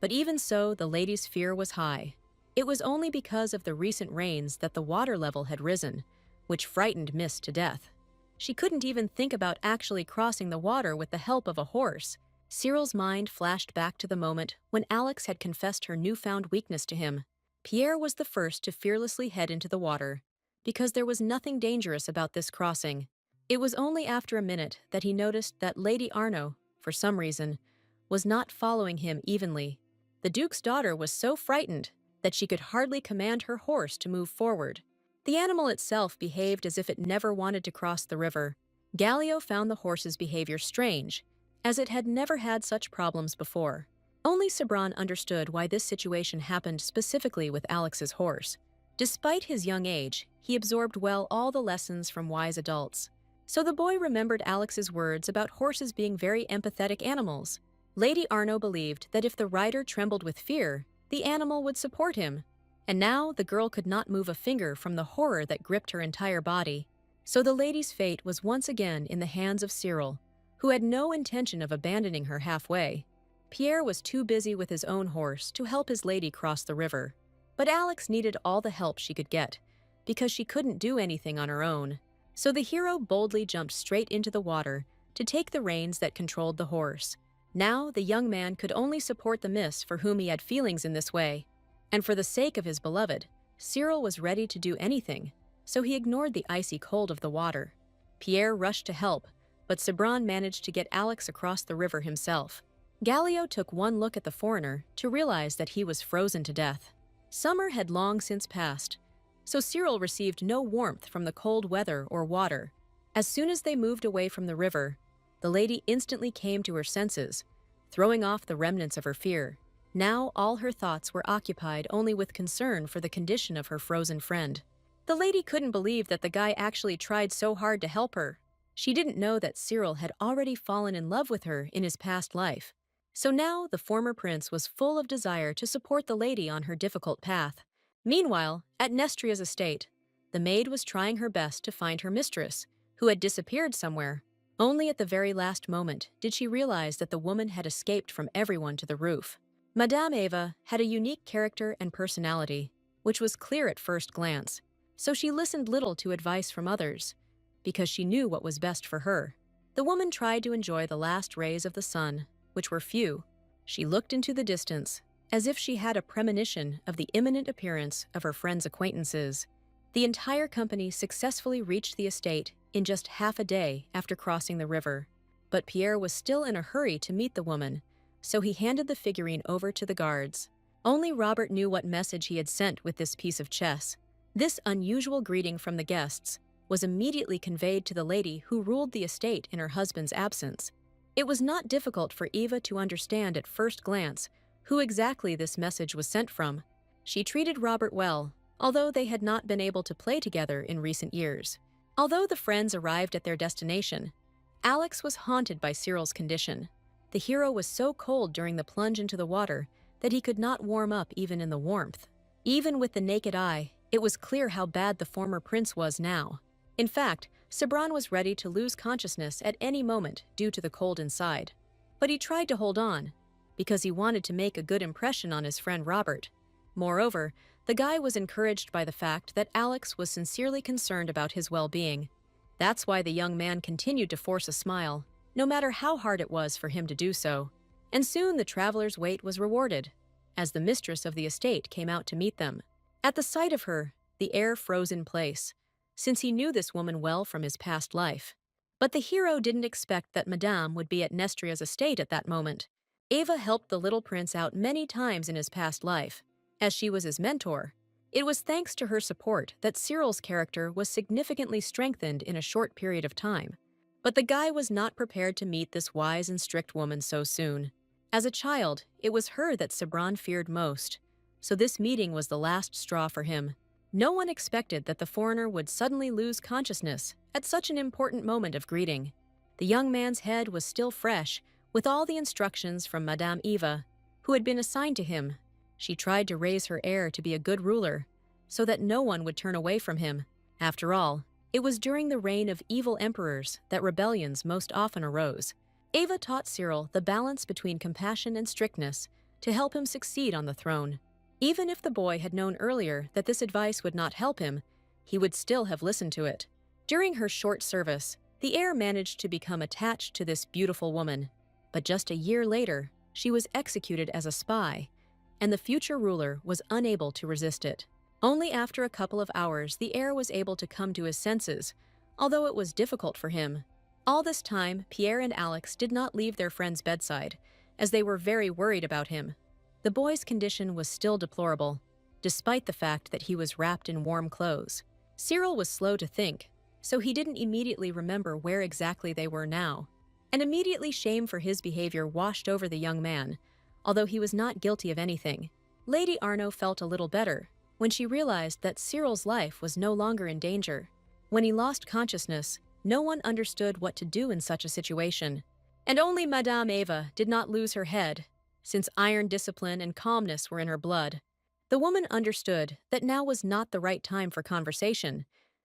but even so, the lady's fear was high. It was only because of the recent rains that the water level had risen, which frightened Miss to death. She couldn't even think about actually crossing the water with the help of a horse. Cyril's mind flashed back to the moment when Alex had confessed her newfound weakness to him. Pierre was the first to fearlessly head into the water, because there was nothing dangerous about this crossing. It was only after a minute that he noticed that Lady Arno, for some reason, was not following him evenly. The Duke's daughter was so frightened that she could hardly command her horse to move forward. The animal itself behaved as if it never wanted to cross the river. Galileo found the horse's behavior strange, as it had never had such problems before. Only Sabran understood why this situation happened specifically with Alex's horse. Despite his young age, he absorbed well all the lessons from wise adults. So the boy remembered Alex's words about horses being very empathetic animals. Lady Arno believed that if the rider trembled with fear, the animal would support him. And now the girl could not move a finger from the horror that gripped her entire body. So the lady's fate was once again in the hands of Cyril, who had no intention of abandoning her halfway. Pierre was too busy with his own horse to help his lady cross the river. But Alex needed all the help she could get, because she couldn't do anything on her own. So the hero boldly jumped straight into the water to take the reins that controlled the horse. Now the young man could only support the miss for whom he had feelings in this way. And for the sake of his beloved, Cyril was ready to do anything, so he ignored the icy cold of the water. Pierre rushed to help, but Sabran managed to get Alex across the river himself. Galileo took one look at the foreigner to realize that he was frozen to death. Summer had long since passed, so Cyril received no warmth from the cold weather or water. As soon as they moved away from the river, the lady instantly came to her senses, throwing off the remnants of her fear. Now all her thoughts were occupied only with concern for the condition of her frozen friend. The lady couldn't believe that the guy actually tried so hard to help her. She didn't know that Cyril had already fallen in love with her in his past life. So now the former prince was full of desire to support the lady on her difficult path. Meanwhile, at Nestria's estate, the maid was trying her best to find her mistress, who had disappeared somewhere. Only at the very last moment did she realize that the woman had escaped from everyone to the roof. Madame Eva had a unique character and personality, which was clear at first glance, so she listened little to advice from others, because she knew what was best for her. The woman tried to enjoy the last rays of the sun, which were few. She looked into the distance, as if she had a premonition of the imminent appearance of her friend's acquaintances. The entire company successfully reached the estate in just half a day after crossing the river. But Pierre was still in a hurry to meet the woman, so he handed the figurine over to the guards. Only Robert knew what message he had sent with this piece of chess. This unusual greeting from the guests was immediately conveyed to the lady who ruled the estate in her husband's absence. It was not difficult for Eva to understand at first glance who exactly this message was sent from. She treated Robert well, although they had not been able to play together in recent years. Although the friends arrived at their destination, Alex was haunted by Cyril's condition. The hero was so cold during the plunge into the water that he could not warm up even in the warmth. Even with the naked eye, it was clear how bad the former prince was now. In fact, Sabran was ready to lose consciousness at any moment due to the cold inside. But he tried to hold on, because he wanted to make a good impression on his friend Robert. Moreover, the guy was encouraged by the fact that Alex was sincerely concerned about his well-being. That's why the young man continued to force a smile, no matter how hard it was for him to do so. And soon the traveler's wait was rewarded, as the mistress of the estate came out to meet them. At the sight of her, the air froze in place, since he knew this woman well from his past life. But the hero didn't expect that Madame would be at Nestria's estate at that moment. Eva helped the little prince out many times in his past life, as she was his mentor. It was thanks to her support that Cyril's character was significantly strengthened in a short period of time. But the guy was not prepared to meet this wise and strict woman so soon. As a child, it was her that Sabran feared most, so this meeting was the last straw for him. No one expected that the foreigner would suddenly lose consciousness at such an important moment of greeting. The young man's head was still fresh, with all the instructions from Madame Eva, who had been assigned to him. She tried to raise her heir to be a good ruler, so that no one would turn away from him. After all, it was during the reign of evil emperors that rebellions most often arose. Eva taught Cyril the balance between compassion and strictness to help him succeed on the throne. Even if the boy had known earlier that this advice would not help him, he would still have listened to it. During her short service, the heir managed to become attached to this beautiful woman. But just a year later, she was executed as a spy, and the future ruler was unable to resist it. Only after a couple of hours the heir was able to come to his senses, although it was difficult for him. All this time, Pierre and Alex did not leave their friend's bedside, as they were very worried about him. The boy's condition was still deplorable, despite the fact that he was wrapped in warm clothes. Cyril was slow to think, so he didn't immediately remember where exactly they were now. And immediately shame for his behavior washed over the young man, although he was not guilty of anything. Lady Arno felt a little better when she realized that Cyril's life was no longer in danger. When he lost consciousness, no one understood what to do in such a situation. And only Madame Eva did not lose her head, since iron discipline and calmness were in her blood. The woman understood that now was not the right time for conversation,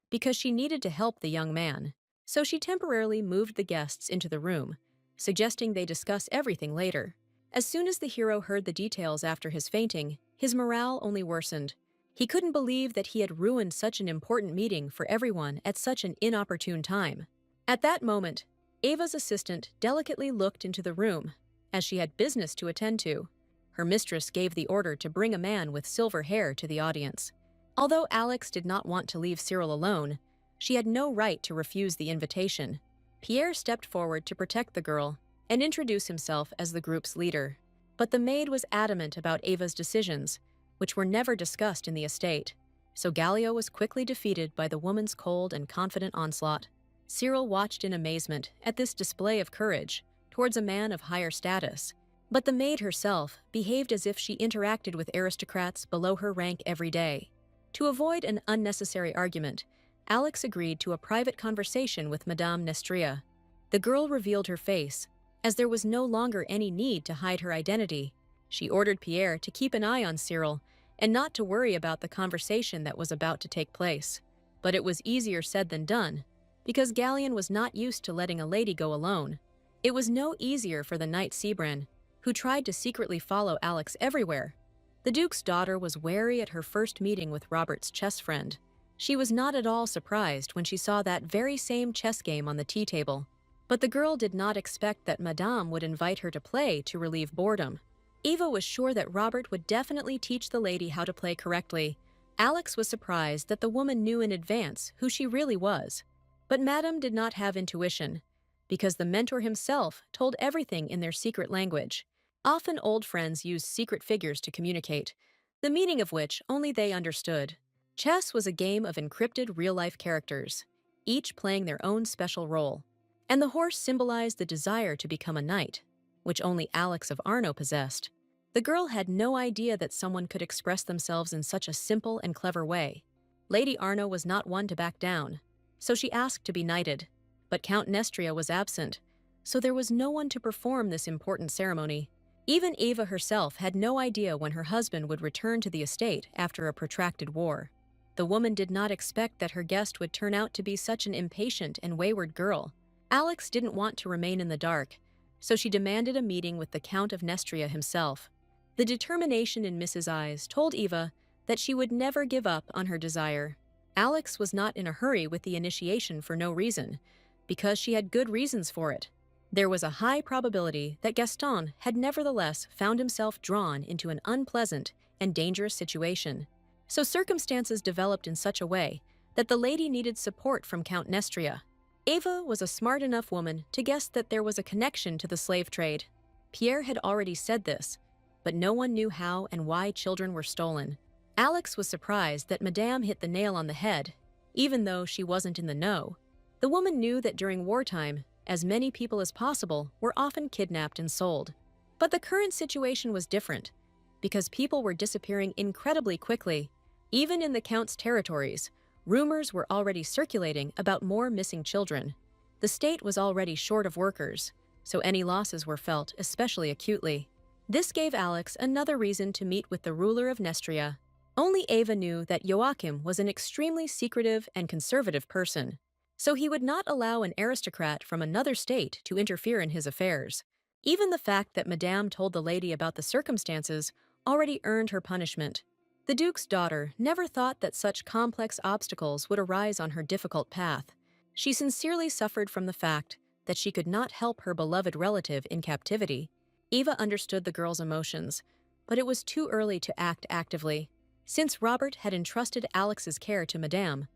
because she needed to help the young man. So she temporarily moved the guests into the room, suggesting they discuss everything later. As soon as the hero heard the details after his fainting, his morale only worsened. He couldn't believe that he had ruined such an important meeting for everyone at such an inopportune time. At that moment, Ava's assistant delicately looked into the room, as she had business to attend to. Her mistress gave the order to bring a man with silver hair to the audience. Although Alex did not want to leave Cyril alone, she had no right to refuse the invitation. Pierre stepped forward to protect the girl and introduce himself as the group's leader. But the maid was adamant about Ava's decisions, which were never discussed in the estate, so Gallio was quickly defeated by the woman's cold and confident onslaught. Cyril watched in amazement at this display of courage towards a man of higher status, but the maid herself behaved as if she interacted with aristocrats below her rank every day. To avoid an unnecessary argument, Alex agreed to a private conversation with Madame Nestria. The girl revealed her face, as there was no longer any need to hide her identity. She ordered Pierre to keep an eye on Cyril and not to worry about the conversation that was about to take place. But it was easier said than done, because Gallion was not used to letting a lady go alone. It was no easier for the knight Sebran, who tried to secretly follow Alex everywhere. The Duke's daughter was wary at her first meeting with Robert's chess friend. She was not at all surprised when she saw that very same chess game on the tea table. But the girl did not expect that Madame would invite her to play to relieve boredom. Eva was sure that Robert would definitely teach the lady how to play correctly. Alex was surprised that the woman knew in advance who she really was. But Madame did not have intuition, because the mentor himself told everything in their secret language. Often old friends used secret figures to communicate, the meaning of which only they understood. Chess was a game of encrypted real-life characters, each playing their own special role. And the horse symbolized the desire to become a knight, which only Alex of Arno possessed. The girl had no idea that someone could express themselves in such a simple and clever way. Lady Arno was not one to back down, so she asked to be knighted. But Count Nestria was absent, so there was no one to perform this important ceremony. Even Eva herself had no idea when her husband would return to the estate after a protracted war. The woman did not expect that her guest would turn out to be such an impatient and wayward girl. Alex didn't want to remain in the dark, so she demanded a meeting with the Count of Nestria himself. The determination in Mrs. Eyes told Eva that she would never give up on her desire. Alex was not in a hurry with the initiation for no reason, because she had good reasons for it. There was a high probability that Gaston had nevertheless found himself drawn into an unpleasant and dangerous situation. So circumstances developed in such a way that the lady needed support from Count Nestria. Eva was a smart enough woman to guess that there was a connection to the slave trade. Pierre had already said this, but no one knew how and why children were stolen. Alex was surprised that Madame hit the nail on the head, even though she wasn't in the know. The woman knew that during wartime, as many people as possible were often kidnapped and sold. But the current situation was different, because people were disappearing incredibly quickly. Even in the Count's territories, rumors were already circulating about more missing children. The state was already short of workers, so any losses were felt especially acutely. This gave Alex another reason to meet with the ruler of Nestria. Only Eva knew that Joachim was an extremely secretive and conservative person, so he would not allow an aristocrat from another state to interfere in his affairs. Even the fact that Madame told the lady about the circumstances already earned her punishment. The Duke's daughter never thought that such complex obstacles would arise on her difficult path. She sincerely suffered from the fact that she could not help her beloved relative in captivity. Eva understood the girl's emotions, but it was too early to act actively. Since Robert had entrusted Alex's care to Madame,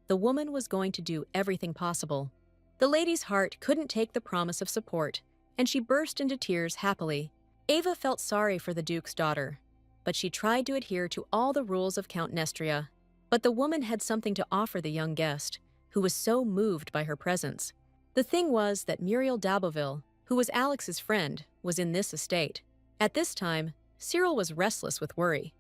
the woman was going to do everything possible. The lady's heart couldn't take the promise of support, and she burst into tears happily. Ava felt sorry for the Duke's daughter, but she tried to adhere to all the rules of Count Nestria. But the woman had something to offer the young guest, who was so moved by her presence. The thing was that Muriel d'Abbeville, who was Alex's friend, was in this estate. At this time, Cyril was restless with worry,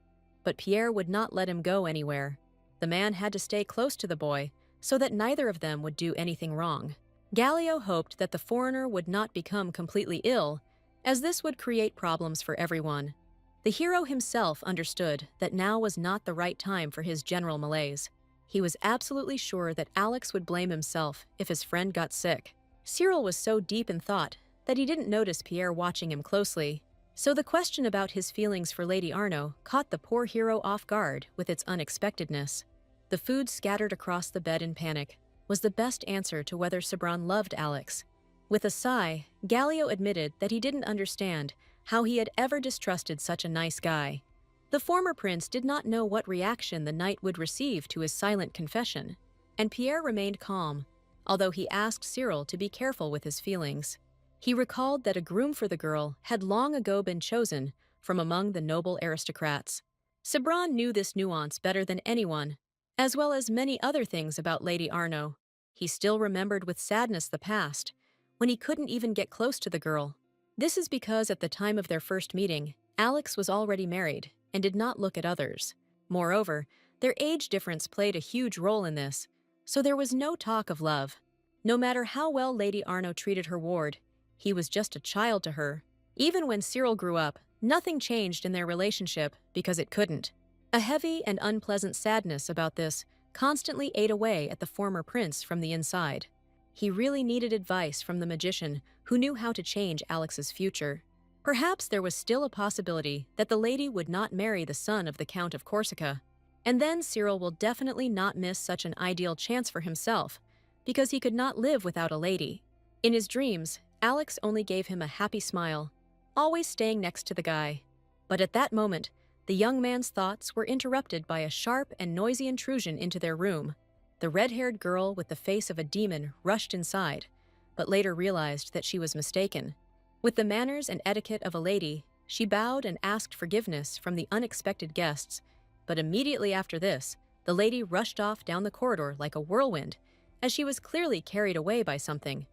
but Pierre would not let him go anywhere. The man had to stay close to the boy so that neither of them would do anything wrong. Gallio hoped that the foreigner would not become completely ill, as this would create problems for everyone. The hero himself understood that now was not the right time for his general malaise. He was absolutely sure that Alex would blame himself if his friend got sick. Cyril was so deep in thought that he didn't notice Pierre watching him closely, so the question about his feelings for Lady Arno caught the poor hero off guard with its unexpectedness. The food scattered across the bed in panic was the best answer to whether Sabran loved Alex. With a sigh, Gallio admitted that he didn't understand how he had ever distrusted such a nice guy. The former prince did not know what reaction the knight would receive to his silent confession, and Pierre remained calm, although he asked Cyril to be careful with his feelings. He recalled that a groom for the girl had long ago been chosen from among the noble aristocrats. Sabran knew this nuance better than anyone, as well as many other things about Lady Arno. He still remembered with sadness the past, when he couldn't even get close to the girl. This is because at the time of their first meeting, Alex was already married and did not look at others. Moreover, their age difference played a huge role in this, so there was no talk of love. No matter how well Lady Arno treated her ward, he was just a child to her. Even when Cyril grew up, nothing changed in their relationship because it couldn't. A heavy and unpleasant sadness about this constantly ate away at the former prince from the inside. He really needed advice from the magician who knew how to change Alex's future. Perhaps there was still a possibility that the lady would not marry the son of the Count of Corsica. And then Cyril will definitely not miss such an ideal chance for himself, because he could not live without a lady. In his dreams, Alex only gave him a happy smile, always staying next to the guy. But at that moment, the young man's thoughts were interrupted by a sharp and noisy intrusion into their room. The red-haired girl with the face of a demon rushed inside, but later realized that she was mistaken. With the manners and etiquette of a lady, she bowed and asked forgiveness from the unexpected guests, but immediately after this, the lady rushed off down the corridor like a whirlwind, as she was clearly carried away by something.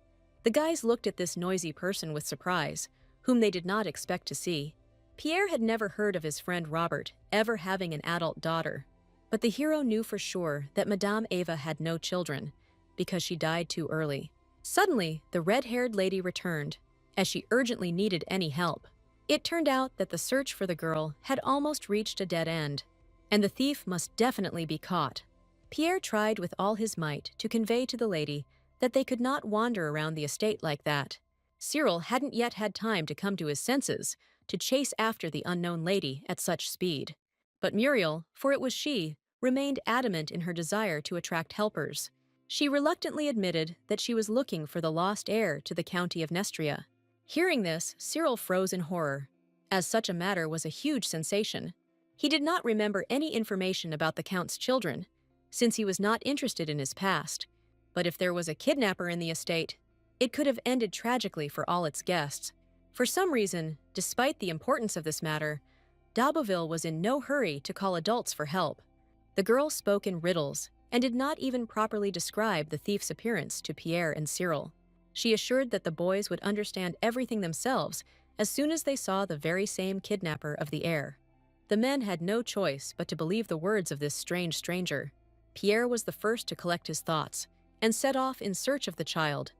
The guys looked at this noisy person with surprise, whom they did not expect to see. Pierre had never heard of his friend Robert ever having an adult daughter, but the hero knew for sure that Madame Ava had no children, because she died too early. Suddenly, the red-haired lady returned, as she urgently needed any help. It turned out that the search for the girl had almost reached a dead end, and the thief must definitely be caught. Pierre tried with all his might to convey to the lady that they could not wander around the estate like that. Cyril hadn't yet had time to come to his senses to chase after the unknown lady at such speed. But Muriel, for it was she, remained adamant in her desire to attract helpers. She reluctantly admitted that she was looking for the lost heir to the county of Nestria. Hearing this, Cyril froze in horror, as such a matter was a huge sensation. He did not remember any information about the Count's children, since he was not interested in his past. But if there was a kidnapper in the estate, it could have ended tragically for all its guests. For some reason, despite the importance of this matter, d'Abbeville was in no hurry to call adults for help. The girl spoke in riddles and did not even properly describe the thief's appearance to Pierre and Cyril. She assured that the boys would understand everything themselves as soon as they saw the very same kidnapper of the heir. The men had no choice but to believe the words of this strange stranger. Pierre was the first to collect his thoughts and set off in search of the child,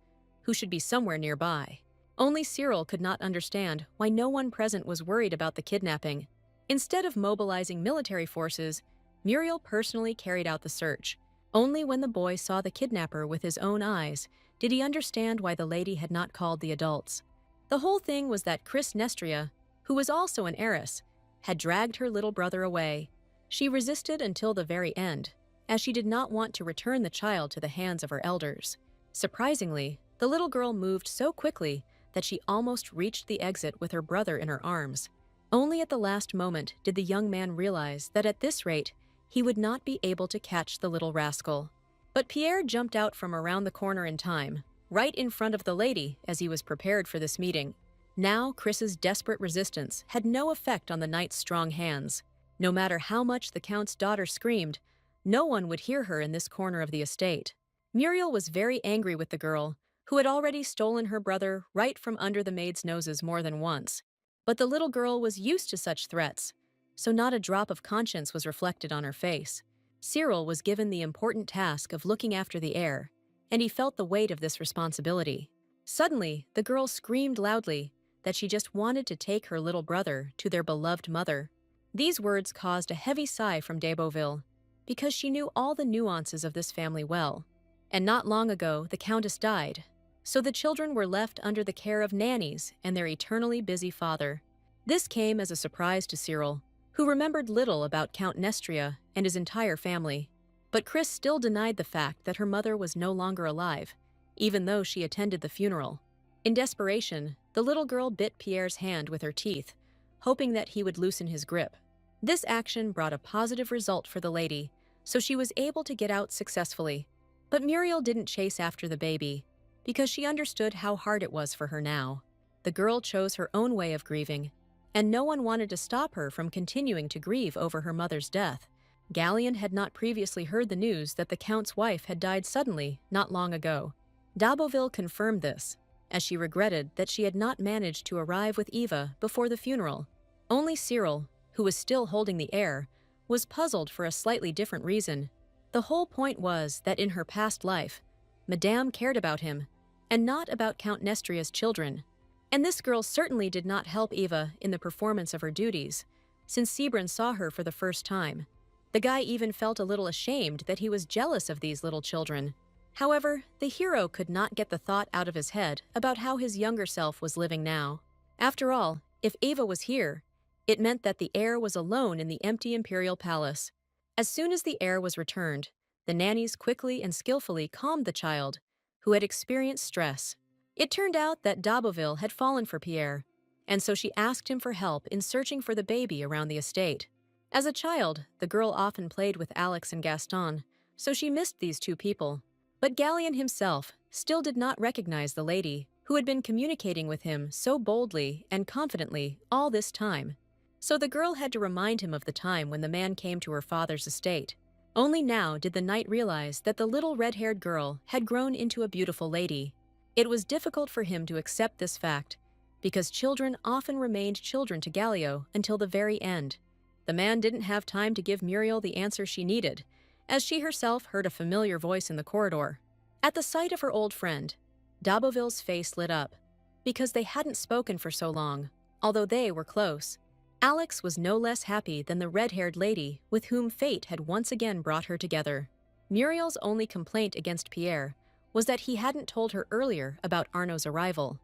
who should be somewhere nearby. Only Cyril could not understand why no one present was worried about the kidnapping. Instead of mobilizing military forces, Muriel personally carried out the search. Only when the boy saw the kidnapper with his own eyes did he understand why the lady had not called the adults. The whole thing was that Chris Nestria, who was also an heiress, had dragged her little brother away. She resisted until the very end, as she did not want to return the child to the hands of her elders. Surprisingly, the little girl moved so quickly that she almost reached the exit with her brother in her arms. Only at the last moment did the young man realize that at this rate, he would not be able to catch the little rascal. But Pierre jumped out from around the corner in time, right in front of the lady as he was prepared for this meeting. Now Chris's desperate resistance had no effect on the knight's strong hands. No matter how much the count's daughter screamed, no one would hear her in this corner of the estate. Muriel was very angry with the girl, who had already stolen her brother right from under the maids' noses more than once. But the little girl was used to such threats, so not a drop of conscience was reflected on her face. Cyril was given the important task of looking after the heir, and he felt the weight of this responsibility. Suddenly, the girl screamed loudly that she just wanted to take her little brother to their beloved mother. These words caused a heavy sigh from de Beauville, because she knew all the nuances of this family well. And not long ago, the Countess died, so the children were left under the care of nannies and their eternally busy father. This came as a surprise to Cyril, who remembered little about Count Nestria and his entire family. But Chris still denied the fact that her mother was no longer alive, even though she attended the funeral. In desperation, the little girl bit Pierre's hand with her teeth, hoping that he would loosen his grip. This action brought a positive result for the lady, so she was able to get out successfully. But Muriel didn't chase after the baby, because she understood how hard it was for her now. The girl chose her own way of grieving, and no one wanted to stop her from continuing to grieve over her mother's death. Gallion had not previously heard the news that the Count's wife had died suddenly not long ago. D'Auboville confirmed this, as she regretted that she had not managed to arrive with Eva before the funeral. Only Cyril, who was still holding the heir, was puzzled for a slightly different reason. The whole point was that in her past life, Madame cared about him, and not about Count Nestria's children. And this girl certainly did not help Eva in the performance of her duties, since Sebron saw her for the first time. The guy even felt a little ashamed that he was jealous of these little children. However, the hero could not get the thought out of his head about how his younger self was living now. After all, if Eva was here, it meant that the heir was alone in the empty imperial palace. As soon as the heir was returned, the nannies quickly and skillfully calmed the child, who had experienced stress. It turned out that d'Auboville had fallen for Pierre, and so she asked him for help in searching for the baby around the estate. As a child, the girl often played with Alex and Gaston, so she missed these two people. But Gallion himself still did not recognize the lady who had been communicating with him so boldly and confidently all this time. So the girl had to remind him of the time when the man came to her father's estate. Only now did the knight realize that the little red-haired girl had grown into a beautiful lady. It was difficult for him to accept this fact, because children often remained children to Gallio until the very end. The man didn't have time to give Muriel the answer she needed, as she herself heard a familiar voice in the corridor. At the sight of her old friend, d'Auboville's face lit up, because they hadn't spoken for so long, although they were close. Alex was no less happy than the red-haired lady with whom fate had once again brought her together. Muriel's only complaint against Pierre was that he hadn't told her earlier about Arnaud's arrival.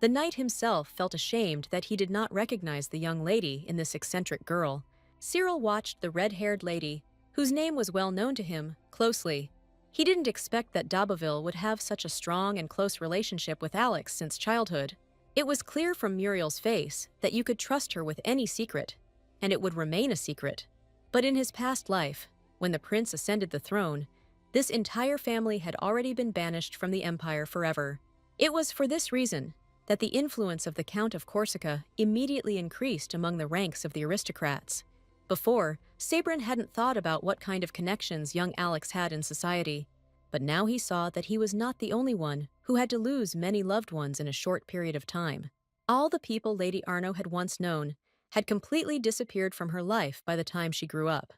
The knight himself felt ashamed that he did not recognize the young lady in this eccentric girl. Cyril watched the red-haired lady, whose name was well known to him, closely. He didn't expect that d'Auboville would have such a strong and close relationship with Alex since childhood. It was clear from Muriel's face that you could trust her with any secret, and it would remain a secret. But in his past life, when the prince ascended the throne, this entire family had already been banished from the empire forever. It was for this reason that the influence of the Count of Corsica immediately increased among the ranks of the aristocrats. Before, Sebron hadn't thought about what kind of connections young Alex had in society, but now he saw that he was not the only one who had to lose many loved ones in a short period of time. All the people Lady Arnaud had once known had completely disappeared from her life by the time she grew up.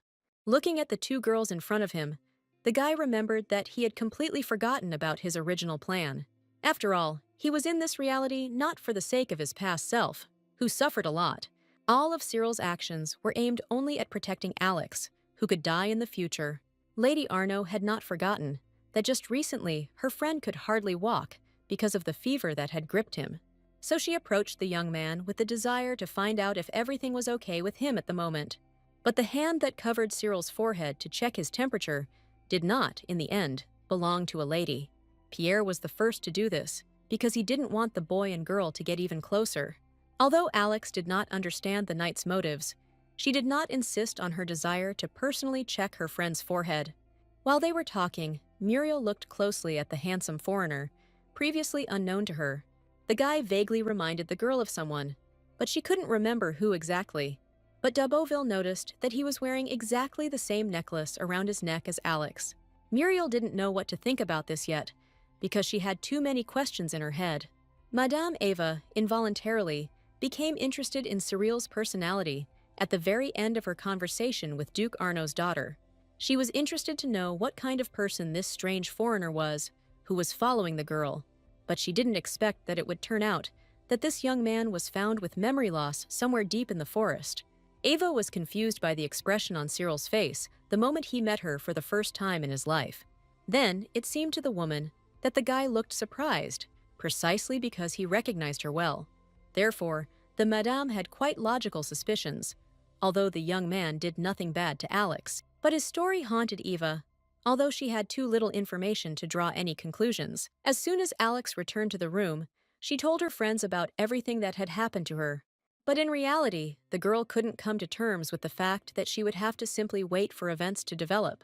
Looking at the two girls in front of him, the guy remembered that he had completely forgotten about his original plan. After all, he was in this reality not for the sake of his past self, who suffered a lot. All of Cyril's actions were aimed only at protecting Alex, who could die in the future. Lady Arnaud had not forgotten that just recently her friend could hardly walk because of the fever that had gripped him. So she approached the young man with the desire to find out if everything was okay with him at the moment. But the hand that covered Cyril's forehead to check his temperature did not, in the end, belong to a lady. Pierre was the first to do this, because he didn't want the boy and girl to get even closer. Although Alex did not understand the knight's motives, she did not insist on her desire to personally check her friend's forehead. While they were talking, Muriel looked closely at the handsome foreigner, previously unknown to her. The guy vaguely reminded the girl of someone, but she couldn't remember who exactly. But D'Auboville noticed that he was wearing exactly the same necklace around his neck as Alex. Muriel didn't know what to think about this yet, because she had too many questions in her head. Madame Eva, involuntarily, became interested in Cyril's personality at the very end of her conversation with Duke Arnaud's daughter. She was interested to know what kind of person this strange foreigner was who was following the girl, but she didn't expect that it would turn out that this young man was found with memory loss somewhere deep in the forest. Ava was confused by the expression on Cyril's face the moment he met her for the first time in his life. Then, it seemed to the woman that the guy looked surprised, precisely because he recognized her well. Therefore, the madame had quite logical suspicions, although the young man did nothing bad to Alex. But his story haunted Eva, although she had too little information to draw any conclusions. As soon as Alex returned to the room, she told her friends about everything that had happened to her. But in reality, the girl couldn't come to terms with the fact that she would have to simply wait for events to develop.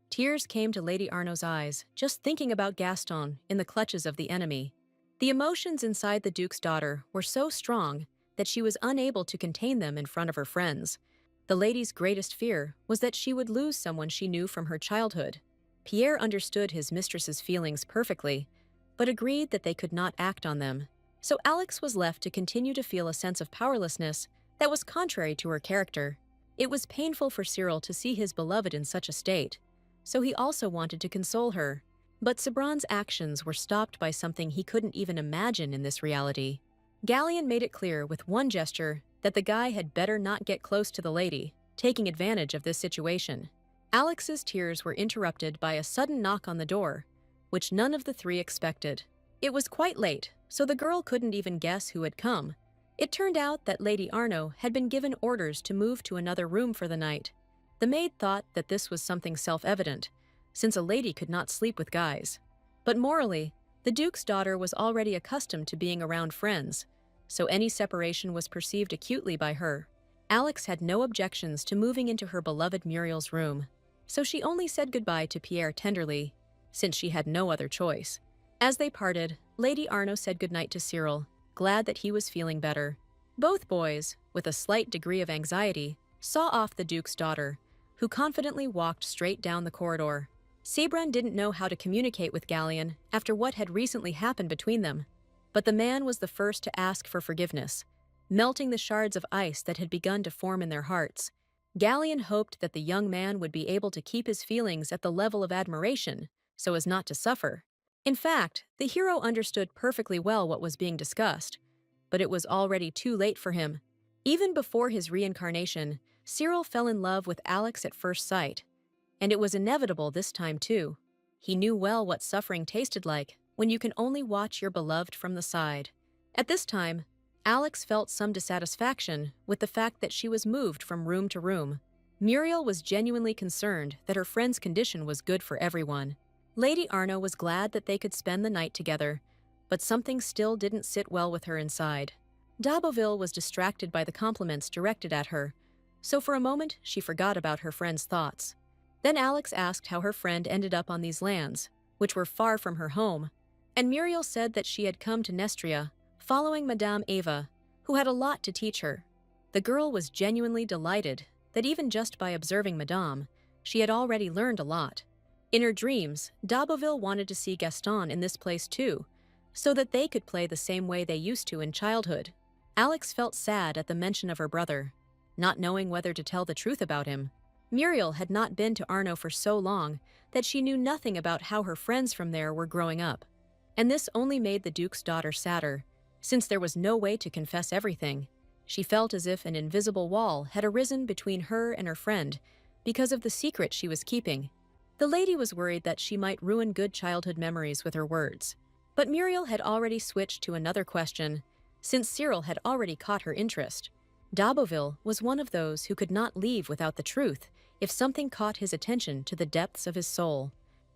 Tears came to Lady Arnaud's eyes, just thinking about Gaston in the clutches of the enemy. The emotions inside the Duke's daughter were so strong that she was unable to contain them in front of her friends. The lady's greatest fear was that she would lose someone she knew from her childhood. Pierre understood his mistress's feelings perfectly, but agreed that they could not act on them. So Alex was left to continue to feel a sense of powerlessness that was contrary to her character. It was painful for Cyril to see his beloved in such a state, so he also wanted to console her. But Sabran's actions were stopped by something he couldn't even imagine in this reality. Gallion made it clear with one gesture that the guy had better not get close to the lady, taking advantage of this situation. Alex's tears were interrupted by a sudden knock on the door, which none of the three expected. It was quite late, so the girl couldn't even guess who had come. It turned out that Lady Arnaud had been given orders to move to another room for the night. The maid thought that this was something self-evident, since a lady could not sleep with guys. But morally, the Duke's daughter was already accustomed to being around friends, so any separation was perceived acutely by her. Alex had no objections to moving into her beloved Muriel's room, so she only said goodbye to Pierre tenderly, since she had no other choice. As they parted, Lady Arnaud said goodnight to Cyril, glad that he was feeling better. Both boys, with a slight degree of anxiety, saw off the Duke's daughter, who confidently walked straight down the corridor. Sabran didn't know how to communicate with Gallion after what had recently happened between them, but the man was the first to ask for forgiveness, melting the shards of ice that had begun to form in their hearts. Gallion hoped that the young man would be able to keep his feelings at the level of admiration, so as not to suffer. In fact, the hero understood perfectly well what was being discussed, but it was already too late for him. Even before his reincarnation, Cyril fell in love with Alex at first sight, and it was inevitable this time too. He knew well what suffering tasted like when you can only watch your beloved from the side. At this time, Alex felt some dissatisfaction with the fact that she was moved from room to room. Muriel was genuinely concerned that her friend's condition was good for everyone. Lady Arnaud was glad that they could spend the night together, but something still didn't sit well with her inside. D'Auboville was distracted by the compliments directed at her, so for a moment she forgot about her friend's thoughts. Then Alex asked how her friend ended up on these lands, which were far from her home, and Muriel said that she had come to Nestria, following Madame Eva, who had a lot to teach her. The girl was genuinely delighted that even just by observing Madame, she had already learned a lot. In her dreams, D'Auboville wanted to see Gaston in this place too, so that they could play the same way they used to in childhood. Alex felt sad at the mention of her brother, not knowing whether to tell the truth about him. Muriel had not been to Arnaud for so long that she knew nothing about how her friends from there were growing up. And this only made the Duke's daughter sadder, since there was no way to confess everything. She felt as if an invisible wall had arisen between her and her friend because of the secret she was keeping. The lady was worried that she might ruin good childhood memories with her words. But Muriel had already switched to another question, since Cyril had already caught her interest. D'Auboville was one of those who could not leave without the truth if something caught his attention to the depths of his soul.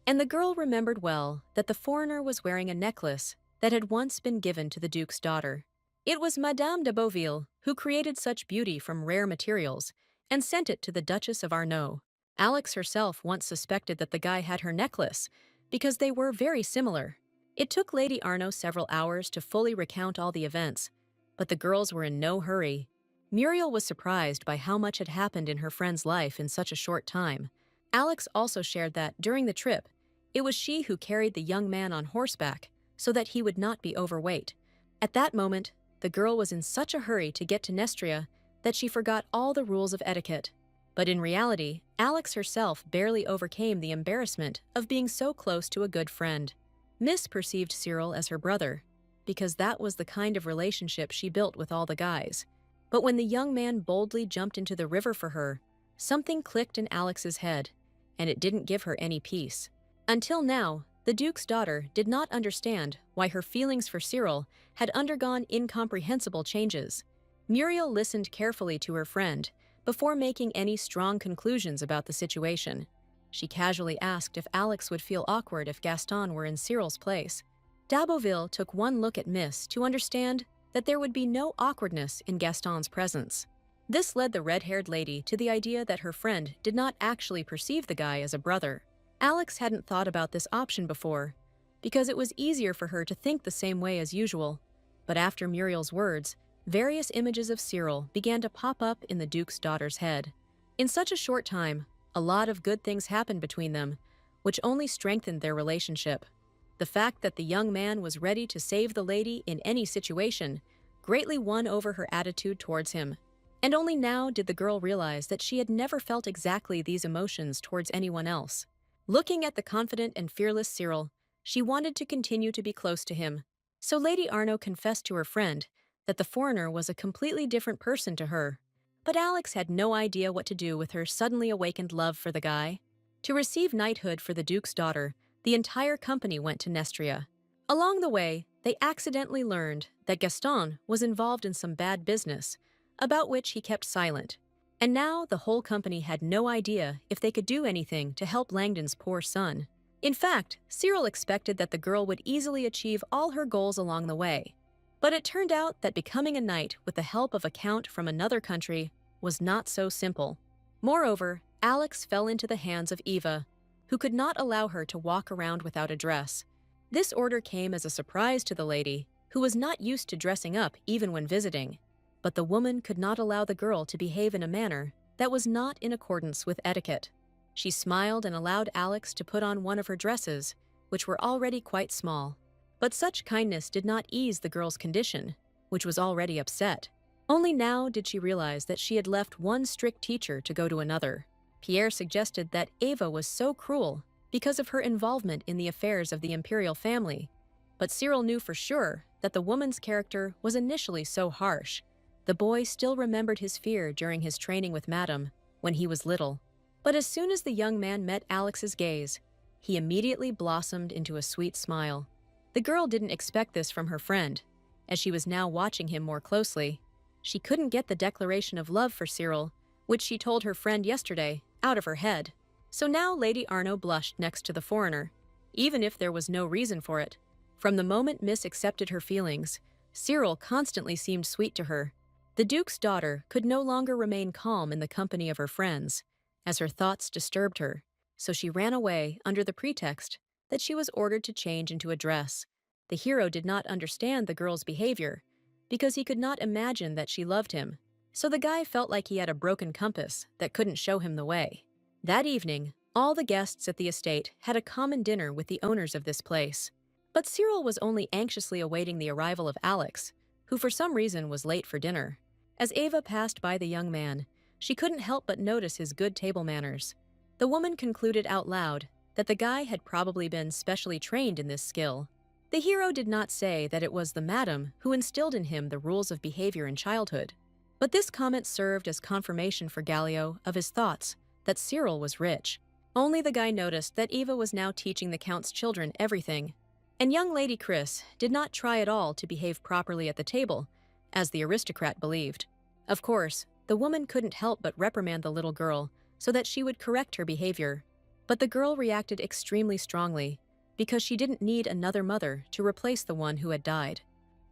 And the girl remembered well that the foreigner was wearing a necklace that had once been given to the Duke's daughter. It was Madame de Beauville who created such beauty from rare materials and sent it to the Duchess of Arnault. Alex herself once suspected that the guy had her necklace because they were very similar. It took Lady Arnault several hours to fully recount all the events, but the girls were in no hurry. Muriel was surprised by how much had happened in her friend's life in such a short time. Alex also shared that, during the trip, it was she who carried the young man on horseback so that he would not be overweight. At that moment, the girl was in such a hurry to get to Nestria that she forgot all the rules of etiquette. But in reality, Alex herself barely overcame the embarrassment of being so close to a good friend. Miss perceived Cyril as her brother, because that was the kind of relationship she built with all the guys. But when the young man boldly jumped into the river for her, something clicked in Alex's head, and it didn't give her any peace. Until now, the Duke's daughter did not understand why her feelings for Cyril had undergone incomprehensible changes. Muriel listened carefully to her friend before making any strong conclusions about the situation. She casually asked if Alex would feel awkward if Gaston were in Cyril's place. D'Auboville took one look at Miss to understand that there would be no awkwardness in Gaston's presence. This led the red-haired lady to the idea that her friend did not actually perceive the guy as a brother. Alex hadn't thought about this option before, because it was easier for her to think the same way as usual. But after Muriel's words, various images of Cyril began to pop up in the Duke's daughter's head. In such a short time, a lot of good things happened between them, which only strengthened their relationship. The fact that the young man was ready to save the lady in any situation greatly won over her attitude towards him. And only now did the girl realize that she had never felt exactly these emotions towards anyone else. Looking at the confident and fearless Cyril, she wanted to continue to be close to him. So Lady Arnault confessed to her friend that the foreigner was a completely different person to her. But Alex had no idea what to do with her suddenly awakened love for the guy. To receive knighthood for the Duke's daughter, the entire company went to Nestria. Along the way, they accidentally learned that Gaston was involved in some bad business, about which he kept silent. And now the whole company had no idea if they could do anything to help Langdon's poor son. In fact, Cyril expected that the girl would easily achieve all her goals along the way. But it turned out that becoming a knight with the help of a count from another country was not so simple. Moreover, Alex fell into the hands of Eva, who could not allow her to walk around without a dress. This order came as a surprise to the lady, who was not used to dressing up even when visiting. But the woman could not allow the girl to behave in a manner that was not in accordance with etiquette. She smiled and allowed Alex to put on one of her dresses, which were already quite small. But such kindness did not ease the girl's condition, which was already upset. Only now did she realize that she had left one strict teacher to go to another. Pierre suggested that Eva was so cruel because of her involvement in the affairs of the imperial family. But Cyril knew for sure that the woman's character was initially so harsh. The boy still remembered his fear during his training with Madame when he was little. But as soon as the young man met Alex's gaze, he immediately blossomed into a sweet smile. The girl didn't expect this from her friend, as she was now watching him more closely. She couldn't get the declaration of love for Cyril, which she told her friend yesterday, out of her head. So now Lady Arnault blushed next to the foreigner, even if there was no reason for it. From the moment Miss accepted her feelings, Cyril constantly seemed sweet to her. The Duke's daughter could no longer remain calm in the company of her friends, as her thoughts disturbed her, so she ran away under the pretext that she was ordered to change into a dress. The hero did not understand the girl's behavior, because he could not imagine that she loved him, so the guy felt like he had a broken compass that couldn't show him the way. That evening, all the guests at the estate had a common dinner with the owners of this place. But Cyril was only anxiously awaiting the arrival of Alex, who for some reason was late for dinner. As Eva passed by the young man, she couldn't help but notice his good table manners. The woman concluded out loud that the guy had probably been specially trained in this skill. The hero did not say that it was the madam who instilled in him the rules of behavior in childhood. But this comment served as confirmation for Gallio of his thoughts that Cyril was rich. Only the guy noticed that Eva was now teaching the Count's children everything. And young Lady Chris did not try at all to behave properly at the table, as the aristocrat believed. Of course, the woman couldn't help but reprimand the little girl so that she would correct her behavior. But the girl reacted extremely strongly, because she didn't need another mother to replace the one who had died.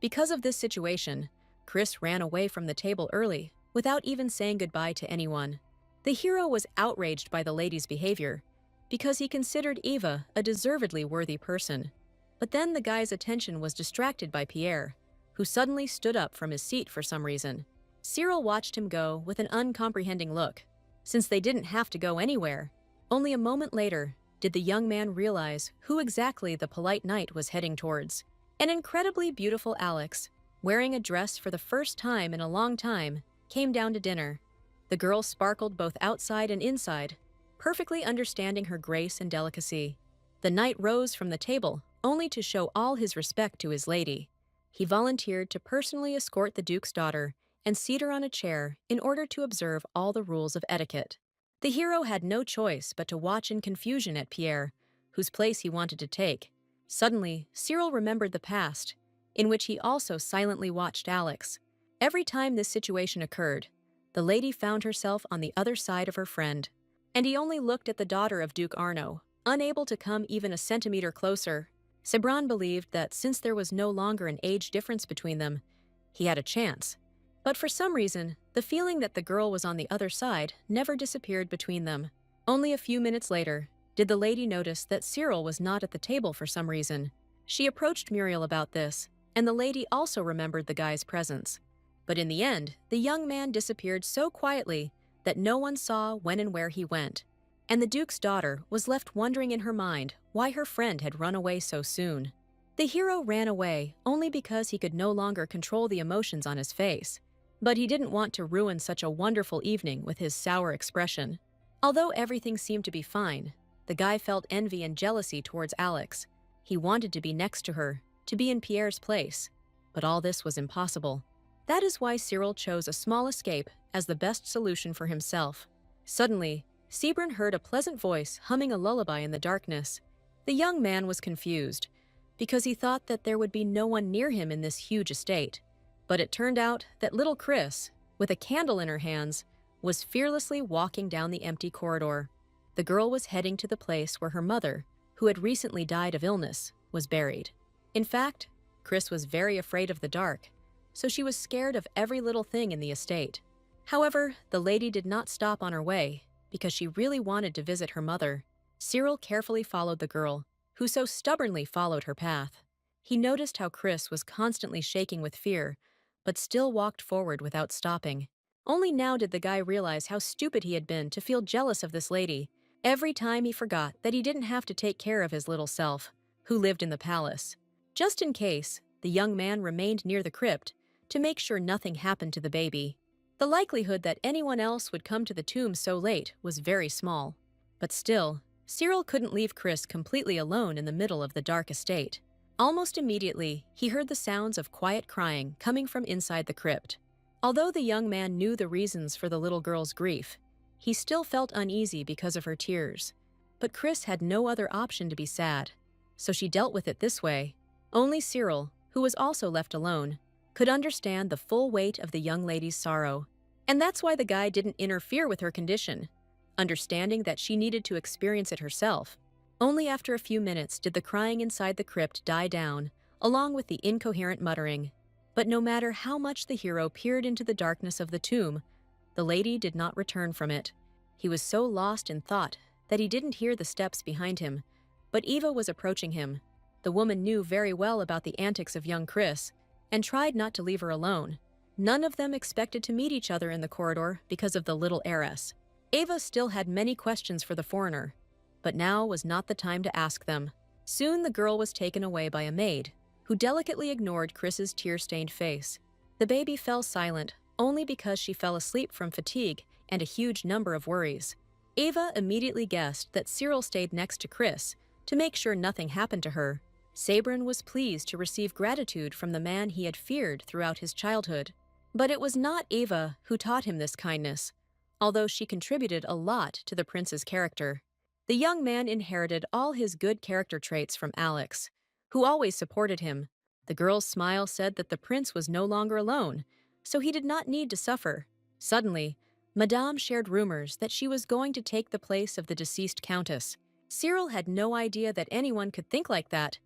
Because of this situation, Chris ran away from the table early, without even saying goodbye to anyone. The hero was outraged by the lady's behavior, because he considered Eva a deservedly worthy person. But then the guy's attention was distracted by Pierre, who suddenly stood up from his seat for some reason. Cyril watched him go with an uncomprehending look, since they didn't have to go anywhere. Only a moment later did the young man realize who exactly the polite knight was heading towards. An incredibly beautiful Alex, wearing a dress for the first time in a long time, came down to dinner. The girl sparkled both outside and inside, perfectly understanding her grace and delicacy. The knight rose from the table, only to show all his respect to his lady. He volunteered to personally escort the duke's daughter and seat her on a chair in order to observe all the rules of etiquette. The hero had no choice but to watch in confusion at Pierre, whose place he wanted to take. Suddenly, Cyril remembered the past, in which he also silently watched Alex. Every time this situation occurred, the lady found herself on the other side of her friend, and he only looked at the daughter of Duke Arno, unable to come even a centimeter closer. Sebran believed that since there was no longer an age difference between them, he had a chance. But for some reason, the feeling that the girl was on the other side never disappeared between them. Only a few minutes later, did the lady notice that Cyril was not at the table for some reason. She approached Muriel about this, and the lady also remembered the guy's presence. But in the end, the young man disappeared so quietly that no one saw when and where he went, and the duke's daughter was left wondering in her mind why her friend had run away so soon. The hero ran away only because he could no longer control the emotions on his face, but he didn't want to ruin such a wonderful evening with his sour expression. Although everything seemed to be fine, the guy felt envy and jealousy towards Alex. He wanted to be next to her, to be in Pierre's place, but all this was impossible. That is why Cyril chose a small escape as the best solution for himself. Suddenly, Sebran heard a pleasant voice humming a lullaby in the darkness. The young man was confused, because he thought that there would be no one near him in this huge estate. But it turned out that little Chris, with a candle in her hands, was fearlessly walking down the empty corridor. The girl was heading to the place where her mother, who had recently died of illness, was buried. In fact, Chris was very afraid of the dark, so she was scared of every little thing in the estate. However, the lady did not stop on her way, because she really wanted to visit her mother. Cyril carefully followed the girl, who so stubbornly followed her path. He noticed how Chris was constantly shaking with fear, but still walked forward without stopping. Only now did the guy realize how stupid he had been to feel jealous of this lady. Every time he forgot that he didn't have to take care of his little self, who lived in the palace. Just in case, the young man remained near the crypt to make sure nothing happened to the baby. The likelihood that anyone else would come to the tomb so late was very small. But still, Cyril couldn't leave Chris completely alone in the middle of the dark estate. Almost immediately, he heard the sounds of quiet crying coming from inside the crypt. Although the young man knew the reasons for the little girl's grief, he still felt uneasy because of her tears. But Chris had no other option to be sad, so she dealt with it this way. Only Cyril, who was also left alone, could understand the full weight of the young lady's sorrow. And that's why the guy didn't interfere with her condition, understanding that she needed to experience it herself. Only after a few minutes did the crying inside the crypt die down, along with the incoherent muttering. But no matter how much the hero peered into the darkness of the tomb, the lady did not return from it. He was so lost in thought that he didn't hear the steps behind him, but Eva was approaching him. The woman knew very well about the antics of young Chris, and tried not to leave her alone. None of them expected to meet each other in the corridor because of the little heiress. Eva still had many questions for the foreigner, but now was not the time to ask them. Soon the girl was taken away by a maid, who delicately ignored Chris's tear-stained face. The baby fell silent only because she fell asleep from fatigue and a huge number of worries. Eva immediately guessed that Cyril stayed next to Chris to make sure nothing happened to her. Sebran was pleased to receive gratitude from the man he had feared throughout his childhood. But it was not Eva who taught him this kindness, although she contributed a lot to the prince's character. The young man inherited all his good character traits from Alex, who always supported him. The girl's smile said that the prince was no longer alone, so he did not need to suffer. Suddenly, Madame shared rumors that she was going to take the place of the deceased countess. Cyril had no idea that anyone could think like that,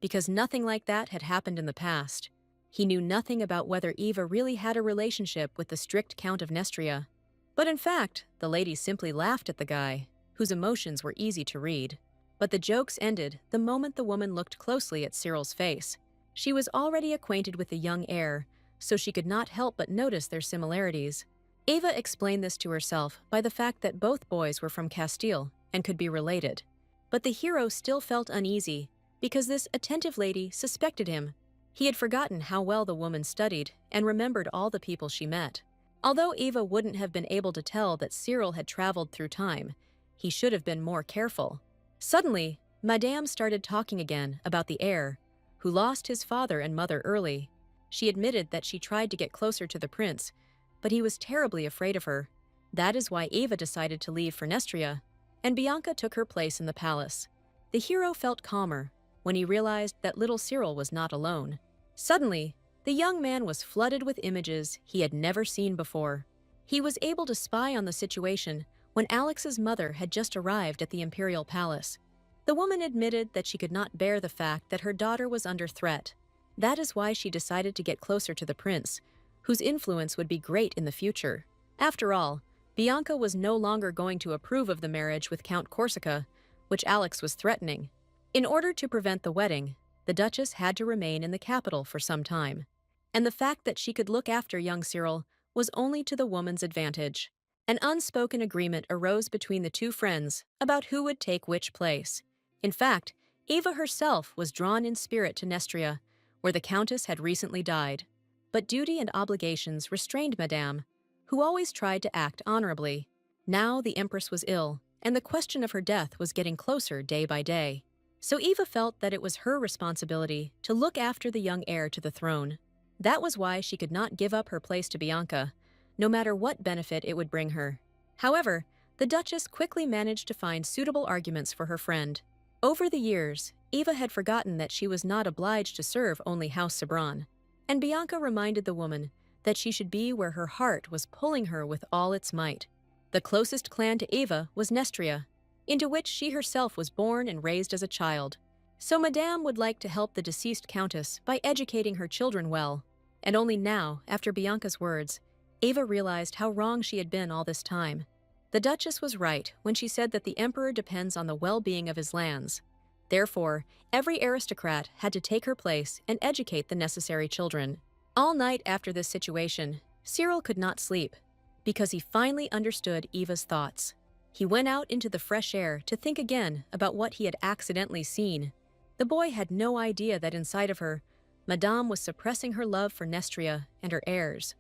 because nothing like that had happened in the past. He knew nothing about whether Eva really had a relationship with the strict Count of Nestria. But in fact, the lady simply laughed at the guy, whose emotions were easy to read. But the jokes ended the moment the woman looked closely at Cyril's face. She was already acquainted with the young heir, so she could not help but notice their similarities. Eva explained this to herself by the fact that both boys were from Castile and could be related. But the hero still felt uneasy because this attentive lady suspected him. He had forgotten how well the woman studied and remembered all the people she met. Although Eva wouldn't have been able to tell that Cyril had traveled through time, he should have been more careful. Suddenly, Madame started talking again about the heir, who lost his father and mother early. She admitted that she tried to get closer to the prince, but he was terribly afraid of her. That is why Eva decided to leave for Nestria, and Bianca took her place in the palace. The hero felt calmer when he realized that little Cyril was not alone. Suddenly, the young man was flooded with images he had never seen before. He was able to spy on the situation when Alex's mother had just arrived at the imperial palace. The woman admitted that she could not bear the fact that her daughter was under threat. That is why she decided to get closer to the prince, whose influence would be great in the future. After all, Bianca was no longer going to approve of the marriage with Count Corsica, which Alex was threatening. In order to prevent the wedding, the Duchess had to remain in the capital for some time. And the fact that she could look after young Cyril was only to the woman's advantage. An unspoken agreement arose between the two friends about who would take which place. In fact, Eva herself was drawn in spirit to Nestria, where the Countess had recently died. But duty and obligations restrained Madame, who always tried to act honorably. Now the Empress was ill, and the question of her death was getting closer day by day. So Eva felt that it was her responsibility to look after the young heir to the throne. That was why she could not give up her place to Bianca, no matter what benefit it would bring her. However, the Duchess quickly managed to find suitable arguments for her friend. Over the years, Eva had forgotten that she was not obliged to serve only House Sabran, and Bianca reminded the woman that she should be where her heart was pulling her with all its might. The closest clan to Eva was Nestria, into which she herself was born and raised as a child. So Madame would like to help the deceased countess by educating her children well. And only now, after Bianca's words, Eva realized how wrong she had been all this time. The Duchess was right when she said that the emperor depends on the well-being of his lands. Therefore, every aristocrat had to take her place and educate the necessary children. All night after this situation, Cyril could not sleep, because he finally understood Eva's thoughts. He went out into the fresh air to think again about what he had accidentally seen. The boy had no idea that inside of her, Madame was suppressing her love for Nestria and her heirs.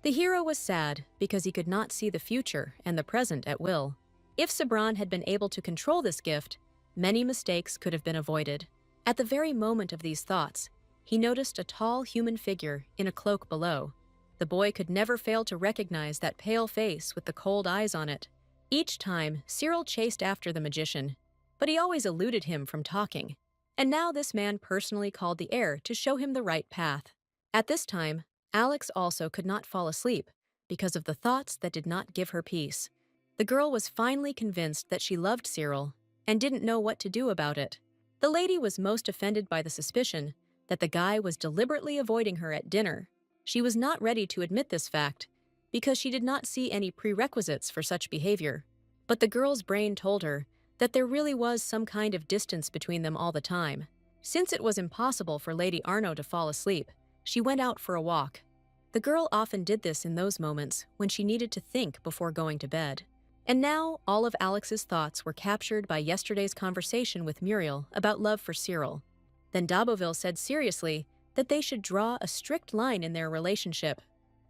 The hero was sad because he could not see the future and the present at will. If Sabran had been able to control this gift, many mistakes could have been avoided. At the very moment of these thoughts, he noticed a tall human figure in a cloak below. The boy could never fail to recognize that pale face with the cold eyes on it. Each time, Cyril chased after the magician, but he always eluded him from talking. And now this man personally called the heir to show him the right path. At this time, Alex also could not fall asleep because of the thoughts that did not give her peace. The girl was finally convinced that she loved Cyril and didn't know what to do about it. The lady was most offended by the suspicion that the guy was deliberately avoiding her at dinner. She was not ready to admit this fact because she did not see any prerequisites for such behavior. But the girl's brain told her that there really was some kind of distance between them all the time. Since it was impossible for Lady Arno to fall asleep, she went out for a walk. The girl often did this in those moments when she needed to think before going to bed. And now all of Alex's thoughts were captured by yesterday's conversation with Muriel about love for Cyril. Then d'Auboville said seriously that they should draw a strict line in their relationship.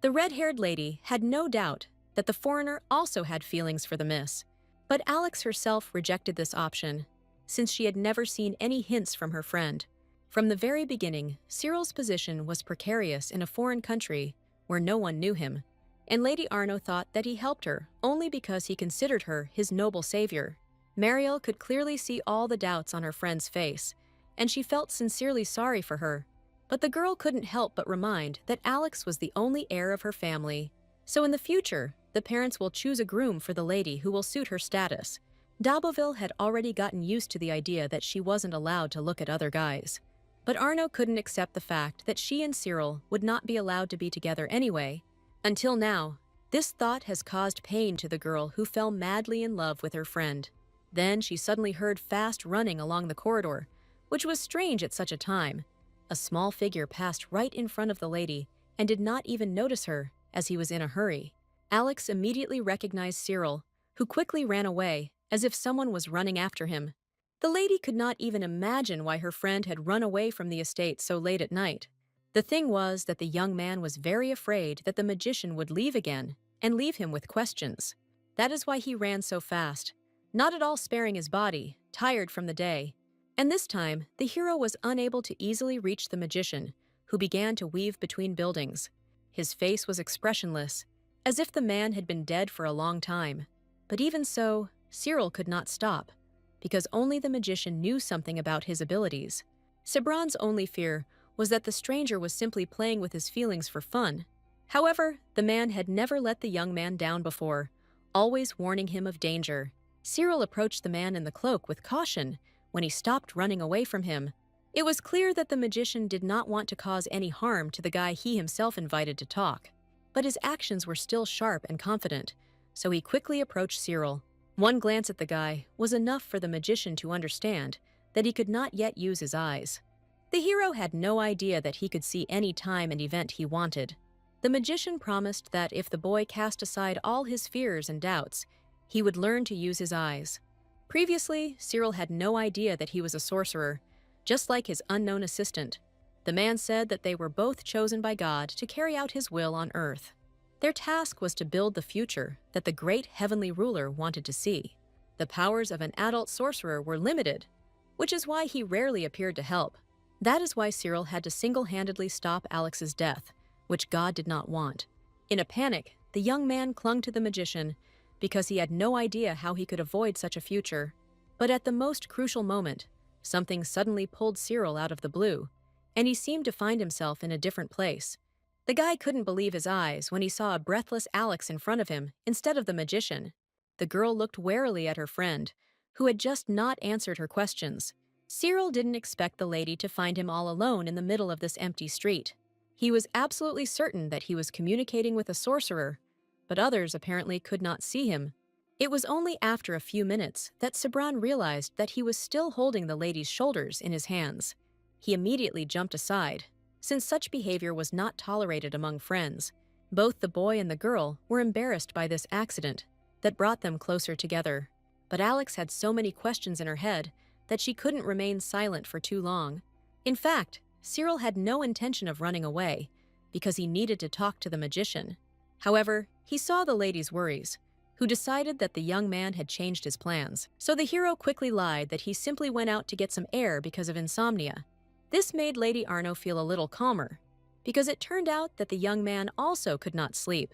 The red-haired lady had no doubt that the foreigner also had feelings for the miss, but Alex herself rejected this option, since she had never seen any hints from her friend. From the very beginning, Cyril's position was precarious in a foreign country where no one knew him, and Lady Arno thought that he helped her only because he considered her his noble savior. Mariel could clearly see all the doubts on her friend's face, and she felt sincerely sorry for her. But the girl couldn't help but remind that Alex was the only heir of her family. So in the future, the parents will choose a groom for the lady who will suit her status. d'Auboville had already gotten used to the idea that she wasn't allowed to look at other guys. But Arno couldn't accept the fact that she and Cyril would not be allowed to be together anyway. Until now, this thought has caused pain to the girl who fell madly in love with her friend. Then she suddenly heard fast running along the corridor, which was strange at such a time. A small figure passed right in front of the lady and did not even notice her, as he was in a hurry. Alex immediately recognized Cyril, who quickly ran away, as if someone was running after him. The lady could not even imagine why her friend had run away from the estate so late at night. The thing was that the young man was very afraid that the magician would leave again and leave him with questions. That is why he ran so fast, not at all sparing his body, tired from the day. And this time, the hero was unable to easily reach the magician, who began to weave between buildings. His face was expressionless, as if the man had been dead for a long time. But even so, Cyril could not stop, because only the magician knew something about his abilities. Sabran's only fear was that the stranger was simply playing with his feelings for fun. However, the man had never let the young man down before, always warning him of danger. Cyril approached the man in the cloak with caution when he stopped running away from him. It was clear that the magician did not want to cause any harm to the guy he himself invited to talk. But his actions were still sharp and confident, so he quickly approached Cyril. One glance at the guy was enough for the magician to understand that he could not yet use his eyes. The hero had no idea that he could see any time and event he wanted. The magician promised that if the boy cast aside all his fears and doubts, he would learn to use his eyes. Previously, Cyril had no idea that he was a sorcerer, just like his unknown assistant. The man said that they were both chosen by God to carry out his will on earth. Their task was to build the future that the great heavenly ruler wanted to see. The powers of an adult sorcerer were limited, which is why he rarely appeared to help. That is why Cyril had to single-handedly stop Alex's death, which God did not want. In a panic, the young man clung to the magician because he had no idea how he could avoid such a future. But at the most crucial moment, something suddenly pulled Cyril out of the blue, and he seemed to find himself in a different place. The guy couldn't believe his eyes when he saw a breathless Alex in front of him instead of the magician. The girl looked warily at her friend, who had just not answered her questions. Cyril didn't expect the lady to find him all alone in the middle of this empty street. He was absolutely certain that he was communicating with a sorcerer, but others apparently could not see him. It was only after a few minutes that Sabran realized that he was still holding the lady's shoulders in his hands. He immediately jumped aside, since such behavior was not tolerated among friends. Both the boy and the girl were embarrassed by this accident that brought them closer together. But Alex had so many questions in her head that she couldn't remain silent for too long. In fact, Cyril had no intention of running away because he needed to talk to the magician. However, he saw the lady's worries, who decided that the young man had changed his plans. So the hero quickly lied that he simply went out to get some air because of insomnia. This made Lady Arno feel a little calmer, because it turned out that the young man also could not sleep.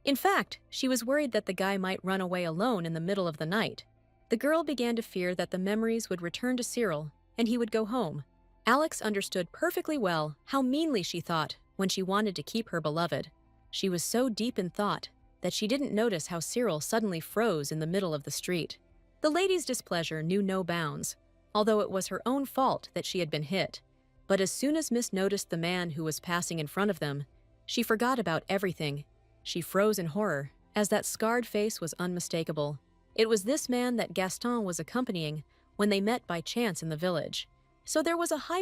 In fact, she was worried that the guy might run away alone in the middle of the night. The girl began to fear that the memories would return to Cyril and he would go home. Alex understood perfectly well how meanly she thought when she wanted to keep her beloved. She was so deep in thought that she didn't notice how Cyril suddenly froze in the middle of the street. The lady's displeasure knew no bounds, although it was her own fault that she had been hit. But as soon as Miss noticed the man who was passing in front of them, she forgot about everything. She froze in horror, as that scarred face was unmistakable. It was this man that Gaston was accompanying when they met by chance in the village. So there was a high